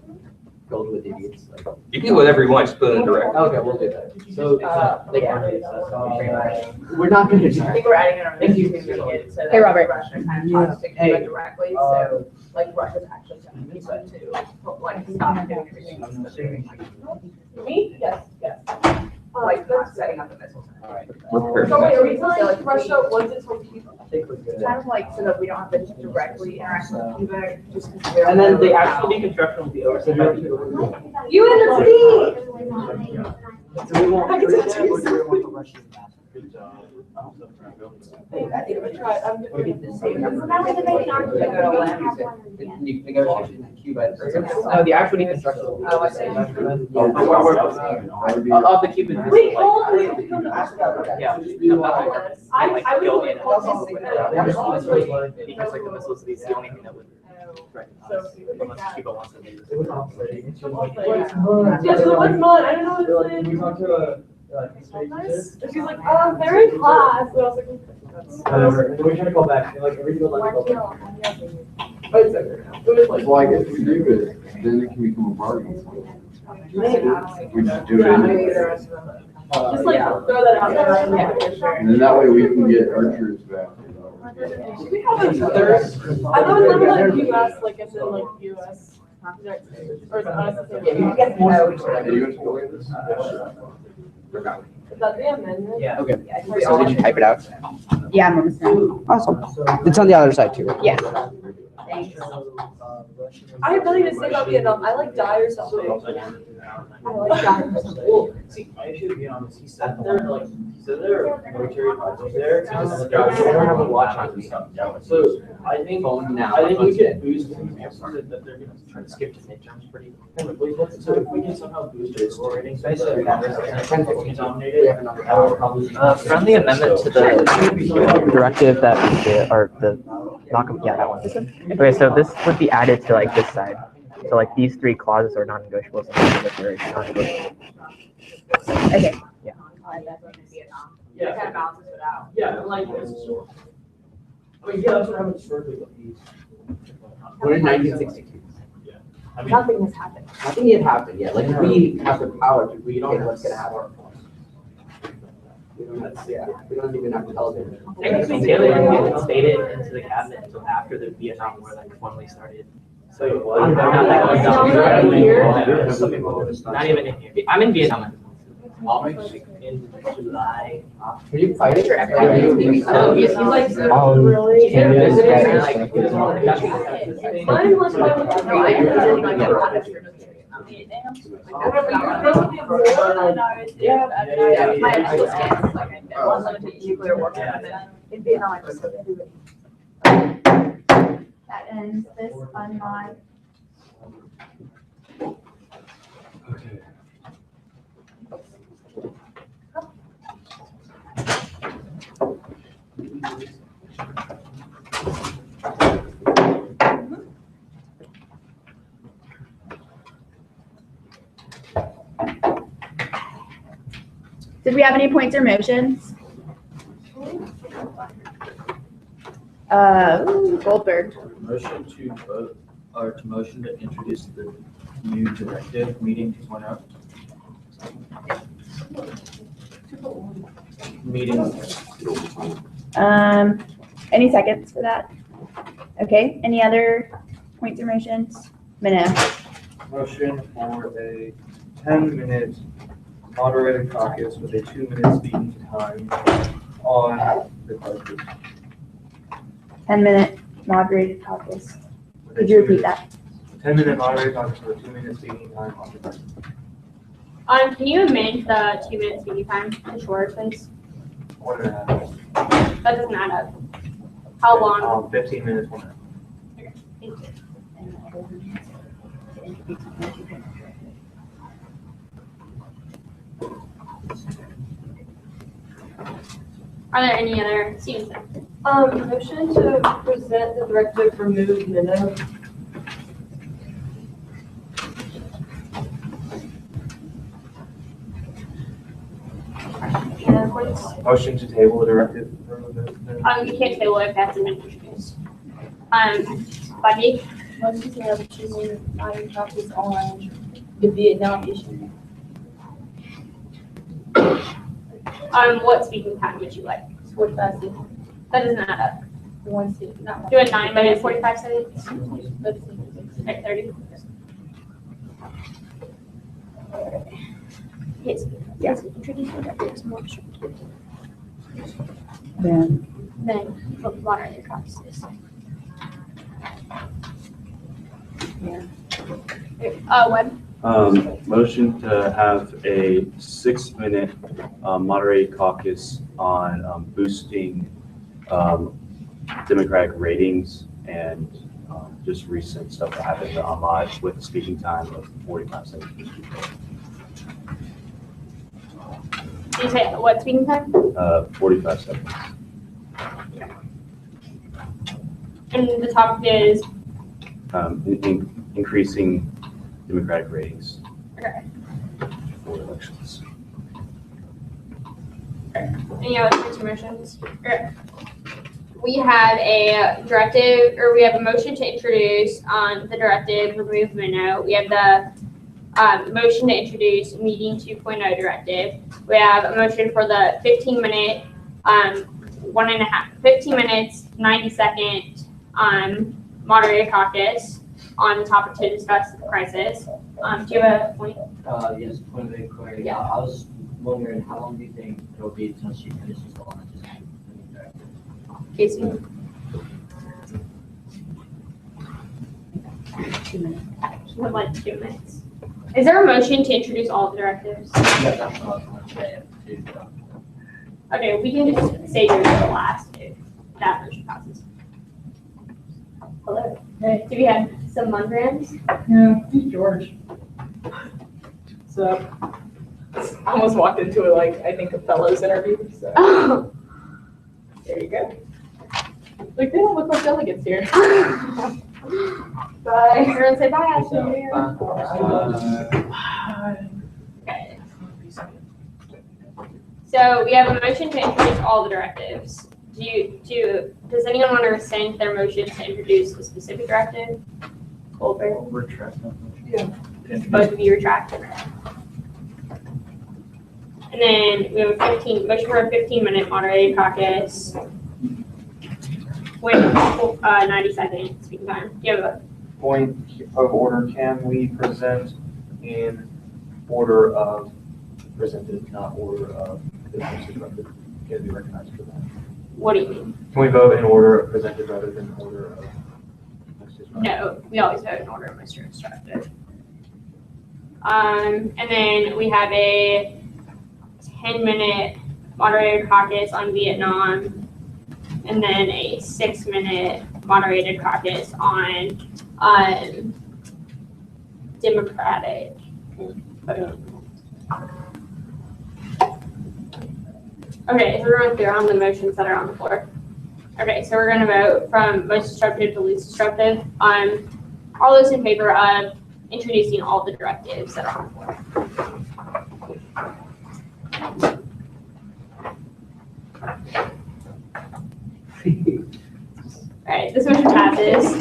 Speaker 9: filled with idiots? Like,
Speaker 13: You can do whatever you want, just put in a directive.
Speaker 9: okay, we'll do that. So, we're not going to.
Speaker 12: I think we're adding in our negotiation so that
Speaker 22: Hey, Robert.
Speaker 12: Russia kind of talks to Cuba directly, so like Russia's actually telling Cuba to like stop doing everything.
Speaker 20: Me? Yes, yes.
Speaker 12: Like not setting up a missile center.
Speaker 20: So wait, are we telling Russia once it's from Cuba?
Speaker 12: Kind of like so that we don't have to directly interact with Cuba, just because
Speaker 14: And then the actual deconstruction will be overseen by people.
Speaker 20: You and the team!
Speaker 1: So we won't. We want the Russian ambassador. Good job.
Speaker 20: I think we tried. I'm gonna get this.
Speaker 9: Negotiation in Cuba.
Speaker 14: No, the actual deconstruction.
Speaker 12: Oh, I see.
Speaker 14: Of the Cuban.
Speaker 20: Wait, hold on.
Speaker 14: Yeah.
Speaker 20: I
Speaker 14: Go
Speaker 20: would
Speaker 14: in. Because like the missiles, is the only thing that would. Right. Unless Cuba wants to leave.
Speaker 20: Yes, so what's mine? I don't know what's in.
Speaker 1: We talked to
Speaker 20: And she's like, they're in class. And I was like,
Speaker 1: we're trying to call back, like, every field like.
Speaker 16: Well, I guess we do it, then it can become a bargaining point. We just do it.
Speaker 20: just like throw that out there.
Speaker 16: And then that way we can get our troops back.
Speaker 20: Do we have another? I thought it was like US, like as in like US. Or is it us? Is that the amendment?
Speaker 14: Yeah.
Speaker 9: Okay. So did you type it out?
Speaker 22: Yeah, I'm almost done.
Speaker 9: Awesome. It's on the other side too.
Speaker 22: Yeah.
Speaker 20: I have nothing to say about Vietnam. I like die or something. I like die or something.
Speaker 1: See, I should be honest, he said there military advisors there. I don't have a watch on me. So I think we could boost him that they're gonna try to skip to midterms pretty quickly. So if we can somehow boost their score rating, especially if we dominate it, that would probably.
Speaker 14: Friendly amendment to the directive that, or the, yeah, that one. Okay, so this would be added to like this side. So like these three clauses are non-negotiables and military non-negotiable.
Speaker 22: Okay.
Speaker 14: Yeah.
Speaker 20: Yeah.
Speaker 12: Kind of balances it out.
Speaker 1: Yeah, like this. I mean, yeah, that's what happened historically with these.
Speaker 9: What in 1962?
Speaker 1: I mean,
Speaker 20: Nothing has happened.
Speaker 9: Nothing yet happened yet. Like we have the power to read what's gonna happen. We don't even have television.
Speaker 14: Technically, Taylor didn't get instated into the cabinet until after the Vietnam War like formally started.
Speaker 10: So
Speaker 14: what? Not even in here. I'm in Vietnam. In July.
Speaker 9: Are you fighting?
Speaker 14: He's like,
Speaker 9: Really?
Speaker 20: Mine was
Speaker 5: nuclear warfare. In Vietnam, I just that ends this unmod. Did we have any points or motions? Goldberg.
Speaker 10: Motion to vote, or to motion to introduce the new directive, meeting 2.0. Meeting.
Speaker 5: Any seconds for that? Okay, any other points or motions? Minow.
Speaker 15: Motion for a 10-minute moderated caucus with a 2-minute speaking time on the budget.
Speaker 5: 10-minute moderated caucus. Could you repeat that?
Speaker 15: 10-minute moderated caucus with a 2-minute speaking time on the budget.
Speaker 3: Can you amend the 2-minute speaking time to short, please?
Speaker 15: 1.5.
Speaker 3: That doesn't add up. How long?
Speaker 15: 15 minutes, 1 hour.
Speaker 3: Thank you. Are there any other students?
Speaker 20: Motion to present the directive remove Minow.
Speaker 15: Motion to table the directive.
Speaker 3: You can't table it if that's been introduced. Buddy?
Speaker 6: Motion to have a 2-minute moderated caucus on the Vietnam issue.
Speaker 3: What speaking time would you like?
Speaker 6: 45 seconds.
Speaker 3: That doesn't add up.
Speaker 6: One second, not
Speaker 3: Do a 9-minute, 45 seconds? Like 30? Yes. Yes. Introduce the directives more short. Then moderate caucuses. Web.
Speaker 17: Motion to have a 6-minute moderated caucus on boosting Democratic ratings and just recent stuff that happened online with a speaking time of 45 seconds.
Speaker 3: Did you say what speaking time?
Speaker 17: 45 seconds.
Speaker 3: And the topic is?
Speaker 17: Increasing Democratic ratings
Speaker 3: Okay.
Speaker 17: for elections.
Speaker 3: Any other motions? Okay. We have a directive, or we have a motion to introduce the directive, remove Minow. We have the motion to introduce meeting 2.0 directive. We have a motion for the 15-minute, 15 minutes, 90-second moderated caucus on the topic to discuss the crisis. Do you have a point?
Speaker 1: Yes, point of inquiry. Yeah, I was wondering how long do you think it'll be until she finishes the launch?
Speaker 3: Casey?
Speaker 5: 2 minutes.
Speaker 3: She would like 2 minutes. Is there a motion to introduce all the directives?
Speaker 1: Yeah, that's what I was going to say.
Speaker 3: Okay, we can just say yours the last if that motion passes. Hello. Hey. Do we have some mungrams?
Speaker 6: Yeah, George. So, I almost walked into I think a fellows interview, so.
Speaker 3: Oh.
Speaker 6: There you go. Like, they don't look like delegates here.
Speaker 3: Bye. Everyone say bye, Ashley. Okay. So we have a motion to introduce all the directives. Does anyone want to rescind their motion to introduce a specific directive? Goldberg?
Speaker 10: Retract that motion.
Speaker 6: Yeah.
Speaker 3: Both of you retract. And then we have a motion for a 15-minute moderated caucus with 90-second speaking time. Do you have
Speaker 15: point of order, can we present in order of presented, not order of business disrupted? Can we be recognized for that?
Speaker 3: What do you mean?
Speaker 15: Can we vote in order of presented rather than order of most disrupted?
Speaker 3: No, we always vote in order of most disruptive. And then we have a 10-minute moderated caucus on Vietnam, and then a 6-minute moderated caucus on Democratic. Okay, so we're going through on the motions that are on the floor. Okay, so we're going to vote from most disruptive to least disruptive. All those in favor of introducing all the directives that are on the floor. All right, this motion passes.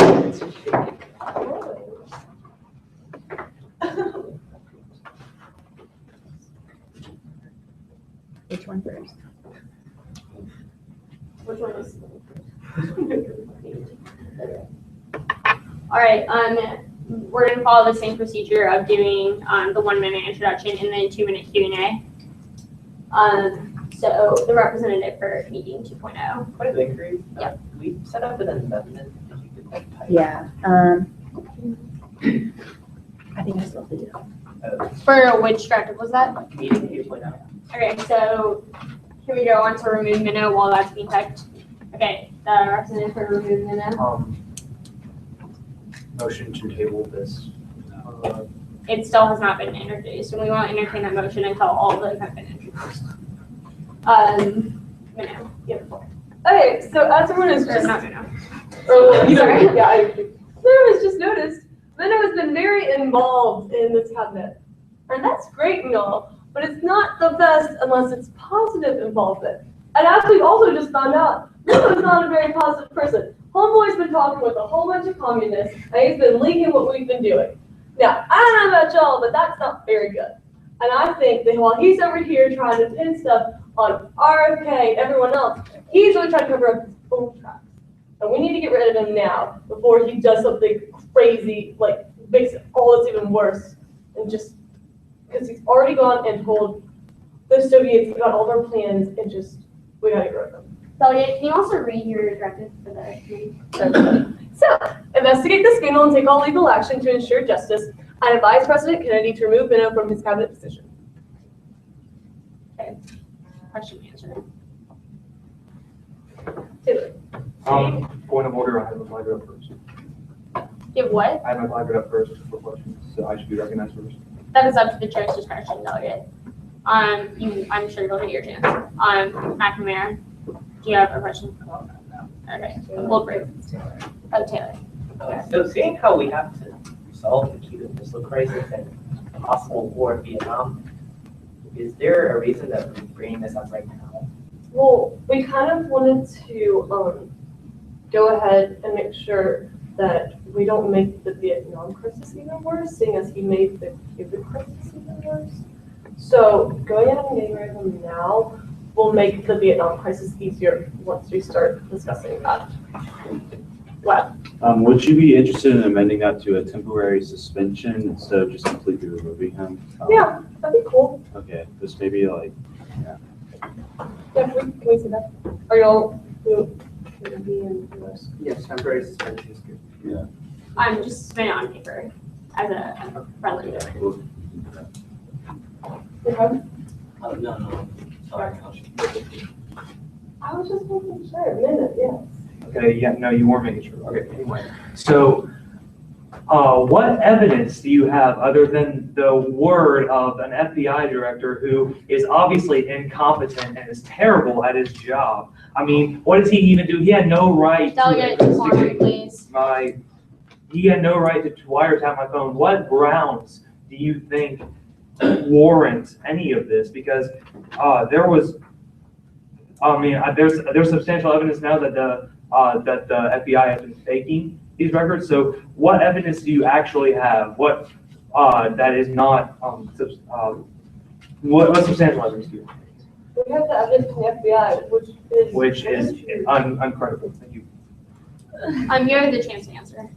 Speaker 2: Which one first?
Speaker 3: Which one is? All right, we're gonna follow the same procedure of doing the 1-minute introduction and then 2-minute Q&A. So the representative for meeting 2.0.
Speaker 14: What is inquiry?
Speaker 3: Yeah.
Speaker 14: We set up an amendment. If you could like type.
Speaker 2: Yeah. I think I still have to do it.
Speaker 3: For which directive was that?
Speaker 14: Meeting 2.0.
Speaker 3: Okay, so here we go on to remove Minow while that's being typed. Okay, the representative for remove Minow.
Speaker 15: Motion to table this.
Speaker 3: It still has not been introduced, and we won't entertain that motion until all of those have been introduced. Minow, you have the floor.
Speaker 20: Okay, so as everyone is
Speaker 3: Or
Speaker 20: just,
Speaker 3: not Minow.
Speaker 20: sorry, yeah, everyone has just noticed, Minow has been very involved in this cabinet. And that's great and all, but it's not the best unless it's positive involvement. And as we've also just found out, Minow is not a very positive person. Homeboy's been talking with a whole bunch of communists, and he's been leaking what we've been doing. Now, I don't know about y'all, but that's not very good. And I think that while he's over here trying to pin stuff on RFK and everyone else, he's really trying to cover up his own tracks. And we need to get rid of him now before he does something crazy, like makes it all this even worse. And just, because he's already gone and told the Soviets about all their plans and just, we gotta get rid of them.
Speaker 3: Delia, can you also read your directive for the committee?
Speaker 20: So, investigate the scandal and take all legal action to ensure justice. I advise President Kennedy to remove Minow from his cabinet position.
Speaker 3: Okay. Question answered.
Speaker 20: Taylor.
Speaker 15: Point of order, I have my flag up first.
Speaker 3: You have what?
Speaker 15: I have my flag up first for questions, so I should be recognized first.
Speaker 3: That is up to the chair's discretion, Delegate. I'm sure you'll get your chance. McNamara, do you have a question? Okay, we'll break. Oh, Taylor.
Speaker 14: So seeing how we have to resolve the Cuban Missile Crisis and a possible war in Vietnam, is there a reason that we're bringing this up right now?
Speaker 20: Well, we kind of wanted to go ahead and make sure that we don't make the Vietnam crisis even worse, seeing as he made the Cuban crisis even worse. So going ahead and getting rid of him now will make the Vietnam crisis easier once we start discussing that. Wow.
Speaker 17: Would you be interested in amending that to a temporary suspension instead of just completely removing him?
Speaker 20: Yeah, that'd be cool.
Speaker 17: Okay, just maybe like, yeah.
Speaker 20: Yeah, can we see that? Are y'all going to be in this?
Speaker 9: Yes, temporary suspension is good.
Speaker 17: Yeah.
Speaker 3: I'm just spin it on paper as a friendly amendment.
Speaker 20: Okay.
Speaker 14: No. Sorry.
Speaker 20: I was just making sure, a minute, yes.
Speaker 15: Okay, yeah, no, you weren't making sure. Okay, anyway. So, what evidence do you have other than the word of an FBI director who is obviously incompetent and is terrible at his job? I mean, what does he even do? He had no right
Speaker 3: Delegate,
Speaker 15: to
Speaker 3: please.
Speaker 15: he had no right to wiretap my phone. What grounds do you think warrant any of this? Because there's substantial evidence now that the FBI has been faking these records. So what evidence do you actually have? What that is not what substantial evidence do you have?
Speaker 20: We have the evidence from the FBI, which is
Speaker 15: uncredible. Thank you.
Speaker 3: You have the chance to answer.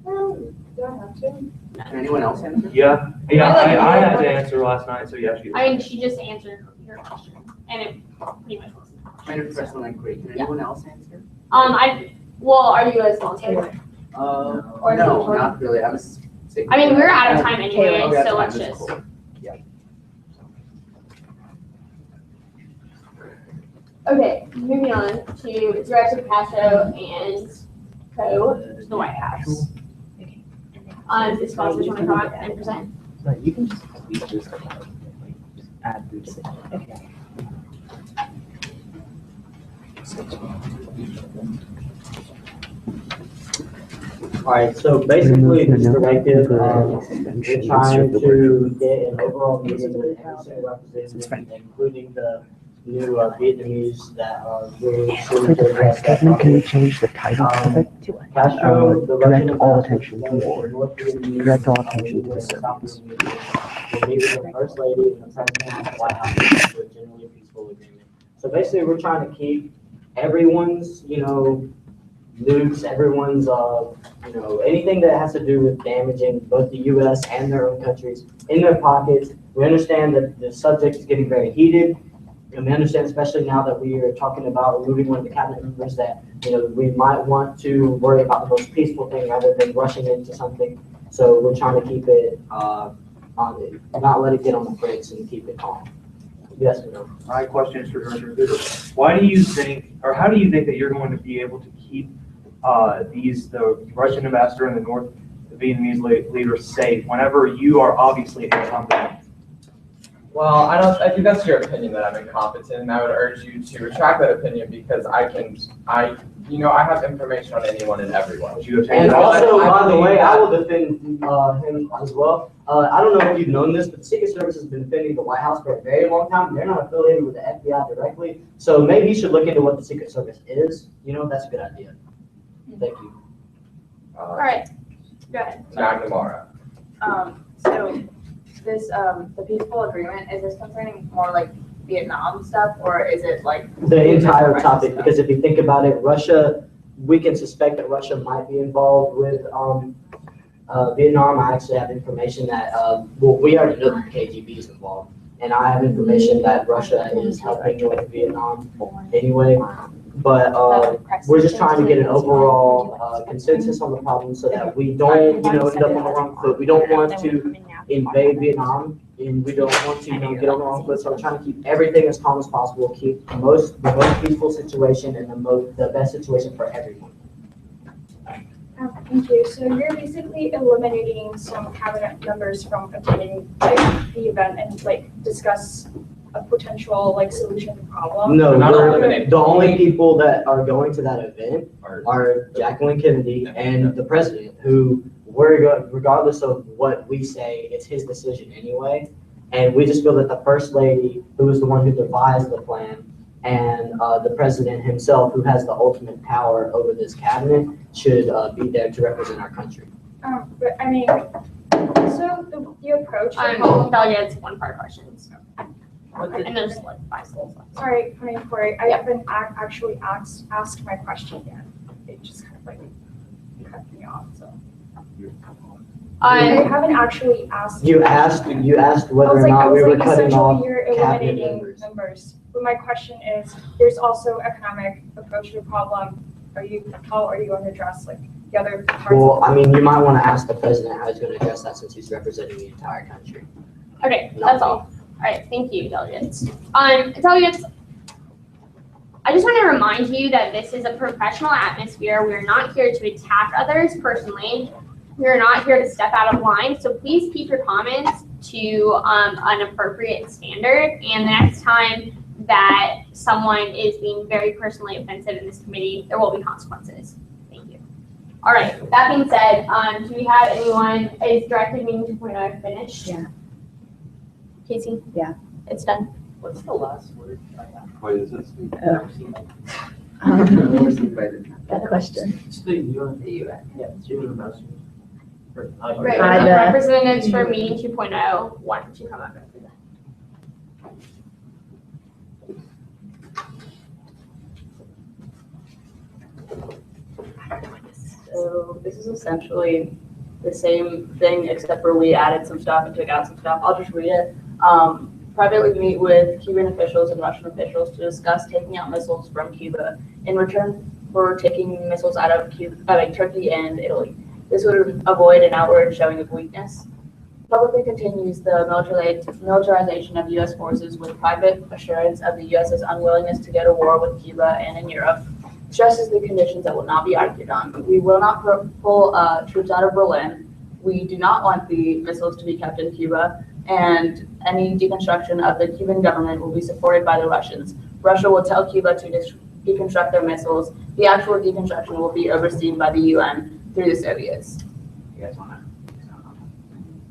Speaker 6: Do I have to?
Speaker 9: Can anyone else answer?
Speaker 15: Yeah, I had to answer last night, so yeah.
Speaker 3: I mean, she just answered your question, and it pretty much was.
Speaker 9: Minor professional inquiry. Can anyone else answer?
Speaker 3: Are you guys volunteering? Or
Speaker 9: No,
Speaker 3: is it
Speaker 9: not really.
Speaker 3: I mean, we're out of time anyway,
Speaker 9: Okay, that's
Speaker 3: so
Speaker 9: fine.
Speaker 3: let's
Speaker 9: That's
Speaker 3: just.
Speaker 9: cool. Yeah.
Speaker 3: Okay, moving on to Director Castro and Co. to the White House. If sponsors want to come up and present.
Speaker 1: You can just add this. All right, so basically this directive, we're trying to get an overall meeting with every single representative, including the new Vietnamese that are really soon to address that.
Speaker 4: Can you change the title of it to
Speaker 1: Castro, the Russian
Speaker 4: direct all
Speaker 1: ambassador,
Speaker 4: attention toward, direct all attention to the Serbians?
Speaker 1: We'll meet with the First Lady and the President at the White House for a generally peaceful agreement. So basically, we're trying to keep everyone's, nukes, everyone's, anything that has to do with damaging both the U.S. and their own countries in their pockets. We understand that the subject is getting very heated. And we understand, especially now that we are talking about removing one of the cabinet members, that, we might want to worry about the most peaceful thing rather than rushing into something. So we're trying to keep it, not let it get on the brakes and keep it calm. Yes, no.
Speaker 15: My question is for Director Goodall. Why do you think, or how do you think that you're going to be able to keep the Russian ambassador and the Vietnamese leader safe whenever you are obviously incompetent?
Speaker 18: Well, I think that's your opinion that I'm incompetent, and I would urge you to retract that opinion because I have information on anyone and everyone.
Speaker 1: And also, by the way, I will defend him as well. I don't know if you've known this, but the Secret Service has been defending the White House for a very long time. They're not affiliated with the FBI directly, so maybe you should look into what the Secret Service is. That's a good idea. Thank you.
Speaker 3: All right, go ahead.
Speaker 12: McNamara. So this, the peaceful agreement, is this concerning more like Vietnam stuff, or is it like?
Speaker 1: The entire
Speaker 12: Russian
Speaker 1: topic,
Speaker 12: stuff?
Speaker 1: because if you think about it, we can suspect that Russia might be involved with Vietnam. I actually have information that, we already know that the KGB is involved. And I have information that Russia is helping with Vietnam anyway. But we're just trying to get an overall consensus on the problem so that we don't, end up on the wrong foot. We don't want to invade Vietnam, and we don't want to, get on the wrong foot. So we're trying to keep everything as calm as possible, keep the most peaceful situation and the best situation for everyone.
Speaker 11: Thank you. So you're basically eliminating some cabinet members from attending the event and discuss a potential solution to the problem?
Speaker 1: No, the only people that are going to that event are Jacqueline Kennedy and the president, who regardless of what we say, it's his decision anyway. And we just feel that the First Lady, who is the one who devised the plan, and the president himself, who has the ultimate power over this cabinet, should be there to represent our country.
Speaker 11: But I mean, so the approach.
Speaker 3: Delegates, one-part questions. And there's 5 souls left.
Speaker 11: Sorry, Corey, I haven't actually asked my question yet. It just kind of cut me off, so. I haven't actually asked.
Speaker 1: You asked whether or not we were cutting off
Speaker 11: you're
Speaker 1: cabinet
Speaker 11: eliminating members. But my question is, there's also economic approach to the problem. How are you going to address the other parts?
Speaker 1: Well, I mean, you might want to ask the president how he's going to address that since he's representing the entire country.
Speaker 3: Okay, that's all. All right, thank you, delegates. Delegates, I just want to remind you that this is a professional atmosphere. We're not here to attack others personally. We're not here to step out of line. So please keep your comments to an appropriate standard. And the next time that someone is being very personally offensive in this committee, there will be consequences. Thank you. All right, that being said, do we have anyone, is Directive Meeting 2.0 finished?
Speaker 2: Yeah.
Speaker 3: Casey?
Speaker 2: Yeah.
Speaker 3: It's done.
Speaker 14: What's the last word?
Speaker 16: What is this?
Speaker 2: That question.
Speaker 14: It's the UN. Yeah, it's UN.
Speaker 3: Right, representatives for Meeting 2.0, why don't you come up and present?
Speaker 12: So this is essentially the same thing, except for we added some stuff and took out some stuff. I'll just read it. Privately meet with Cuban officials and Russian officials to discuss taking out missiles from Cuba in return for taking missiles out of Turkey and Italy. This would avoid an outward showing of weakness. Publicly continues the militarization of U.S. forces with private assurance of the U.S.'s unwillingness to go to war with Cuba and in Europe. Stresses the conditions that will not be argued on. We will not pull troops out of Berlin. We do not want the missiles to be kept in Cuba, and any deconstruction of the Cuban government will be supported by the Russians. Russia will tell Cuba to deconstruct their missiles. The actual deconstruction will be overseen by the UN through the Soviets. You guys want to?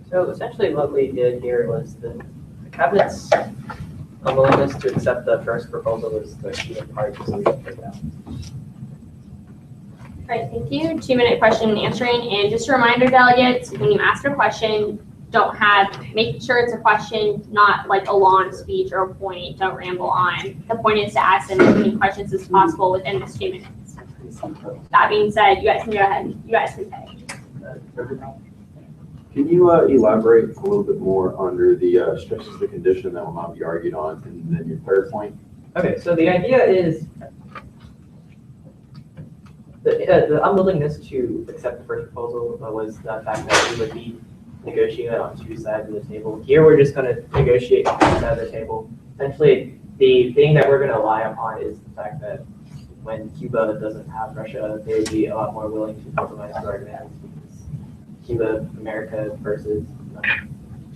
Speaker 14: So essentially what we did here was the cabinet's unwillingness to accept the first proposal was the Cuban part, so we shut it down.
Speaker 3: All right, thank you. 2-minute question and answering. And just a reminder, delegates, when you ask a question, make sure it's a question, not like a long speech or a point. Don't ramble on. The point is to ask them as many questions as possible within this 2 minutes. That being said, you guys can go ahead. You guys can pay.
Speaker 16: Can you elaborate a little bit more under the stresses of the condition that will not be argued on, and then your third point?
Speaker 14: Okay, so the idea is the unwillingness to accept the first proposal was the fact that we would be negotiating on two sides of the table. Here, we're just going to negotiate on one side of the table. Essentially, the thing that we're going to rely upon is the fact that when Cuba doesn't have Russia, they would be a lot more willing to compromise to our demands. Cuba, America versus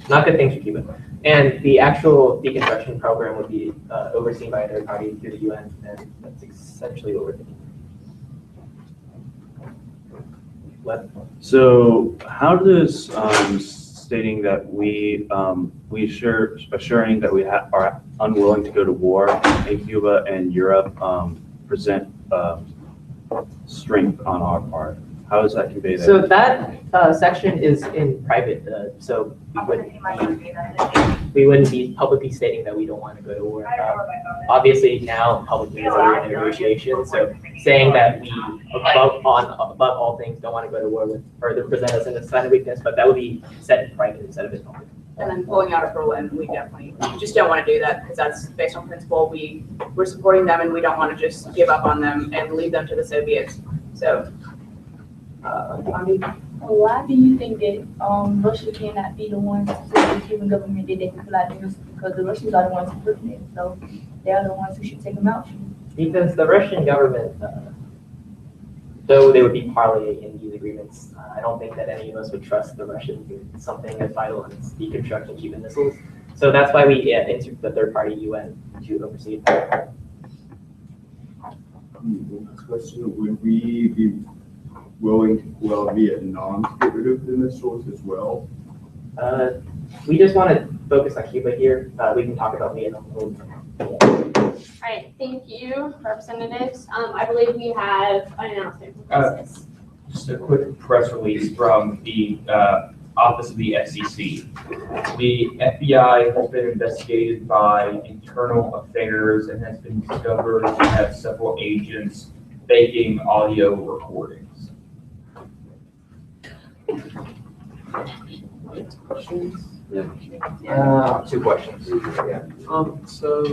Speaker 14: not good things for Cuba. And the actual deconstruction program would be overseen by a third party through the UN, and that's essentially what we're thinking. What?
Speaker 17: So how does stating that assuring that we are unwilling to go to war in Cuba and Europe present strength on our part? How does that convey that?
Speaker 14: So that section is in private, so we wouldn't be publicly stating that we don't want to go to war. Obviously now publicly we're in negotiations, so saying that we above all things don't want to go to war would further present us in a sign of weakness, but that would be said in private instead of in public.
Speaker 12: And then pulling out of Berlin, we just don't want to do that because that's based on principle. We're supporting them and we don't want to just give up on them and leave them to the Soviets. So.
Speaker 19: Why do you think that Russia cannot be the ones to tell the Cuban government that they can pull out the missiles? Because the Russians are the ones who put them in, so they're the ones who should take them out.
Speaker 14: Because the Russian government, though they would be parlaying in these agreements, I don't think that any of us would trust the Russians in something as vital as deconstructing Cuban missiles. So that's why we entered the third-party UN to oversee it.
Speaker 21: Next question: would we be willing to pull out Vietnam to get rid of the missiles as well?
Speaker 14: We just want to focus on Cuba here. We can talk about Vietnam a little bit.
Speaker 3: All right, thank you, representatives. I believe we have an announcement from Francis.
Speaker 13: Just a quick press release from the Office of the FCC. The FBI has been investigated by Internal Affairs and has been discovered to have several agents faking audio recordings.
Speaker 7: Questions?
Speaker 10: Yeah.
Speaker 7: Two questions.
Speaker 10: Yeah. So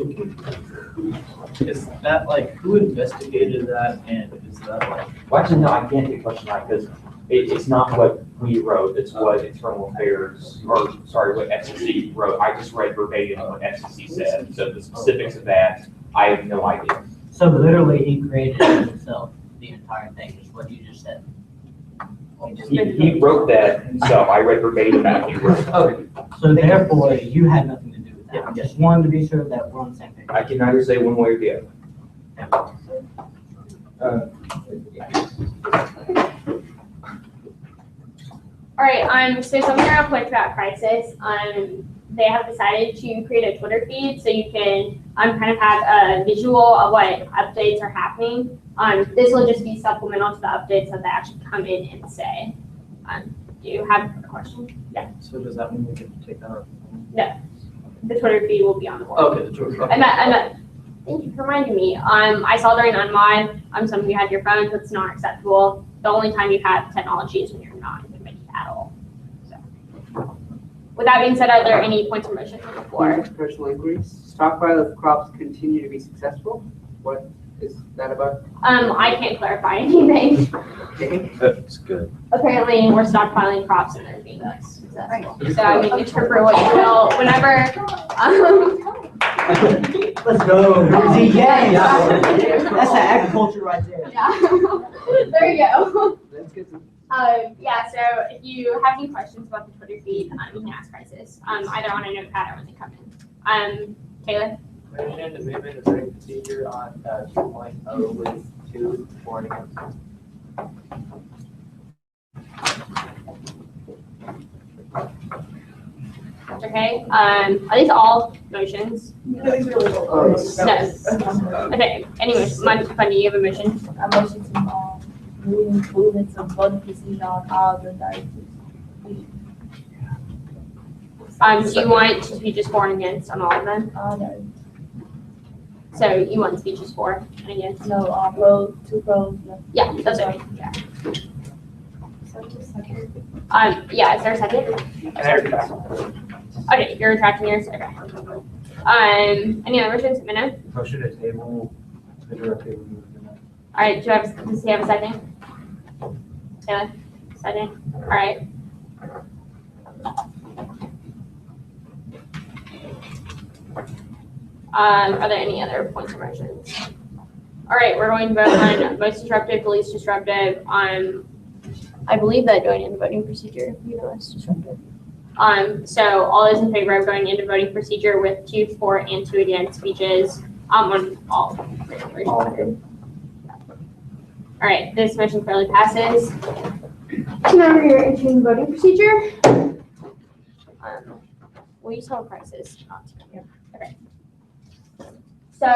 Speaker 10: is that like who investigated that, and is that like?
Speaker 13: Well, actually, no, I can't get a question like because it's not what we wrote. It's what Internal Affairs, or sorry, what FCC wrote. I just read verbatim what FCC said. So the specifics of that, I have no idea.
Speaker 1: So literally, he created it himself. The entire thing is what you just said.
Speaker 13: He wrote that himself. I read verbatim what he wrote.
Speaker 1: Okay. So therefore, you had nothing to do with that. I just wanted to be sure that we're on the same page.
Speaker 13: I can neither say one way or the other.
Speaker 3: All right, so something real quick about Crisis. They have decided to create a Twitter feed so you can kind of have a visual of what updates are happening. This will just be supplemental to the updates that they actually come in and say. Do you have a question? Yeah.
Speaker 10: So does that mean we can take that off?
Speaker 3: No. The Twitter feed will be on the board.
Speaker 10: Okay, the Twitter. Okay.
Speaker 3: And thank you for reminding me. I saw during Unmod, some of you had your phones, it's not acceptable. the only time you have technology is when you're not in committee at all. So, with that being said, are there any points of motion on the floor?
Speaker 9: Personal inquiries. Stockpile of crops continue to be successful. What is that about?
Speaker 3: I can't clarify anything.
Speaker 9: Okay.
Speaker 13: That's good.
Speaker 3: Apparently, we're stockpiling crops and they're being successful. So I mean, interpret what you will. Whenever,
Speaker 1: Let's go. See, yeah. That's the agriculture right there.
Speaker 3: yeah. There you go.
Speaker 9: Let's get some.
Speaker 3: Yeah, so if you have any questions about the Twitter feed, you can ask Crisis, either on a notepad or when they come in. Taylor?
Speaker 14: Motion to move into voting procedure on 2.0 with 2 for and against.
Speaker 3: Okay, are these all motions?
Speaker 5: No.
Speaker 3: Okay, any motion? Funny, you have a motion?
Speaker 19: A motion to move into voting procedure on all the directives.
Speaker 3: Do you want speeches for and against on all of them?
Speaker 19: No.
Speaker 3: So you want speeches for and against?
Speaker 19: No, pros, 2 pros. No.
Speaker 3: Yeah, that's right. Yeah. Yeah, is there a second? Okay, you're retracting yours? Okay. Any other motions? Minow?
Speaker 7: Motion to table the directive.
Speaker 3: All right, does he have a second? Taylor? Second? All right. Are there any other points or motions? All right, we're going to vote on most disruptive, the least disruptive. I believe that going into voting procedure, most disruptive. So all those in favor of going into voting procedure with 2 for and 2 against speeches on all. All right, this motion clearly passes. Now we're entering voting procedure. Will you solve crisis? Okay. So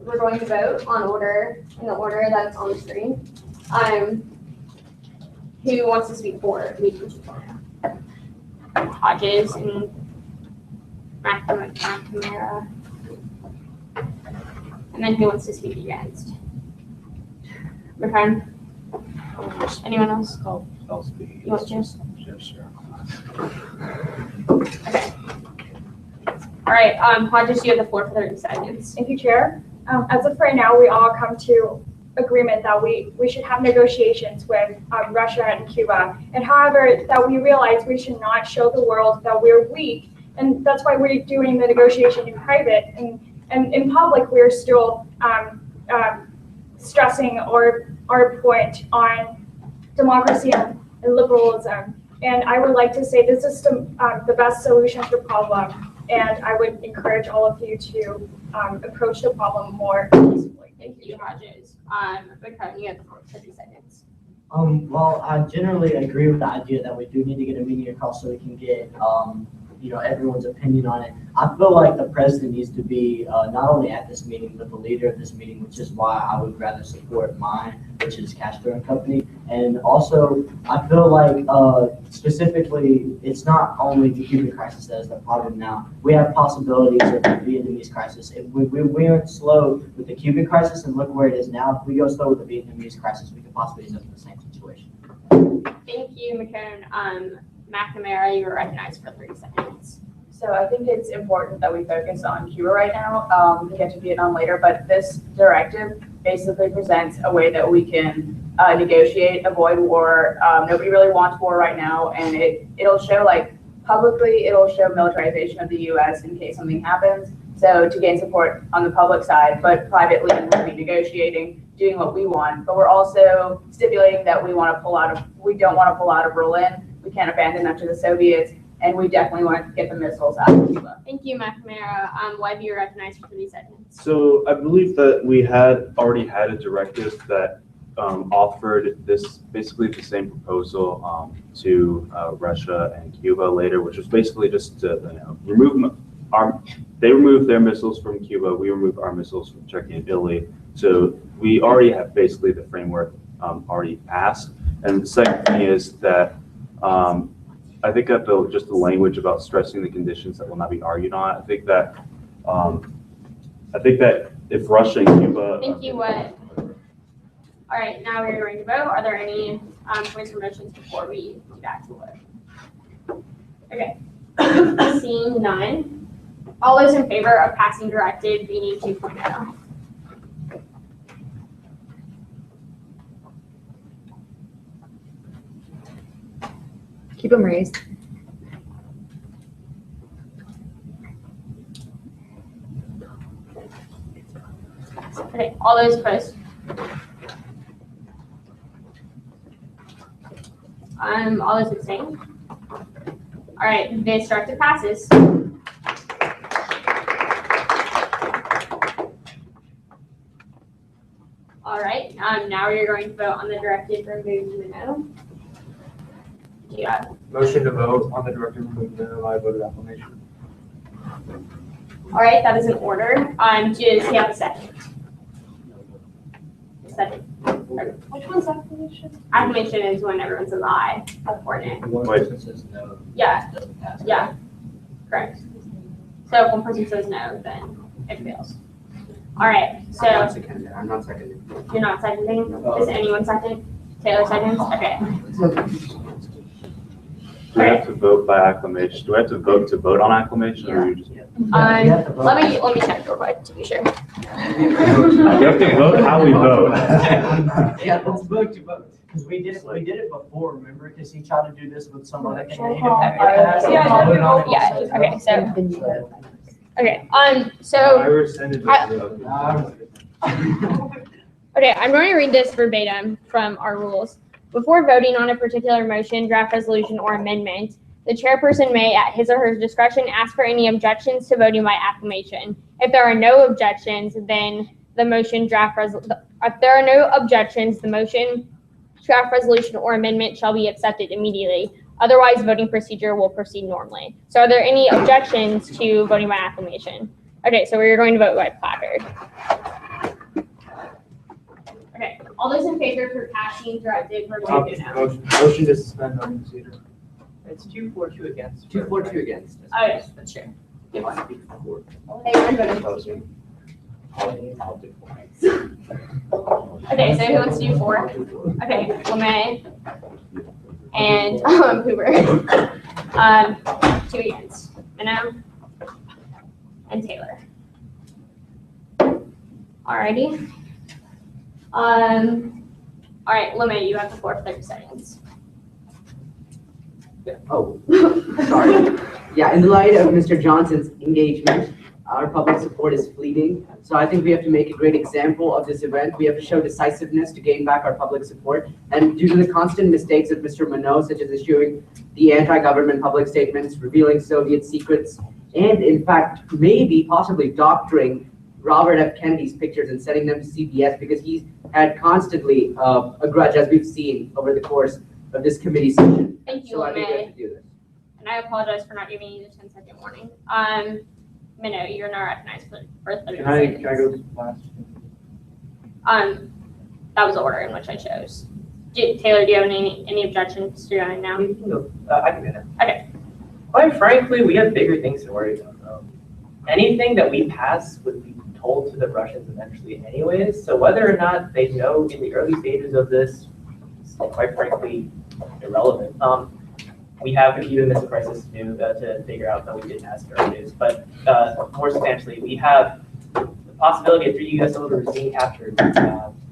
Speaker 3: we're going to vote on order in the order that's on the screen. Who wants to speak for lead procedure? Hodges and McNamara. And then who wants to speak against? McCarn? Anyone else?
Speaker 15: I'll speak.
Speaker 3: You want to?
Speaker 15: Sure.
Speaker 3: Okay. All right, Hodges, you have the floor for 30 seconds.
Speaker 11: Thank you, Chair. As of right now, we all come to agreement that we should have negotiations with Russia and Cuba. And however, that we realize we should not show the world that we're weak. And that's why we're doing the negotiation in private. And in public, we're still stressing our point on democracy and liberalism. And I would like to say this is the best solution to the problem. And I would encourage all of you to approach the problem more peacefully.
Speaker 3: Thank you, Hodges. McCarn, you have the floor for 30 seconds.
Speaker 1: Well, I generally agree with the idea that we do need to get a meeting across so we can get, everyone's opinion on it. I feel like the president needs to be not only at this meeting, but the leader of this meeting, which is why I would rather support mine, which is Castro and Company. And also, I feel like specifically, it's not only the Cuban crisis that is the problem now. We have possibilities of the Vietnamese crisis. If we went slow with the Cuban crisis and look where it is now, if we go slow with the Vietnamese crisis, we could possibly end up in the same situation.
Speaker 3: Thank you, McCarn. McNamara, you are recognized for 30 seconds.
Speaker 12: So I think it's important that we focus on Cuba right now. We can get to Vietnam later, but this directive basically presents a way that we can negotiate, avoid war. Nobody really wants war right now, and it'll show, like, publicly, it'll show militarization of the U.S. in case something happens. So to gain support on the public side, but privately we'll be negotiating, doing what we want. But we're also stipulating that we don't want to pull out of Berlin. We can't abandon them to the Soviets, and we definitely want to get the missiles out of Cuba.
Speaker 3: Thank you, McNamara. Webb, you are recognized for 30 seconds.
Speaker 17: So I believe that we had already had a directive that offered this basically the same proposal to Russia and Cuba later, which was basically just to remove they removed their missiles from Cuba, we removed our missiles from Turkey and Italy. So we already have basically the framework already passed. And the second thing is that I think that just the language about stressing the conditions that will not be argued on. I think that if Russia and Cuba.
Speaker 3: Thank you, Webb. All right, now we're going to vote. Are there any points or motions before we do back to work? Okay. Seeing none. All those in favor of passing directive BD 2.0?
Speaker 2: Keep them raised.
Speaker 3: Okay, all those opposed? All those abstained? All right, this directive passes. All right, now we're going to vote on the directive for moving Minow. Yeah.
Speaker 7: Motion to vote on the directive for Minow by voted acclamation.
Speaker 3: All right, that is in order. Does he have a second? Second.
Speaker 5: Which one's acclamation?
Speaker 3: Acclamation is when everyone says aye before nay.
Speaker 1: One person says no.
Speaker 3: Yeah.
Speaker 1: Doesn't pass.
Speaker 3: Yeah. Correct. So if one person says no, then it fails. All right. So
Speaker 9: I'm not seconding.
Speaker 3: you're not seconding. Does anyone second? Taylor seconds. Okay.
Speaker 17: Do we have to vote by acclamation? Do we have to vote on acclamation, or you just?
Speaker 3: Let me check real quick to be sure.
Speaker 17: We have to vote how we vote.
Speaker 1: Yeah, let's vote to vote. Because we did it before, remember? Because he tried to do this with someone that can.
Speaker 3: Yeah. Okay. So. Okay. So.
Speaker 17: I rescinded
Speaker 3: Okay, I'm going to read this verbatim from our rules. Before voting on a particular motion, draft resolution, or amendment, the chairperson may, at his or her discretion, ask for any objections to voting by acclamation. If there are no objections, then the motion if there are no objections, the motion, draft resolution, or amendment shall be accepted immediately. Otherwise, voting procedure will proceed normally. So are there any objections to voting by acclamation? Okay, so we're going to vote by placard. Okay, all those in favor for passing directive for
Speaker 7: Motion to suspend on procedure.
Speaker 14: It's 2-4-2 against.
Speaker 9: 2-4-2 against.
Speaker 3: Oh, yes, that's true. Good one. Hey, we're voting. Okay, so who wants to do 4? Okay, LeMay and Hoover. 2 against. Minow and Taylor. Alrighty. All right, LeMay, you have the floor for 30 seconds.
Speaker 9: Oh, sorry. Yeah, in the light of Mr. Johnson's engagement, our public support is fleeting. So I think we have to make a great example of this event. We have to show decisiveness to gain back our public support. And due to the constant mistakes of Mr. Minow, such as issuing the anti-government public statements, revealing Soviet secrets, and in fact, maybe possibly doctoring Robert F. Kennedy's pictures and sending them to CBS because he's had constantly a grudge, as we've seen over the course of this committee session.
Speaker 3: Thank you,
Speaker 9: So I think we have to
Speaker 3: LeMay.
Speaker 9: do this.
Speaker 3: And I apologize for not giving you the 10-second warning. Minow, you're not recognized for 30
Speaker 7: Can I
Speaker 3: seconds.
Speaker 7: go last?
Speaker 3: That was the order in which I chose. Taylor, do you have any objections to going now?
Speaker 14: I can do that.
Speaker 3: Okay.
Speaker 14: Quite frankly, we have bigger things to worry about. Anything that we pass would be told to the Russians eventually anyways, so whether or not they know in the early stages of this is quite frankly irrelevant. We have even this crisis to figure out that we didn't ask early days, but more substantially, we have the possibility of 3 U.S. soldiers being captured,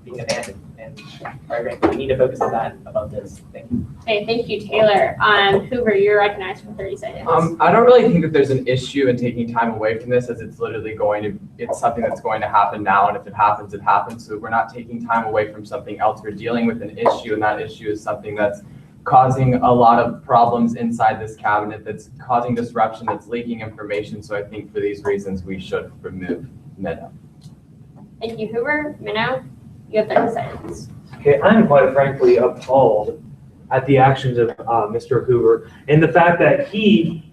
Speaker 14: being abandoned, and quite frankly, we need to focus on that about this. Thank you.
Speaker 3: Okay, thank you, Taylor. Hoover, you're recognized for 30 seconds.
Speaker 18: I don't really think that there's an issue in taking time away from this, as it's literally it's something that's going to happen now, and if it happens, it happens. So we're not taking time away from something else. We're dealing with an issue, and that issue is something that's causing a lot of problems inside this cabinet, that's causing disruption, that's leaking information. So I think for these reasons, we should remove Minow.
Speaker 3: Thank you, Hoover. Minow, you have 30 seconds.
Speaker 7: Okay, I'm quite frankly appalled at the actions of Mr. Hoover and the fact that he,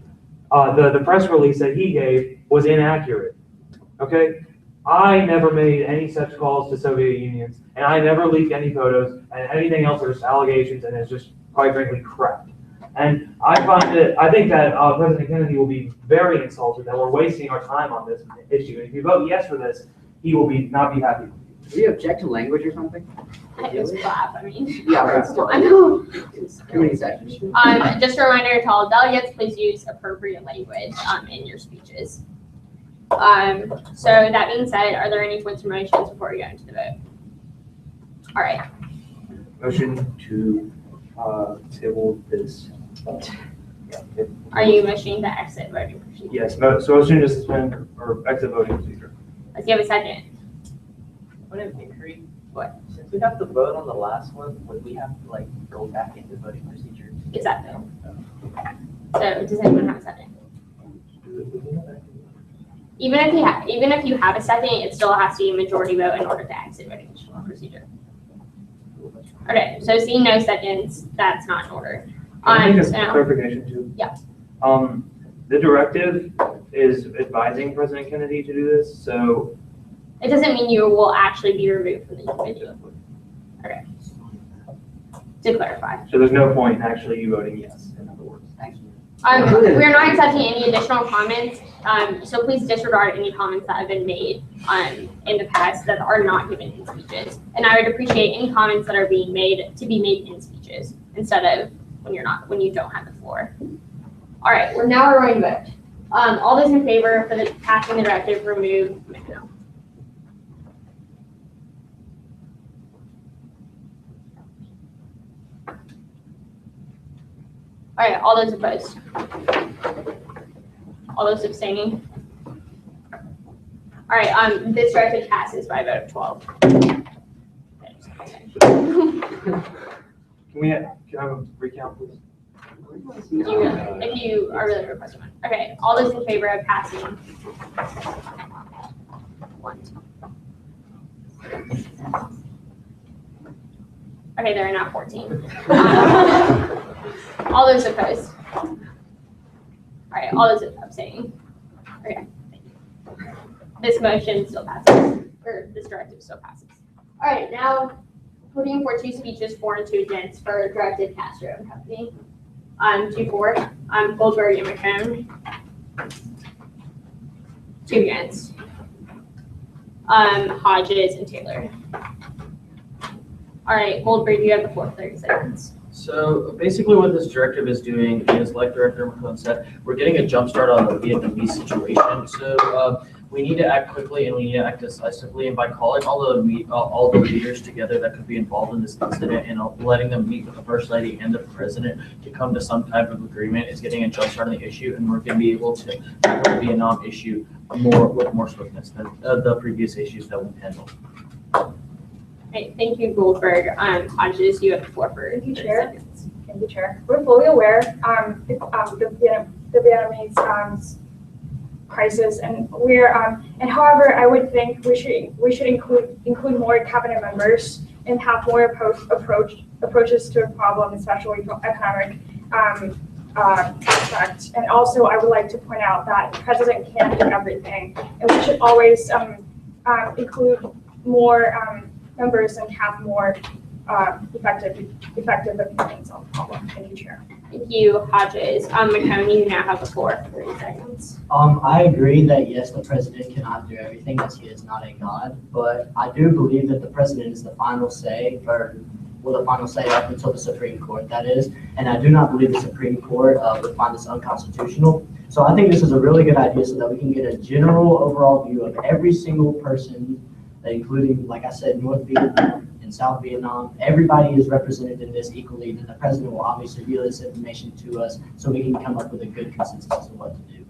Speaker 7: the press release that he gave was inaccurate. Okay, I never made any such calls to Soviet unions, and I never leaked any photos, and anything else are just allegations, and it's just quite frankly crap. And I think that President Kennedy will be very insulted that we're wasting our time on this issue. And if you vote yes for this, he will not be happy with you.
Speaker 9: Do you object to language or something?
Speaker 3: It was crap, I mean.
Speaker 9: Yeah, but still.
Speaker 3: I know.
Speaker 9: It's committee session.
Speaker 3: Just a reminder to all delegates, please use appropriate language, in your speeches. So that being said, are there any points or motions before we go into the vote? All right.
Speaker 7: Motion to table this.
Speaker 3: Are you motioning to exit voting procedure?
Speaker 7: Yes, so motion to suspend or exit voting procedure.
Speaker 3: Let's give a second.
Speaker 14: Would it inquiry?
Speaker 3: What?
Speaker 14: Since we have to vote on the last one, would we have to like go back into voting procedure?
Speaker 3: Exactly. So does anyone have a second? Even if you have a second, it still has to be a majority vote in order to exit voting procedure. Okay, so seeing no seconds, that's not in order.
Speaker 7: Can I make a
Speaker 3: So-
Speaker 7: clarification too?
Speaker 3: Yeah.
Speaker 7: The directive is advising President Kennedy to do this, so
Speaker 3: It doesn't mean you will actually be removed from the committee. Okay. To clarify.
Speaker 7: so there's no point in actually you voting yes, in other words.
Speaker 3: We're not accepting any additional comments, so please disregard any comments that have been made in the past that are not given in speeches. And I would appreciate any comments that are being made to be made in speeches instead of when you don't have the floor. All right, we're going to vote. All those in favor for the passing the directive, remove Minow. All right, all those opposed? All those abstaining? All right, this directive passes by a vote of 12.
Speaker 7: Can I have a recount, please?
Speaker 3: If you are really requesting one. Okay, all those in favor of passing? 1, 2. Okay, there are now 14. All those opposed? All right, all those abstaining? Okay, thank you. This motion still passes, or this directive still passes. All right, now voting for 2 speeches, 4 and 2 against for Directive Castro and Company. 2-4, Goldberg and McCone. 2 against. Hodges and Taylor. All right, Goldberg, you have the floor for 30 seconds.
Speaker 10: So basically what this directive is doing is, like Director McCone said, we're getting a jump start on the Vietnamese situation. So we need to act quickly and we need to act decisively. And by calling all the leaders together that could be involved in this incident and letting them meet with the First Lady and the President to come to some type of agreement is getting a jump start on the issue. And we're going to be able to tackle the Vietnam issue with more swiftness than the previous issues that we've handled.
Speaker 3: Okay, thank you, Goldberg. Hodges, you have the floor for 30 seconds.
Speaker 11: Thank you, Chair. We're fully aware the Vietnamese crisis, and and however, I would think we should include more cabinet members and have more approaches to a problem, especially from economic aspect. And also, I would like to point out that the president can't do everything, and we should always include more members and have more effective opinions on the problem. Thank you, Chair.
Speaker 3: Thank you, Hodges. McCone, you now have the floor for 30 seconds.
Speaker 1: I agree that yes, the president cannot do everything as he is not a god, but I do believe that the president is the final say, or will the final say up until the Supreme Court, that is. And I do not believe the Supreme Court would find this unconstitutional. So I think this is a really good idea so that we can get a general overall view of every single person, including, like I said, North Vietnam and South Vietnam. Everybody is represented in this equally. Then the president will obviously relay this information to us so we can come up with a good consensus on what to do.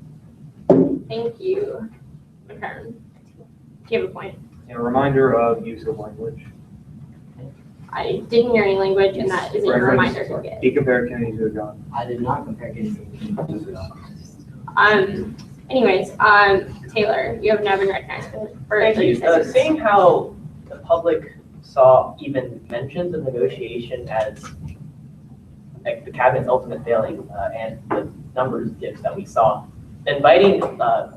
Speaker 3: Thank you, McCone. Do you have a point?
Speaker 7: A reminder of use of language.
Speaker 3: I didn't hear any language, and that is a reminder to get.
Speaker 7: He compared Kennedy to a god.
Speaker 1: I did not compare Kennedy to a god.
Speaker 3: Anyways, Taylor, you have now been recognized for 30 seconds.
Speaker 14: Seeing how the public saw even mentions of negotiation as like the cabinet's ultimate failing and the numbers dips that we saw, inviting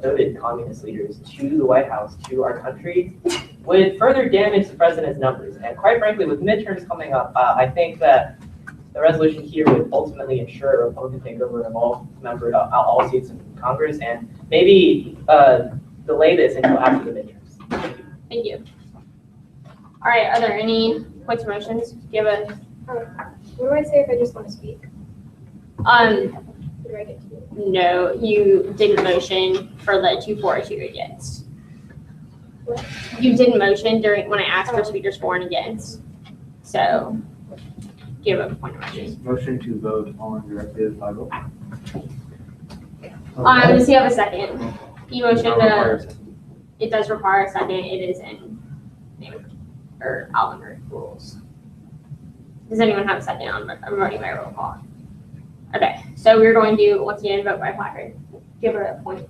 Speaker 14: noted communist leaders to the White House, to our country, would further damage the president's numbers. And quite frankly, with midterms coming up, I think that the resolution here would ultimately ensure a Republican takeover of all seats in Congress, and maybe delay this until after the midterms.
Speaker 3: Thank you. All right, are there any points or motions? Do you have a,
Speaker 11: What do I say if I just want to speak?
Speaker 3: um,
Speaker 11: What do I get to do?
Speaker 3: no, you didn't motion for the 2 for or 2 against.
Speaker 11: What?
Speaker 3: You didn't motion during, when I asked for speakers for and against. So, do you have a point of motion?
Speaker 10: Motion to vote on directive 5.
Speaker 3: Does he have a second? You motioned to, it does require a second, it is in or Allenberg rules. Does anyone have a second on, I'm voting by roll call? Okay, so we're going to, once again, vote by placard. Give her a point.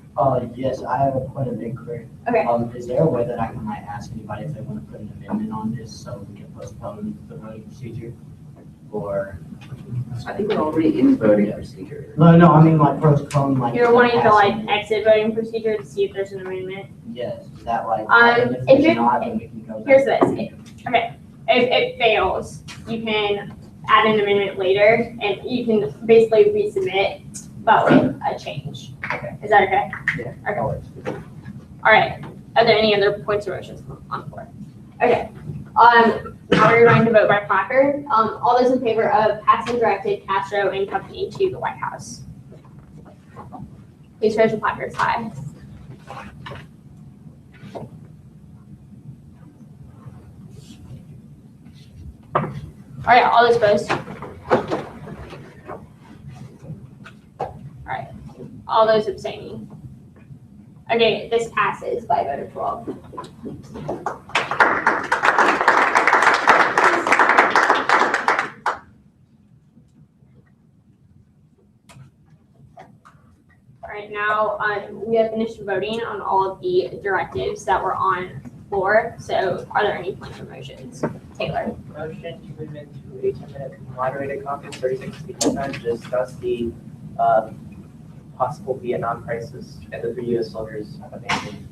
Speaker 1: Yes, I have a point of inquiry.
Speaker 3: Okay.
Speaker 1: Is there a way that I can like ask anybody if they want to put an amendment on this so we can postpone the voting procedure? Or?
Speaker 9: I think we're already in voting procedure.
Speaker 1: No, I mean like postpone like.
Speaker 3: You're wanting to like
Speaker 1: passing.
Speaker 3: exit voting procedure to see if there's an amendment?
Speaker 1: Yes, is that like,
Speaker 3: If
Speaker 1: if there's
Speaker 3: it-
Speaker 1: not, then we can go.
Speaker 3: Here's
Speaker 1: back.
Speaker 3: this, okay, if it fails, you can add an amendment later and you can basically resubmit, but with a change.
Speaker 1: Okay.
Speaker 3: Is that okay?
Speaker 1: Yeah.
Speaker 3: Okay. All right, are there any other points or motions on the floor? Okay, now we're going to vote by placard. All those in favor of passing directed Castro and company to the White House? Please raise your placards high. All right, all those opposed? All right, all those abstaining. Okay, this passes by a vote of 12. All right, now we have finished voting on all of the directives that were on the floor. So are there any points or motions? Taylor?
Speaker 14: Motion to move into a 10-minute moderated conference, 36 speaking time, to discuss the possible Vietnam crisis and the 3 U.S. soldiers abandoned.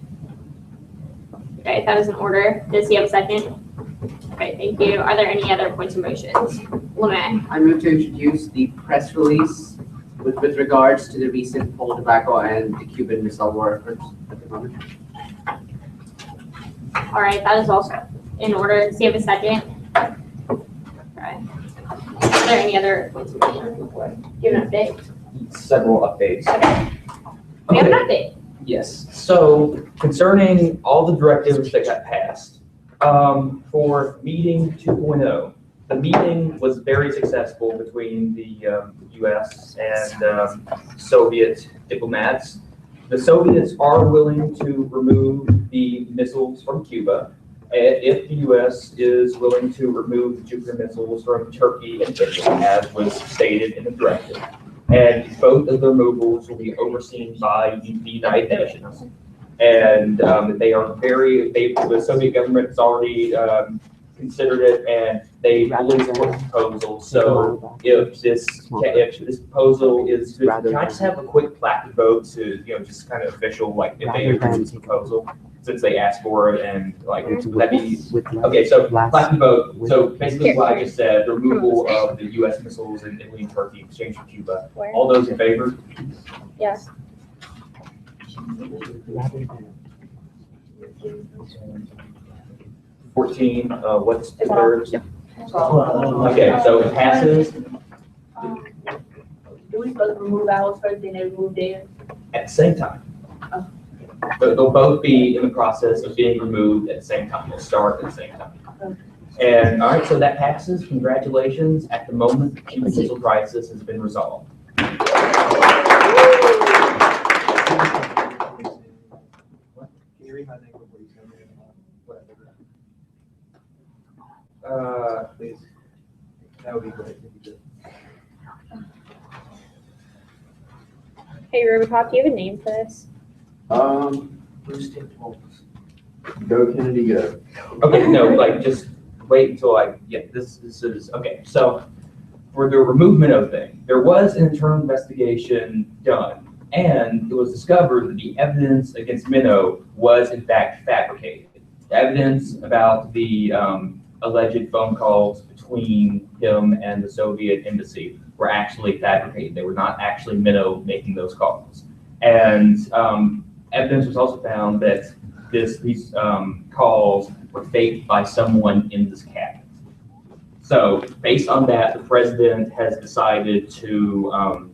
Speaker 3: Okay, that is in order. Does he have a second? Okay, thank you. Are there any other points or motions? Lemay?
Speaker 9: I move to introduce the press release with regards to the recent Pole tobacco and the Cuban Missile War efforts at the moment.
Speaker 3: All right, that is also in order. Does he have a second? Okay. Are there any other points or motions? Give an update.
Speaker 13: Several updates.
Speaker 3: We have an update.
Speaker 13: Yes, so concerning all the directives that got passed, for meeting 2.0, the meeting was very successful between the US and Soviet diplomats. The Soviets are willing to remove the missiles from Cuba if the US is willing to remove the Jupiter missiles from Turkey and Italy, as was stated in the directive. And both of the removals will be overseen by the United Nations. And the Soviet government has already considered it, and they released the proposal. So if this proposal is, can I just have a quick placard vote to, just kind of official, like if they approve this proposal, since they asked for it, and like, that be, okay, so placard vote. So basically what I just said, the removal of the US missiles in Italy and Turkey, exchange for Cuba. All those in favor?
Speaker 11: Yes.
Speaker 13: 14, what's the third? Okay, so it passes
Speaker 19: Do we supposed to remove ours first, then they remove theirs?
Speaker 13: at the same time. But they'll both be in the process of being removed at the same time. They'll start at the same time. And all right, so that passes. Congratulations. At the moment, the Cuban Missile Crisis has been resolved.
Speaker 15: Please. That would be great.
Speaker 3: Hey, Robocop, do you have a name for this?
Speaker 16: Bruce Go Kennedy, go.
Speaker 13: Okay, no, like just wait until this is, okay. So for the removal thing, there was an internal investigation done, and it was discovered that the evidence against Minow was in fact fabricated. The evidence about the alleged phone calls between him and the Soviet embassy were actually fabricated. They were not actually Minow making those calls. And evidence was also found that these calls were faked by someone in this cabinet. So based on that, the president has decided to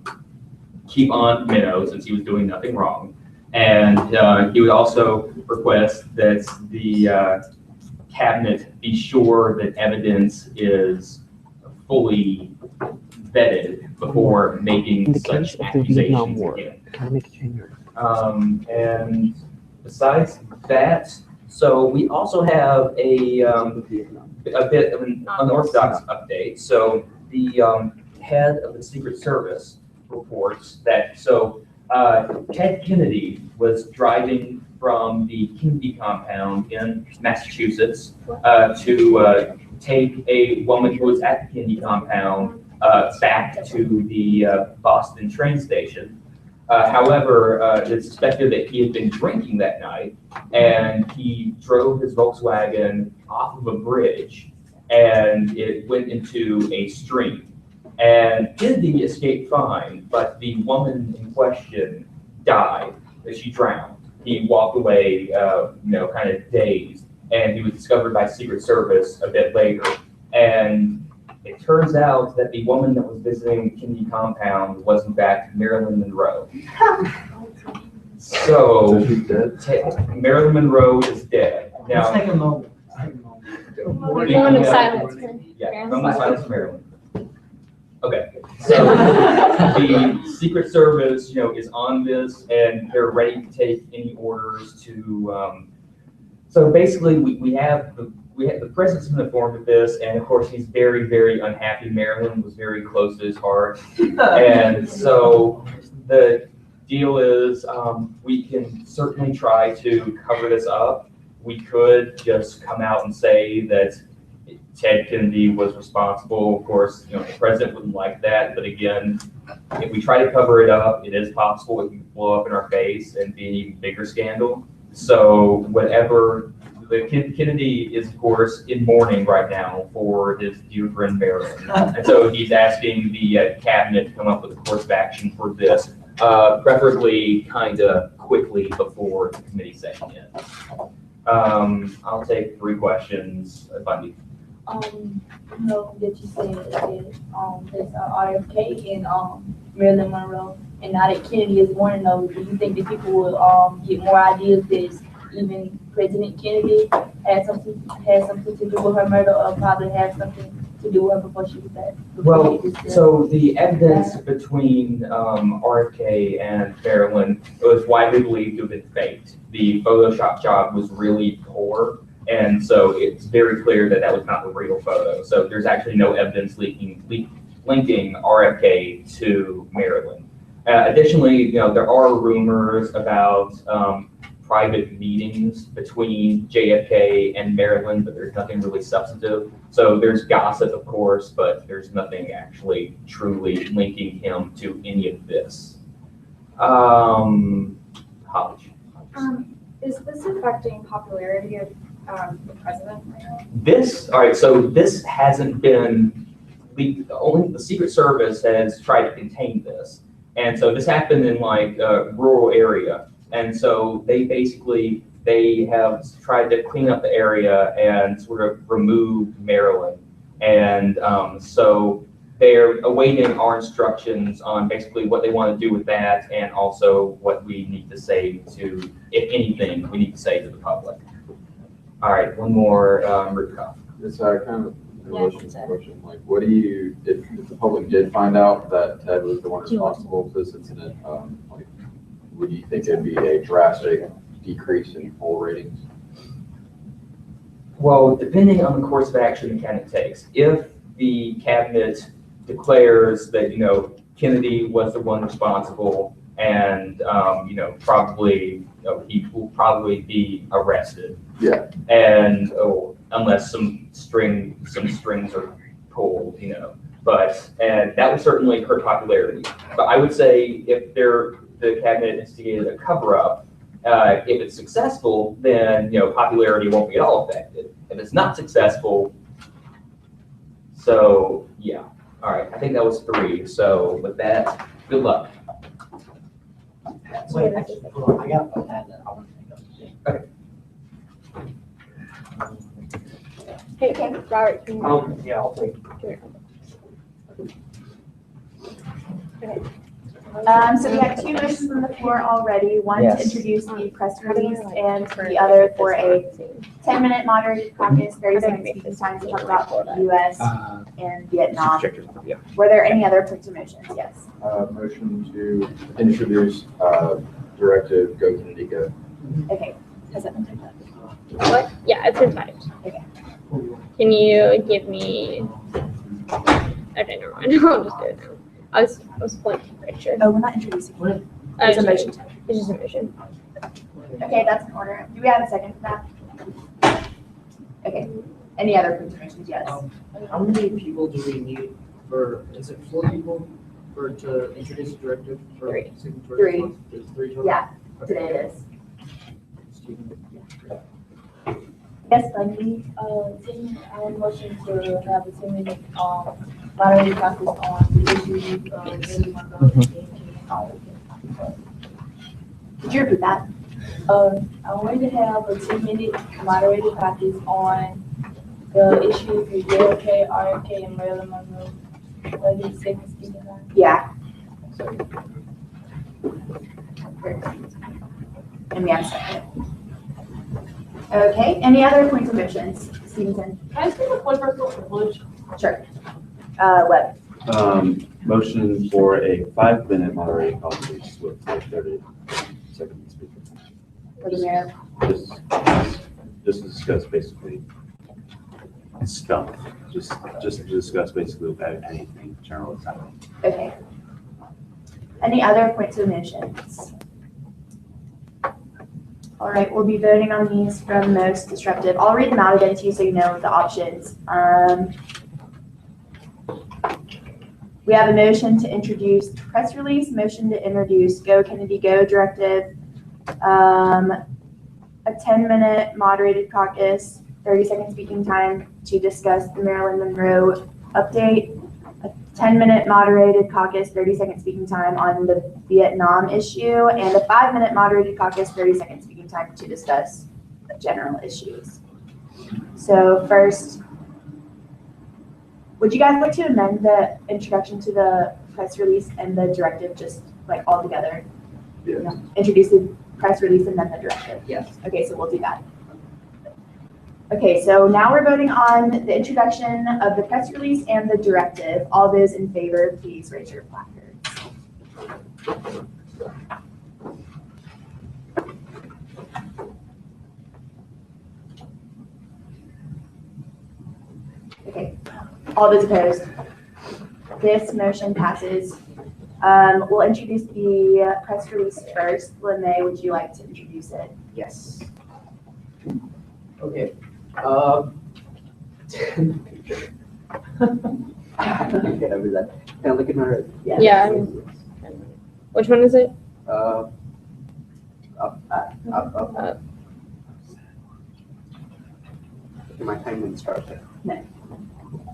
Speaker 13: keep on Minow since he was doing nothing wrong. And he would also request that the cabinet be sure that evidence is fully vetted before making
Speaker 4: In the
Speaker 13: such
Speaker 4: case of the Vietnam
Speaker 13: accusations
Speaker 4: War,
Speaker 13: again.
Speaker 4: can I make a change?
Speaker 13: And besides that, so we also have a bit of an unorthodox update. So the head of the Secret Service reports that, Ted Kennedy was driving from the Kennedy compound in Massachusetts to take a woman who was at the Kennedy compound back to the Boston train station. However, it's suspected that he had been drinking that night, and he drove his Volkswagen off of a bridge, and it went into a stream. And Kennedy escaped fine, but the woman in question died. She drowned. He walked away, kind of dazed, and he was discovered by Secret Service a bit later. And it turns out that the woman that was visiting Kennedy compound was in fact Marilyn Monroe. So Marilyn Monroe is dead. Now,
Speaker 1: Let's take a moment.
Speaker 3: Moment of silence for
Speaker 13: yeah, moment of silence for Marilyn. Okay, so the Secret Service, is on this, and they're ready to take any orders to. So basically, we have the president's been informed of this, and of course he's very, very unhappy. Marilyn was very close to his heart, and so the deal is we can certainly try to cover this up. We could just come out and say that Ted Kennedy was responsible. Of course, the president wouldn't like that, but again, if we try to cover it up, it is possible it can blow up in our face and be an even bigger scandal. So whatever, Kennedy is, of course, in mourning right now for his dear friend Marilyn. And so he's asking the cabinet to come up with a course of action for this, preferably kind of quickly before the committee session ends. I'll take 3 questions if I need.
Speaker 19: That you said that there's RFK and Marilyn Monroe, and now that Kennedy is mourning those, do you think that people will get more ideas that even President Kennedy had something to do with her murder, or probably had something to do with her before she was dead?
Speaker 13: Well, so the evidence between RFK and Marilyn was widely believed to have been faked. The Photoshop job was really poor, and so it's very clear that that was not the real photo. So there's actually no evidence linking RFK to Marilyn. Additionally, there are rumors about private meetings between JFK and Marilyn, but there's nothing really substantive. So there's gossip, of course, but there's nothing actually truly linking him to any of this. Holly.
Speaker 11: Is this affecting popularity of the president right now?
Speaker 13: All right, so this hasn't been leaked. Only the Secret Service has tried to contain this. And so this happened in a rural area. And so they have tried to clean up the area and sort of remove Marilyn. And so they're awaiting our instructions on basically what they want to do with that, and also what we need to say to, if anything, we need to say to the public. All right, one more, Rupkoff.
Speaker 16: This kind of in relation to the question, what do you, if the public did find out that Ted was the one responsible for this incident, would you think it'd be a drastic decrease in poll ratings?
Speaker 13: Well, depending on the course of action the cabinet takes, if the cabinet declares that, Kennedy was the one responsible, and, probably, he will probably be arrested.
Speaker 16: Yeah.
Speaker 13: And unless some strings are pulled, and that would certainly hurt popularity. But I would say if the cabinet instigated a cover-up, if it's successful, then popularity won't be at all affected. If it's not successful, so yeah. All right, I think that was 3. So with that, good luck.
Speaker 1: Wait, hold on, I got that I want to think of.
Speaker 13: Okay.
Speaker 3: Hey, Robert, can you?
Speaker 7: Yeah, I'll take.
Speaker 5: So we have two motions on the floor already, one to
Speaker 13: Yes.
Speaker 5: introduce the press release and the other for a 10-minute moderated caucus, 30-second speaking time to talk about the US and Vietnam.
Speaker 13: Yeah.
Speaker 5: Were there any other points or motions? Yes.
Speaker 16: Motion to introduce, directive, go Kennedy, go.
Speaker 5: Okay. Has that been typed up?
Speaker 3: What? Yeah, it's been typed.
Speaker 5: Okay.
Speaker 3: Can you give me? Okay, never mind. I'll just do it now. I was pointing pretty sure.
Speaker 5: Oh, we're not introducing. It's a motion.
Speaker 3: It's just a motion.
Speaker 5: Okay, that's in order. Do we have a second for that? Okay. Any other points or motions? Yes.
Speaker 10: How many people do we need for, is it 4 people to introduce a directive? For
Speaker 5: Three.
Speaker 10: signatory
Speaker 5: Three.
Speaker 10: response? There's 3 total?
Speaker 5: Yeah,
Speaker 10: Okay.
Speaker 5: today it is.
Speaker 10: Stephen.
Speaker 5: Yes, Bundy.
Speaker 19: I would motion to have a 10-minute, moderated caucus on the issue,
Speaker 5: Could you repeat that?
Speaker 19: I wanted to have a 10-minute moderated caucus on the issues with JFK, RFK, and Marilyn Monroe. What is second speaking time?
Speaker 5: Yeah. And we have a second. Okay, any other points or motions? Stevenson?
Speaker 20: Can I speak with one personal privilege?
Speaker 5: Sure. Webb?
Speaker 17: Motion for a 5-minute moderated caucus with a 30-second speaker.
Speaker 5: For the mayor?
Speaker 17: Just to discuss basically stuff, just to discuss basically about anything general that's happening.
Speaker 5: Okay. Any other points or motions? All right, we'll be voting on these from most disruptive. I'll read them out again to you so you know the options. We have a motion to introduce press release, motion to introduce Go Kennedy Go directive, a 10-minute moderated caucus, 30-second speaking time to discuss the Marilyn Monroe update, a 10-minute moderated caucus, 30-second speaking time on the Vietnam issue, and a 5-minute moderated caucus, 30-second speaking time to discuss general issues. So first, would you guys like to amend the introduction to the press release and the directive just like all together?
Speaker 16: Yes.
Speaker 5: No, introduce the press release and then the directive?
Speaker 9: Yes.
Speaker 5: Okay, so we'll do that. Okay, so now we're voting on the introduction of the press release and the directive. All those in favor, please raise your placards. Okay, all those opposed? This motion passes. We'll introduce the press release first. Lene, would you like to introduce it?
Speaker 9: Yes.
Speaker 10: Okay.
Speaker 9: Get over that. Can I look at my road?
Speaker 3: Yeah. Which one is it?
Speaker 9: Up. Okay, my time didn't start there.
Speaker 5: No.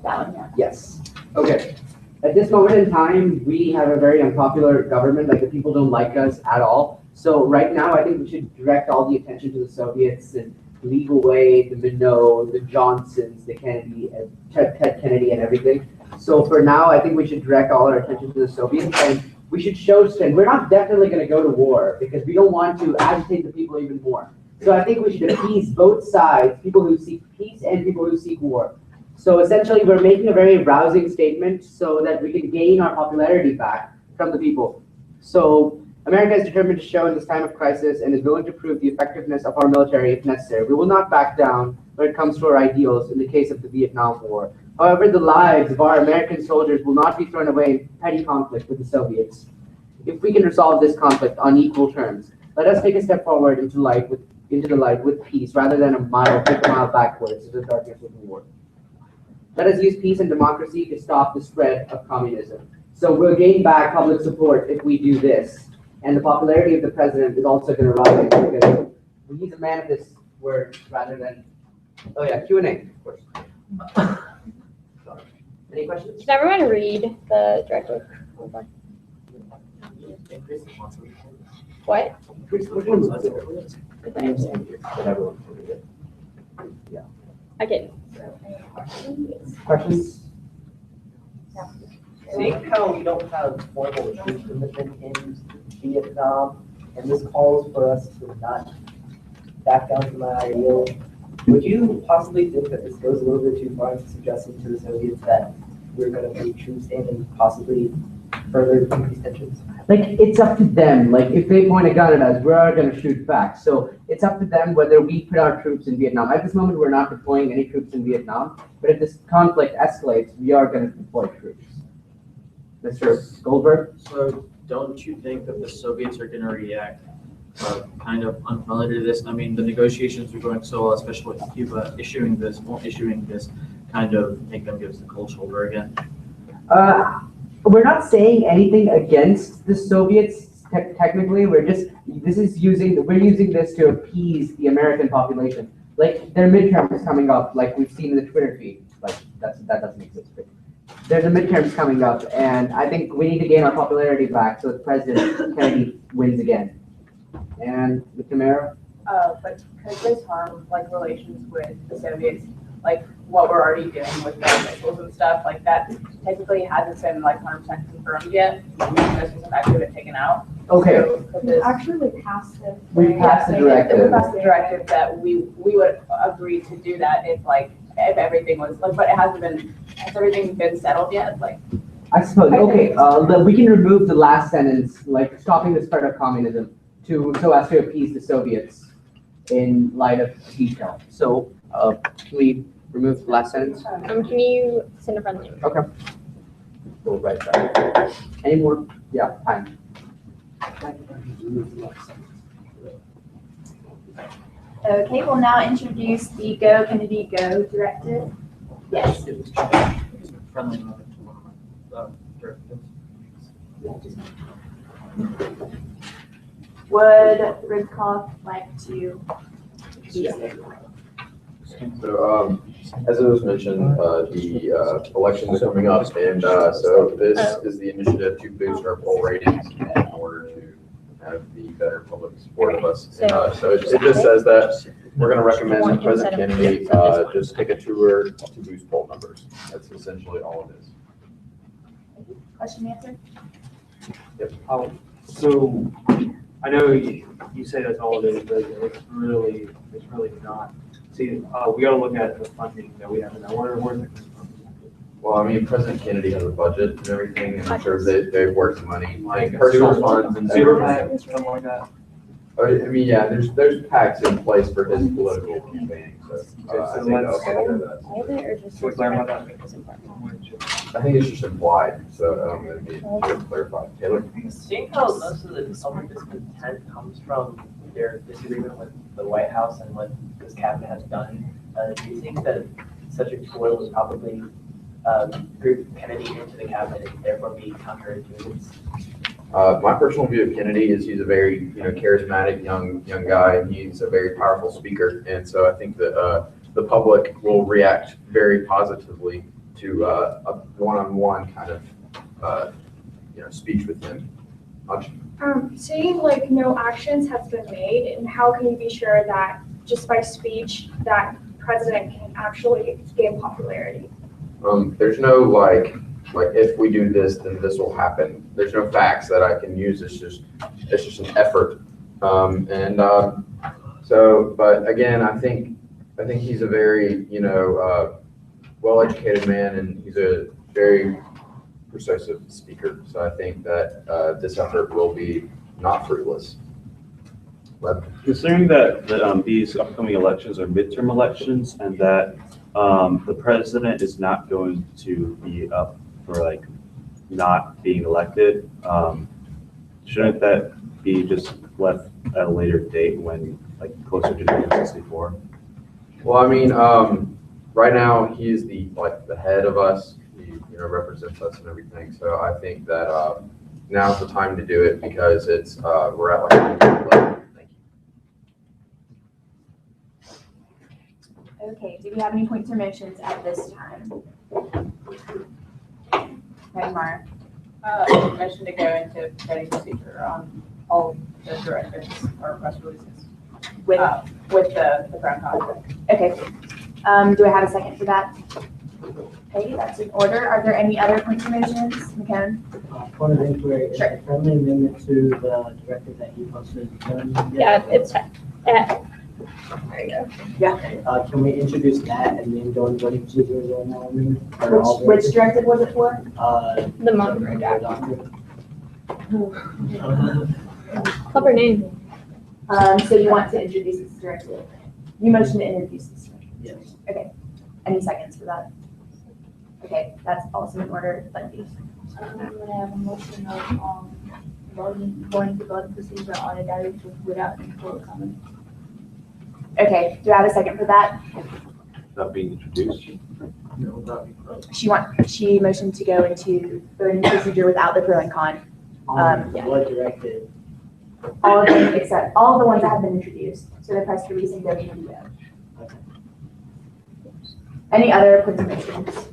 Speaker 5: That one, yeah.
Speaker 9: Yes. Okay. At this moment in time, we have a very unpopular government. Like the people don't like us at all. So right now, I think we should direct all the attention to the Soviets and leave away the Minow, the Johnsons, the Kennedy, Ted Kennedy, and everything. So for now, I think we should direct all our attention to the Soviets, and we should show strength. We're not definitely going to go to war because we don't want to agitate the people even more. So I think we should appease both sides, people who seek peace and people who seek war. So essentially, we're making a very rousing statement so that we can gain our popularity back from the people. So America is determined to show in this time of crisis and is willing to prove the effectiveness of our military if necessary. We will not back down when it comes to our ideals in the case of the Vietnam War. However, the lives of our American soldiers will not be thrown away in petty conflict with the Soviets. If we can resolve this conflict on equal terms, let us take a step forward into the light with peace rather than a mile backwards into the darkness of the war. Let us use peace and democracy to stop the spread of communism. So we'll gain back public support if we do this. And the popularity of the president is also going to rise because he's a man of his word rather than, oh yeah, Q&A, of course. Sorry. Any questions?
Speaker 3: Can everyone read the directive? What?
Speaker 9: Yeah.
Speaker 3: I can.
Speaker 9: Questions?
Speaker 14: Seeing how we don't have formal troop commitment in Vietnam, and this calls for us to not back down from that ideal, would you possibly think that this goes a little bit too far in suggesting to the Soviets that we're going to put troops in and possibly further increase tensions?
Speaker 9: Like, it's up to them. Like, if they point a gun at us, we're going to shoot back. So it's up to them whether we put our troops in Vietnam. At this moment, we're not deploying any troops in Vietnam. But if this conflict escalates, we are going to deploy troops. Mr. Goldberg?
Speaker 10: So don't you think that the Soviets are going to react kind of unfriendly to this? I mean, the negotiations are going so well, especially with Cuba issuing this kind of make them give us the cold shoulder again.
Speaker 9: We're not saying anything against the Soviets technically. We're using this to appease the American population. Like, their midterm is coming up, like we've seen in the Twitter feed. Like, that doesn't exist. But there's a midterms coming up, and I think we need to gain our popularity back so that President Kennedy wins again. And Mr. Mayor?
Speaker 12: But could this harm like relations with the Soviets? Like what we're already doing with the missiles and stuff, like that technically hasn't been like 100% confirmed yet. Missiles have actually been taken out.
Speaker 9: Okay.
Speaker 12: So could this,
Speaker 5: Actually, we passed it.
Speaker 9: We passed the directive.
Speaker 12: We passed the directive that we would agree to do that if everything was like, but has everything been settled yet? Like,
Speaker 9: I suppose. Okay. We can remove the last sentence, like stopping the spread of communism, so as to appease the Soviets in light of detail. So, can we remove the last sentence?
Speaker 3: Can you send a friendly?
Speaker 9: Okay. We'll write that. Any more? Yeah, time.
Speaker 5: Okay, we'll now introduce the Go Kennedy Go directive. Yes.
Speaker 10: Friendly amendment to one of my directives.
Speaker 5: Would Ridkoff like to?
Speaker 16: So, as it was mentioned, the elections are coming up, and so this is the initiative to boost our poll ratings in order to have the better public support of us. And, so it just says that we're going to recommend that President Kennedy just take a tour to boost poll numbers. That's essentially all it is.
Speaker 5: Question answered?
Speaker 15: Yep. So I know you say that's all it is, but it's really not. See, we got to look at the funding that we have in that. Where's it coming from?
Speaker 16: Well, I mean, President Kennedy has a budget and everything, and I'm sure they've worked money, like personal funds and
Speaker 15: Super
Speaker 16: everything.
Speaker 15: PAC, something like that.
Speaker 16: I mean, yeah, there's PACs in place for his political campaigning, so I think that'll take care of that.
Speaker 15: Can we clarify that?
Speaker 16: I think it's just implied, so maybe should clarify. Taylor?
Speaker 14: Seeing how most of the public discontent comes from their disagreement with the White House and what this cabinet has done, do you think that such a tour would probably group Kennedy into the cabinet and therefore be counterintuitive?
Speaker 16: My personal view of Kennedy is he's a very, charismatic young guy, and he's a very powerful speaker, and so I think that the public will react very positively to a one-on-one kind of, speech with him.
Speaker 11: Saying like no actions has been made, and how can you be sure that just by speech that president can actually gain popularity?
Speaker 16: There's no like if we do this, then this will happen. There's no facts that I can use. It's just an effort. So, but again, I think he's a very well-educated man, and he's a very persuasive speaker. So I think that this effort will be not fruitless.
Speaker 17: Considering that these upcoming elections are midterm elections, and that the president is not going to be up for not being elected, shouldn't that be just left at a later date when closer to 1964?
Speaker 16: Well, I mean, right now he's the head of us. He represents us and everything. So I think that now's the time to do it because it's we're at level.
Speaker 5: Okay, do we have any points or motions at this time? Okay, Mara.
Speaker 12: Motion to go into vetting procedure on all the directives or press releases with the Crown contract.
Speaker 5: Okay, Do I have a second for that? Okay, that's in order. Are there any other points or motions? McCone?
Speaker 1: Point of inquiry, is
Speaker 5: Sure.
Speaker 1: a friendly amendment to the directive that you posted done
Speaker 3: Yeah,
Speaker 1: yet?
Speaker 3: it's, there you go.
Speaker 5: Yeah.
Speaker 1: Can we introduce that and then go into voting procedures on that amendment? Or all
Speaker 5: Which directive was it for?
Speaker 3: The Monroe
Speaker 1: doctrine.
Speaker 3: Clever name.
Speaker 5: So you want to introduce this directive? You motion to introduce this directive?
Speaker 1: Yes.
Speaker 5: Okay. Any seconds for that? Okay, that's also in order. Lindsay.
Speaker 19: I'm gonna have a motion of, going to voting procedure on a directive without any public comment.
Speaker 5: Okay, do I have a second for that?
Speaker 16: That being introduced.
Speaker 5: She motioned to go into voting procedure without the pro and con.
Speaker 1: What directive?
Speaker 5: All of them except, all of the ones that have been introduced. So the press release and WPO. Any other points of motions?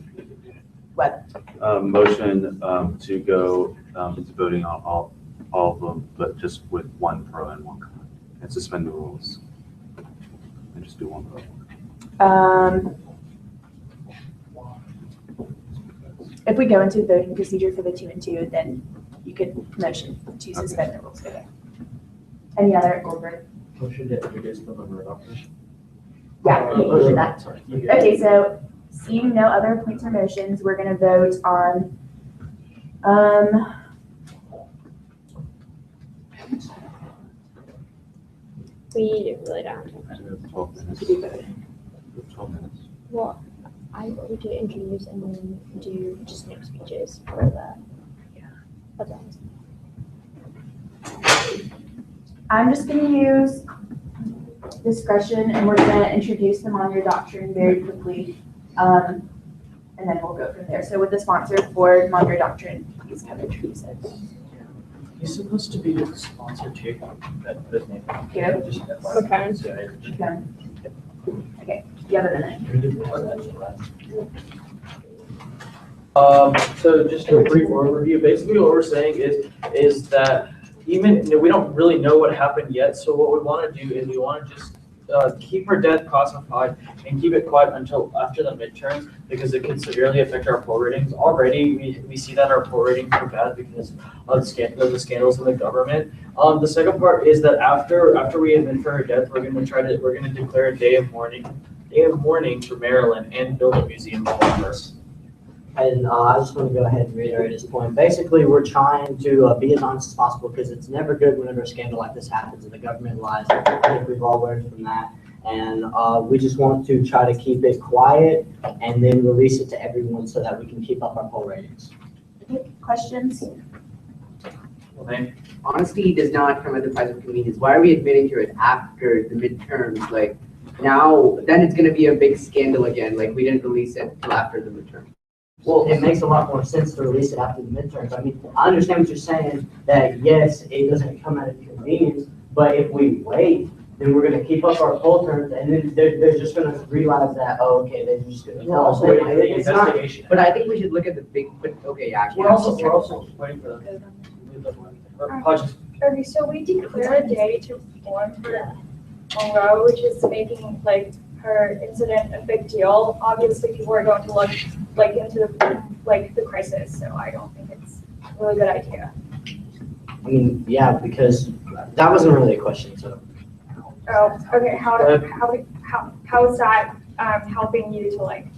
Speaker 17: Motion to go into voting on all of them, but just with one pro and one con, and suspend the rules. And just do one pro.
Speaker 5: If we go into voting procedure for the 2 and 2, then you could motion to suspend the rules. Okay. Any other, Goldberg?
Speaker 10: Motion to introduce the member adoption.
Speaker 5: Yeah, you did that. Okay, so seeing no other points or motions, we're gonna vote on,
Speaker 3: We really don't.
Speaker 16: 12 minutes.
Speaker 5: to do voting.
Speaker 16: 12 minutes.
Speaker 3: Well, I voted to introduce and then do just make speeches for the. That's all.
Speaker 5: I'm just gonna use discretion and we're gonna introduce them on your doctrine very quickly. And then we'll go from there. So with the sponsor for Monroe Doctrine, please come introduce it.
Speaker 10: He's supposed to be the sponsor too. That name.
Speaker 5: Yeah.
Speaker 3: Okay.
Speaker 5: Okay, you have a minute.
Speaker 10: So just a brief overview, basically what we're saying is that even, we don't really know what happened yet, so what we want to do is we want to just keep our debt classified and keep it quiet until after the midterms, because it can severely affect our poll ratings. Already, we see that our poll ratings are bad because of the scandals in the government. The second part is that after we admit for our death, we're gonna declare a day of mourning for Maryland and build a museum for us.
Speaker 1: And I just want to go ahead and reiterate his point. Basically, we're trying to be as honest as possible because it's never good whenever a scandal like this happens and the government lies. I think we've all learned from that. And we just want to try to keep it quiet and then release it to everyone so that we can keep up our poll ratings.
Speaker 5: Questions?
Speaker 9: Honesty does not come at the price of convenience. Why are we admitting to it after the midterms? Like now, then it's going to be a big scandal again. Like we didn't release it till after the midterm.
Speaker 1: Well, it makes a lot more sense to release it after the midterms. I mean, I understand what you're saying, that yes, it doesn't come at a convenience, but if we wait, then we're gonna keep up our poll terms, and then they're just gonna realize that, oh, okay, they're just gonna.
Speaker 10: No,
Speaker 1: It's not,
Speaker 9: But I think we should look at the big, but okay, yeah.
Speaker 10: We're also waiting for
Speaker 11: Okay, so we declared a day to mourn for Monroe, which is making like her incident a big deal. Obviously, people are going to look like into the crisis, so I don't think it's a really good idea.
Speaker 1: I mean, yeah, because that wasn't really a question, so.
Speaker 11: Oh, okay. How is that helping you to like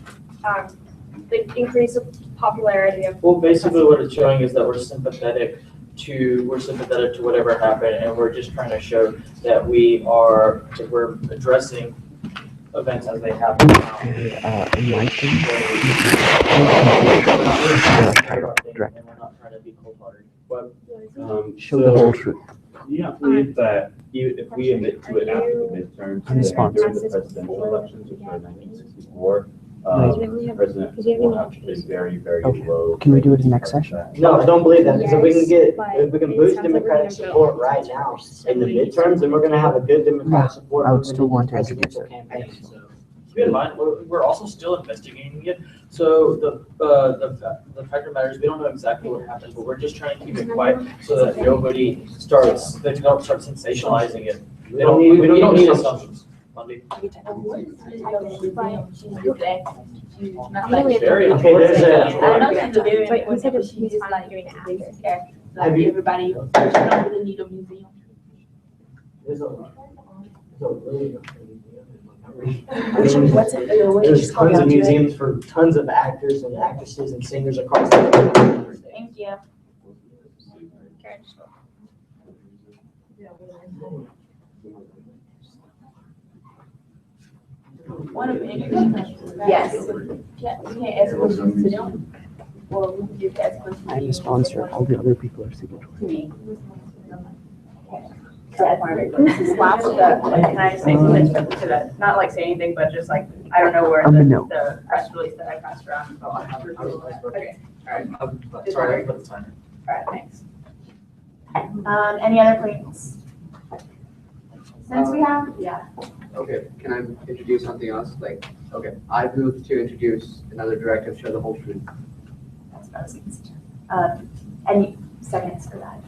Speaker 11: increase the popularity of?
Speaker 10: Well, basically what it's showing is that we're sympathetic to whatever happened, and we're just trying to show that we're addressing events as they happen now.
Speaker 17: Show the whole truth. Do you not believe that if we admit to it after the midterms, that during the presidential elections, which are 1964, President will have a very, very low.
Speaker 4: Can we do it in next session?
Speaker 1: No, I don't believe that, because if we can boost Democratic support right now in the midterms, then we're gonna have a good Democratic support.
Speaker 4: I would still want to introduce it.
Speaker 1: Campaign, so.
Speaker 10: Keep in mind, we're also still investigating it. So the fact of the matter is, we don't know exactly what happened, but we're just trying to keep it quiet so that they don't start sensationalizing it. We don't need assumptions. funding.
Speaker 1: Okay, there's a.
Speaker 3: Wait, we said it was he's fine doing it after.
Speaker 1: Have you-
Speaker 19: everybody else. I don't really need a museum.
Speaker 1: There's a really.
Speaker 19: What's it?
Speaker 1: There's tons of museums for tons of actors and actresses and singers across the world.
Speaker 5: Thank you.
Speaker 19: One of them.
Speaker 5: Yes.
Speaker 19: Yeah, we can't ask questions to them. Or we can just ask questions.
Speaker 4: I'm a sponsor. All the other people are signatories.
Speaker 5: To me.
Speaker 12: Last, can I say something to that? Not like say anything, but just like, I don't know where
Speaker 4: I'm Minow.
Speaker 12: the press release that I passed around. Oh, okay, all right.
Speaker 10: Sorry, I put the timer.
Speaker 12: All right, thanks.
Speaker 5: Any other points? Since we have,
Speaker 9: Okay, can I introduce something else? Like, okay, I move to introduce another directive, show the whole truth.
Speaker 5: that's what I was gonna say. Any seconds for that?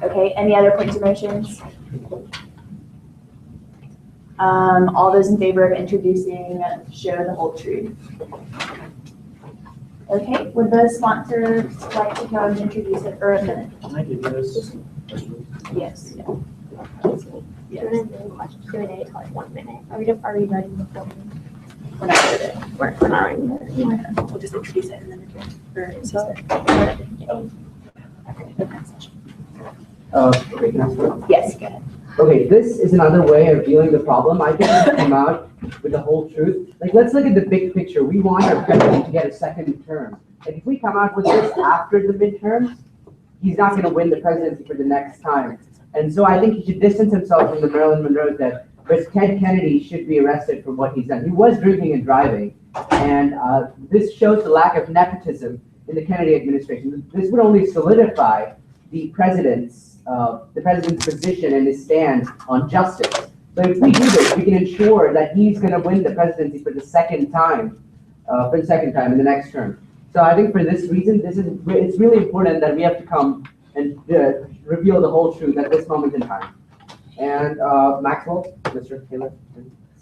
Speaker 5: Okay, any other points or motions? All those in favor of introducing show the whole truth? Okay, would the sponsor like to come and introduce it for a minute?
Speaker 10: Can I give you this?
Speaker 5: Yes.
Speaker 3: Q&A to like 1 minute. Are we ready before?
Speaker 5: We're not ready.
Speaker 3: We're not ready.
Speaker 5: We'll just introduce it and then for yes, go ahead.
Speaker 9: Okay, this is another way of dealing with the problem. I think we come out with the whole truth. Like, let's look at the big picture. We want our president to get a second term. Like, if we come out with this after the midterms, he's not going to win the presidency for the next time. And so I think he should distance himself from the Marilyn Monroe death. But Ted Kennedy should be arrested for what he's done. He was drinking and driving. And this shows the lack of nepotism in the Kennedy administration. This would only solidify the president's position and his stand on justice. So if we do this, we can ensure that he's going to win the presidency for the second time in the next term. So I think for this reason, it's really important that we have to come and reveal the whole truth at this moment in time. And Maxwell, Mr. Taylor.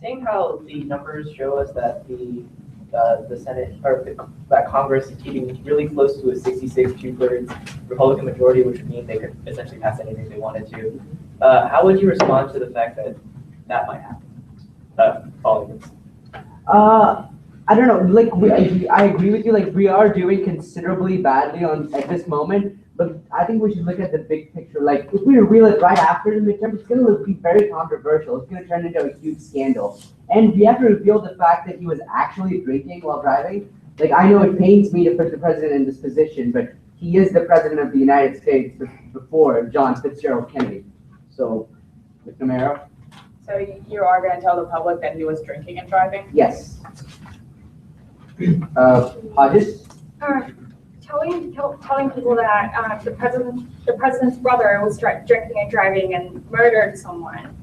Speaker 14: Seeing how the numbers show us that the Senate, or that Congress is keeping really close to a 66 2/3 Republican majority, which would mean they could essentially pass anything they wanted to. How would you respond to the fact that that might happen? Following this.
Speaker 9: I don't know. Like, I agree with you. Like, we are doing considerably badly at this moment. But I think we should look at the big picture. Like, if we reveal it right after the midterm, it's going to be very controversial. It's going to turn into a huge scandal. And we have to reveal the fact that he was actually drinking while driving. Like, I know it pains me to put the president in this position, but he is the president of the United States before John Fitzgerald Kennedy. So, Mr. Minow?
Speaker 12: So you are going to tell the public that he was drinking and driving?
Speaker 9: Yes. Hodges?
Speaker 11: Telling people that the president's brother was drinking and driving and murdered someone.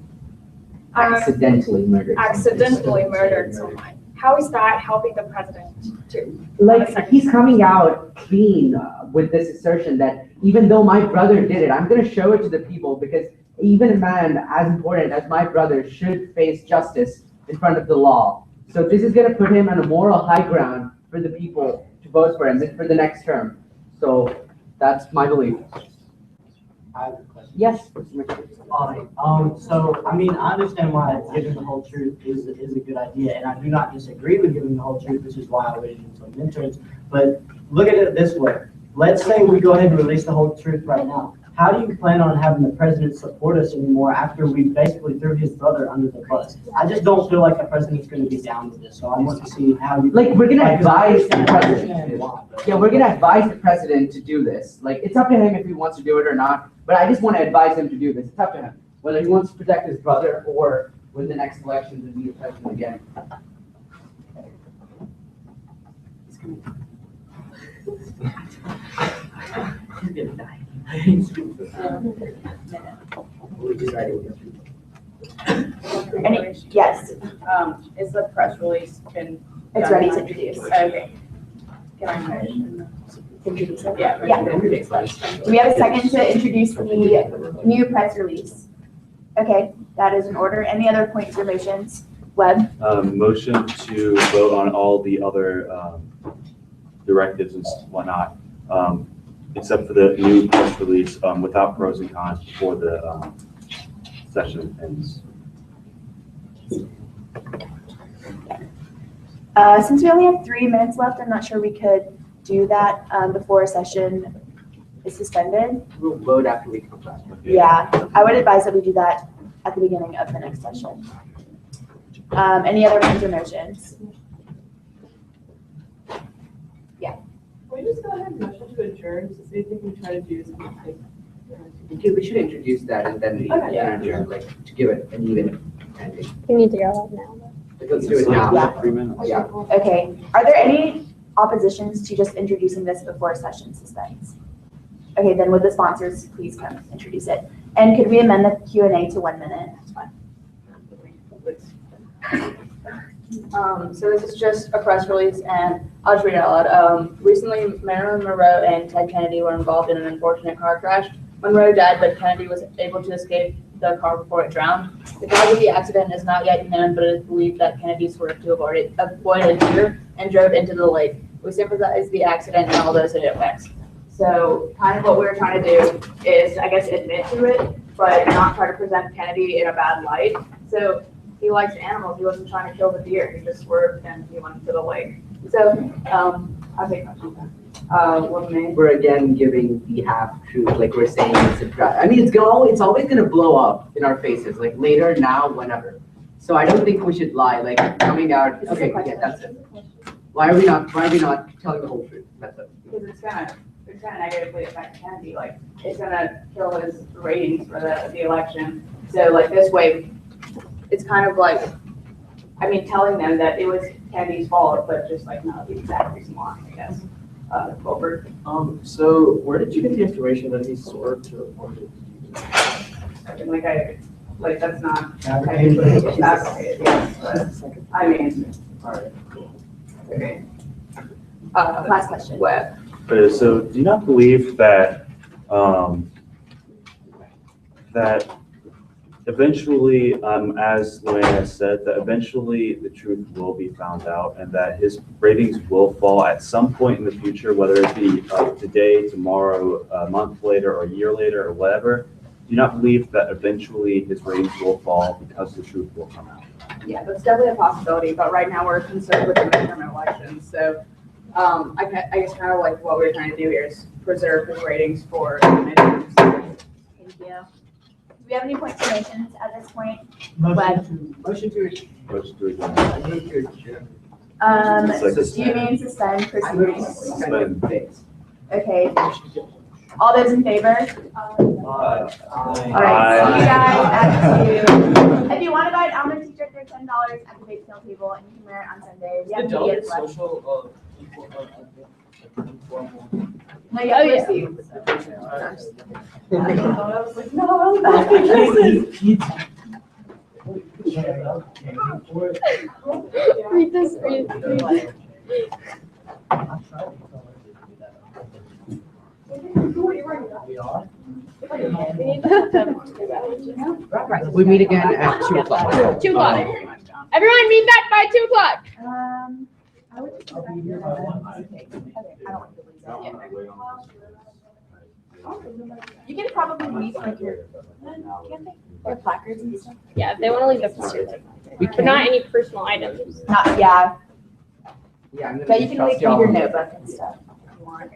Speaker 9: Accidentally murdered.
Speaker 11: Accidentally murdered someone. How is that helping the president to?
Speaker 9: Like, he's coming out clean with this assertion that even though my brother did it, I'm going to show it to the people, because even a man as important as my brother should face justice in front of the law. So this is going to put him on a moral high ground for the people to vote for him for the next term. So that's my belief.
Speaker 1: I have a question.
Speaker 9: Yes.
Speaker 1: So, I mean, I understand why giving the whole truth is a good idea, and I do not disagree with giving the whole truth, which is why I waited until midterms. But look at it this way. Let's say we go ahead and release the whole truth right now. How do you plan on having the president support us anymore after we basically threw his brother under the bus? I just don't feel like the president's going to be down with this, so I want to see how you.
Speaker 9: Like, we're going to advise the president. Yeah, we're going to advise the president to do this. Like, it's up to him if he wants to do it or not, but I just want to advise him to do this. It's up to him, whether he wants to protect his brother or win the next elections and be the president again.
Speaker 14: He's gonna die.
Speaker 5: Yes.
Speaker 12: Is the press release been?
Speaker 5: It's ready to introduce.
Speaker 12: Okay. Can I
Speaker 5: Introduce it?
Speaker 12: Yeah.
Speaker 5: Yeah. Do we have a second to introduce the new press release? Okay, that is in order. Any other points or motions? Webb?
Speaker 17: Motion to vote on all the other directives and whatnot, except for the new press release, without pros and cons before the session ends.
Speaker 5: Since we only have 3 minutes left, I'm not sure we could do that before a session is suspended.
Speaker 9: We'll vote after we come back.
Speaker 5: Yeah, I would advise that we do that at the beginning of the next session. Any other points or motions? Yeah.
Speaker 12: Can we just go ahead and motion to adjourn, since anything we try to do is like.
Speaker 9: Okay, we should introduce that and then
Speaker 12: Okay.
Speaker 9: adjourn, like, to give it an even ending.
Speaker 3: We need to go now.
Speaker 9: Let's do it now.
Speaker 5: Yeah.
Speaker 17: 3 minutes.
Speaker 9: Yeah.
Speaker 5: Okay, are there any oppositions to just introducing this before a session suspends? Okay, then would the sponsors please come introduce it? And could we amend the Q&A to 1 minute?
Speaker 12: So this is just a press release, and I'll just read it out loud. Recently, Marilyn Monroe and Ted Kennedy were involved in an unfortunate car crash. Monroe died, but Kennedy was able to escape the car before it drowned. The cause of the accident is not yet known, but it is believed that Kennedy swerved to avoid a deer and drove into the lake. We sympathize the accident and all those it affects. So kind of what we were trying to do is, I guess, admit to it, but not try to present Kennedy in a bad light. So he likes animals. He wasn't trying to kill the deer. He just swerved and he went to the lake. So I think
Speaker 9: We're again giving the half truth, like we're saying it's a draft. I mean, it's always gonna blow up in our faces, like later, now, whenever. So I don't think we should lie, like coming out. Okay, yeah, that's it. Why are we not telling the whole truth? That's it.
Speaker 12: because it's gonna negatively affect Kennedy. Like it's gonna kill his ratings for the election. So like this way, it's kind of like, I mean, telling them that it was Kennedy's fault, but just like not the exact reason why, I guess. Colbert.
Speaker 10: So where did you get the information that he swerved to avoid it?
Speaker 12: Like that's not fabricated, yes, but I mean.
Speaker 10: Alright.
Speaker 12: Okay.
Speaker 5: Last question.
Speaker 12: Web.
Speaker 17: So do you not believe that that eventually, as Luann said, that eventually the truth will be found out and that his ratings will fall at some point in the future, whether it be today, tomorrow, a month later, or a year later, or whatever? Do you not believe that eventually his ratings will fall because the truth will come out?
Speaker 12: Yeah, that's definitely a possibility, but right now we're concerned with the midterm elections. So I guess kind of like what we're trying to do here is preserve his ratings for the midterms.
Speaker 5: Thank you. Do we have any points or motions at this point?
Speaker 9: Motion to
Speaker 5: Do you mean suspend proceedings?
Speaker 9: Suspend.
Speaker 5: Okay. All those in favor? All right, see you guys at 2. If you want to buy an almond t-shirt, they're $10 at the bake sale table, and you can wear it on Sunday. We have medias left.
Speaker 10: Social,
Speaker 5: No, you have
Speaker 12: yeah.
Speaker 5: receipts.
Speaker 12: I was like, no, that's the
Speaker 3: Read this, read.
Speaker 9: We meet again at 2 o'clock.
Speaker 3: 2 o'clock. Everyone meet back by 2 o'clock.
Speaker 5: I would just okay, I don't want to lose it. You can probably leave like your, can't they? Their placards and stuff.
Speaker 3: Yeah, if they want to leave the placards. But not any personal items.
Speaker 5: Not, yeah,
Speaker 9: Yeah, I'm gonna
Speaker 5: but you can
Speaker 9: trust
Speaker 5: leave
Speaker 9: y'all.
Speaker 5: your notebook and stuff if you want.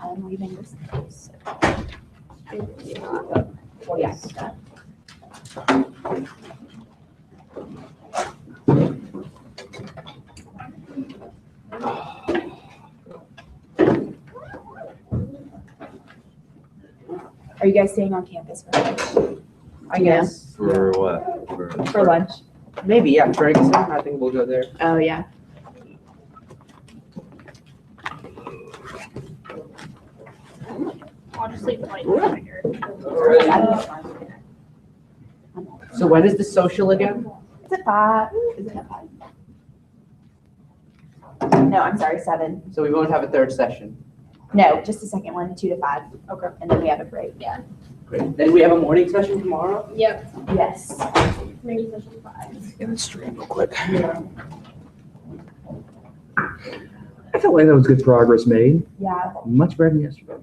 Speaker 5: I'm leaving this place. Well, yes. Are you guys staying on campus for lunch?
Speaker 9: I guess.
Speaker 17: For what?
Speaker 5: For lunch?
Speaker 9: Maybe, yeah, Ferguson, I think we'll go there.
Speaker 5: Oh, yeah.
Speaker 3: I'll just leave the light right here.
Speaker 9: So when is the social again?
Speaker 5: Is it 5? Is it at 5? No, I'm sorry, 7.
Speaker 9: So we won't have a third session.
Speaker 5: No, just the second one, 2 to 5. Okay. And then we have a break.
Speaker 3: Yeah.
Speaker 9: Great. Then we have a morning session tomorrow?
Speaker 3: Yep.
Speaker 5: Yes.
Speaker 3: Maybe session 5.
Speaker 13: Get this straight real quick. I felt like that was good progress made.
Speaker 5: Yeah.
Speaker 13: Much better than yesterday.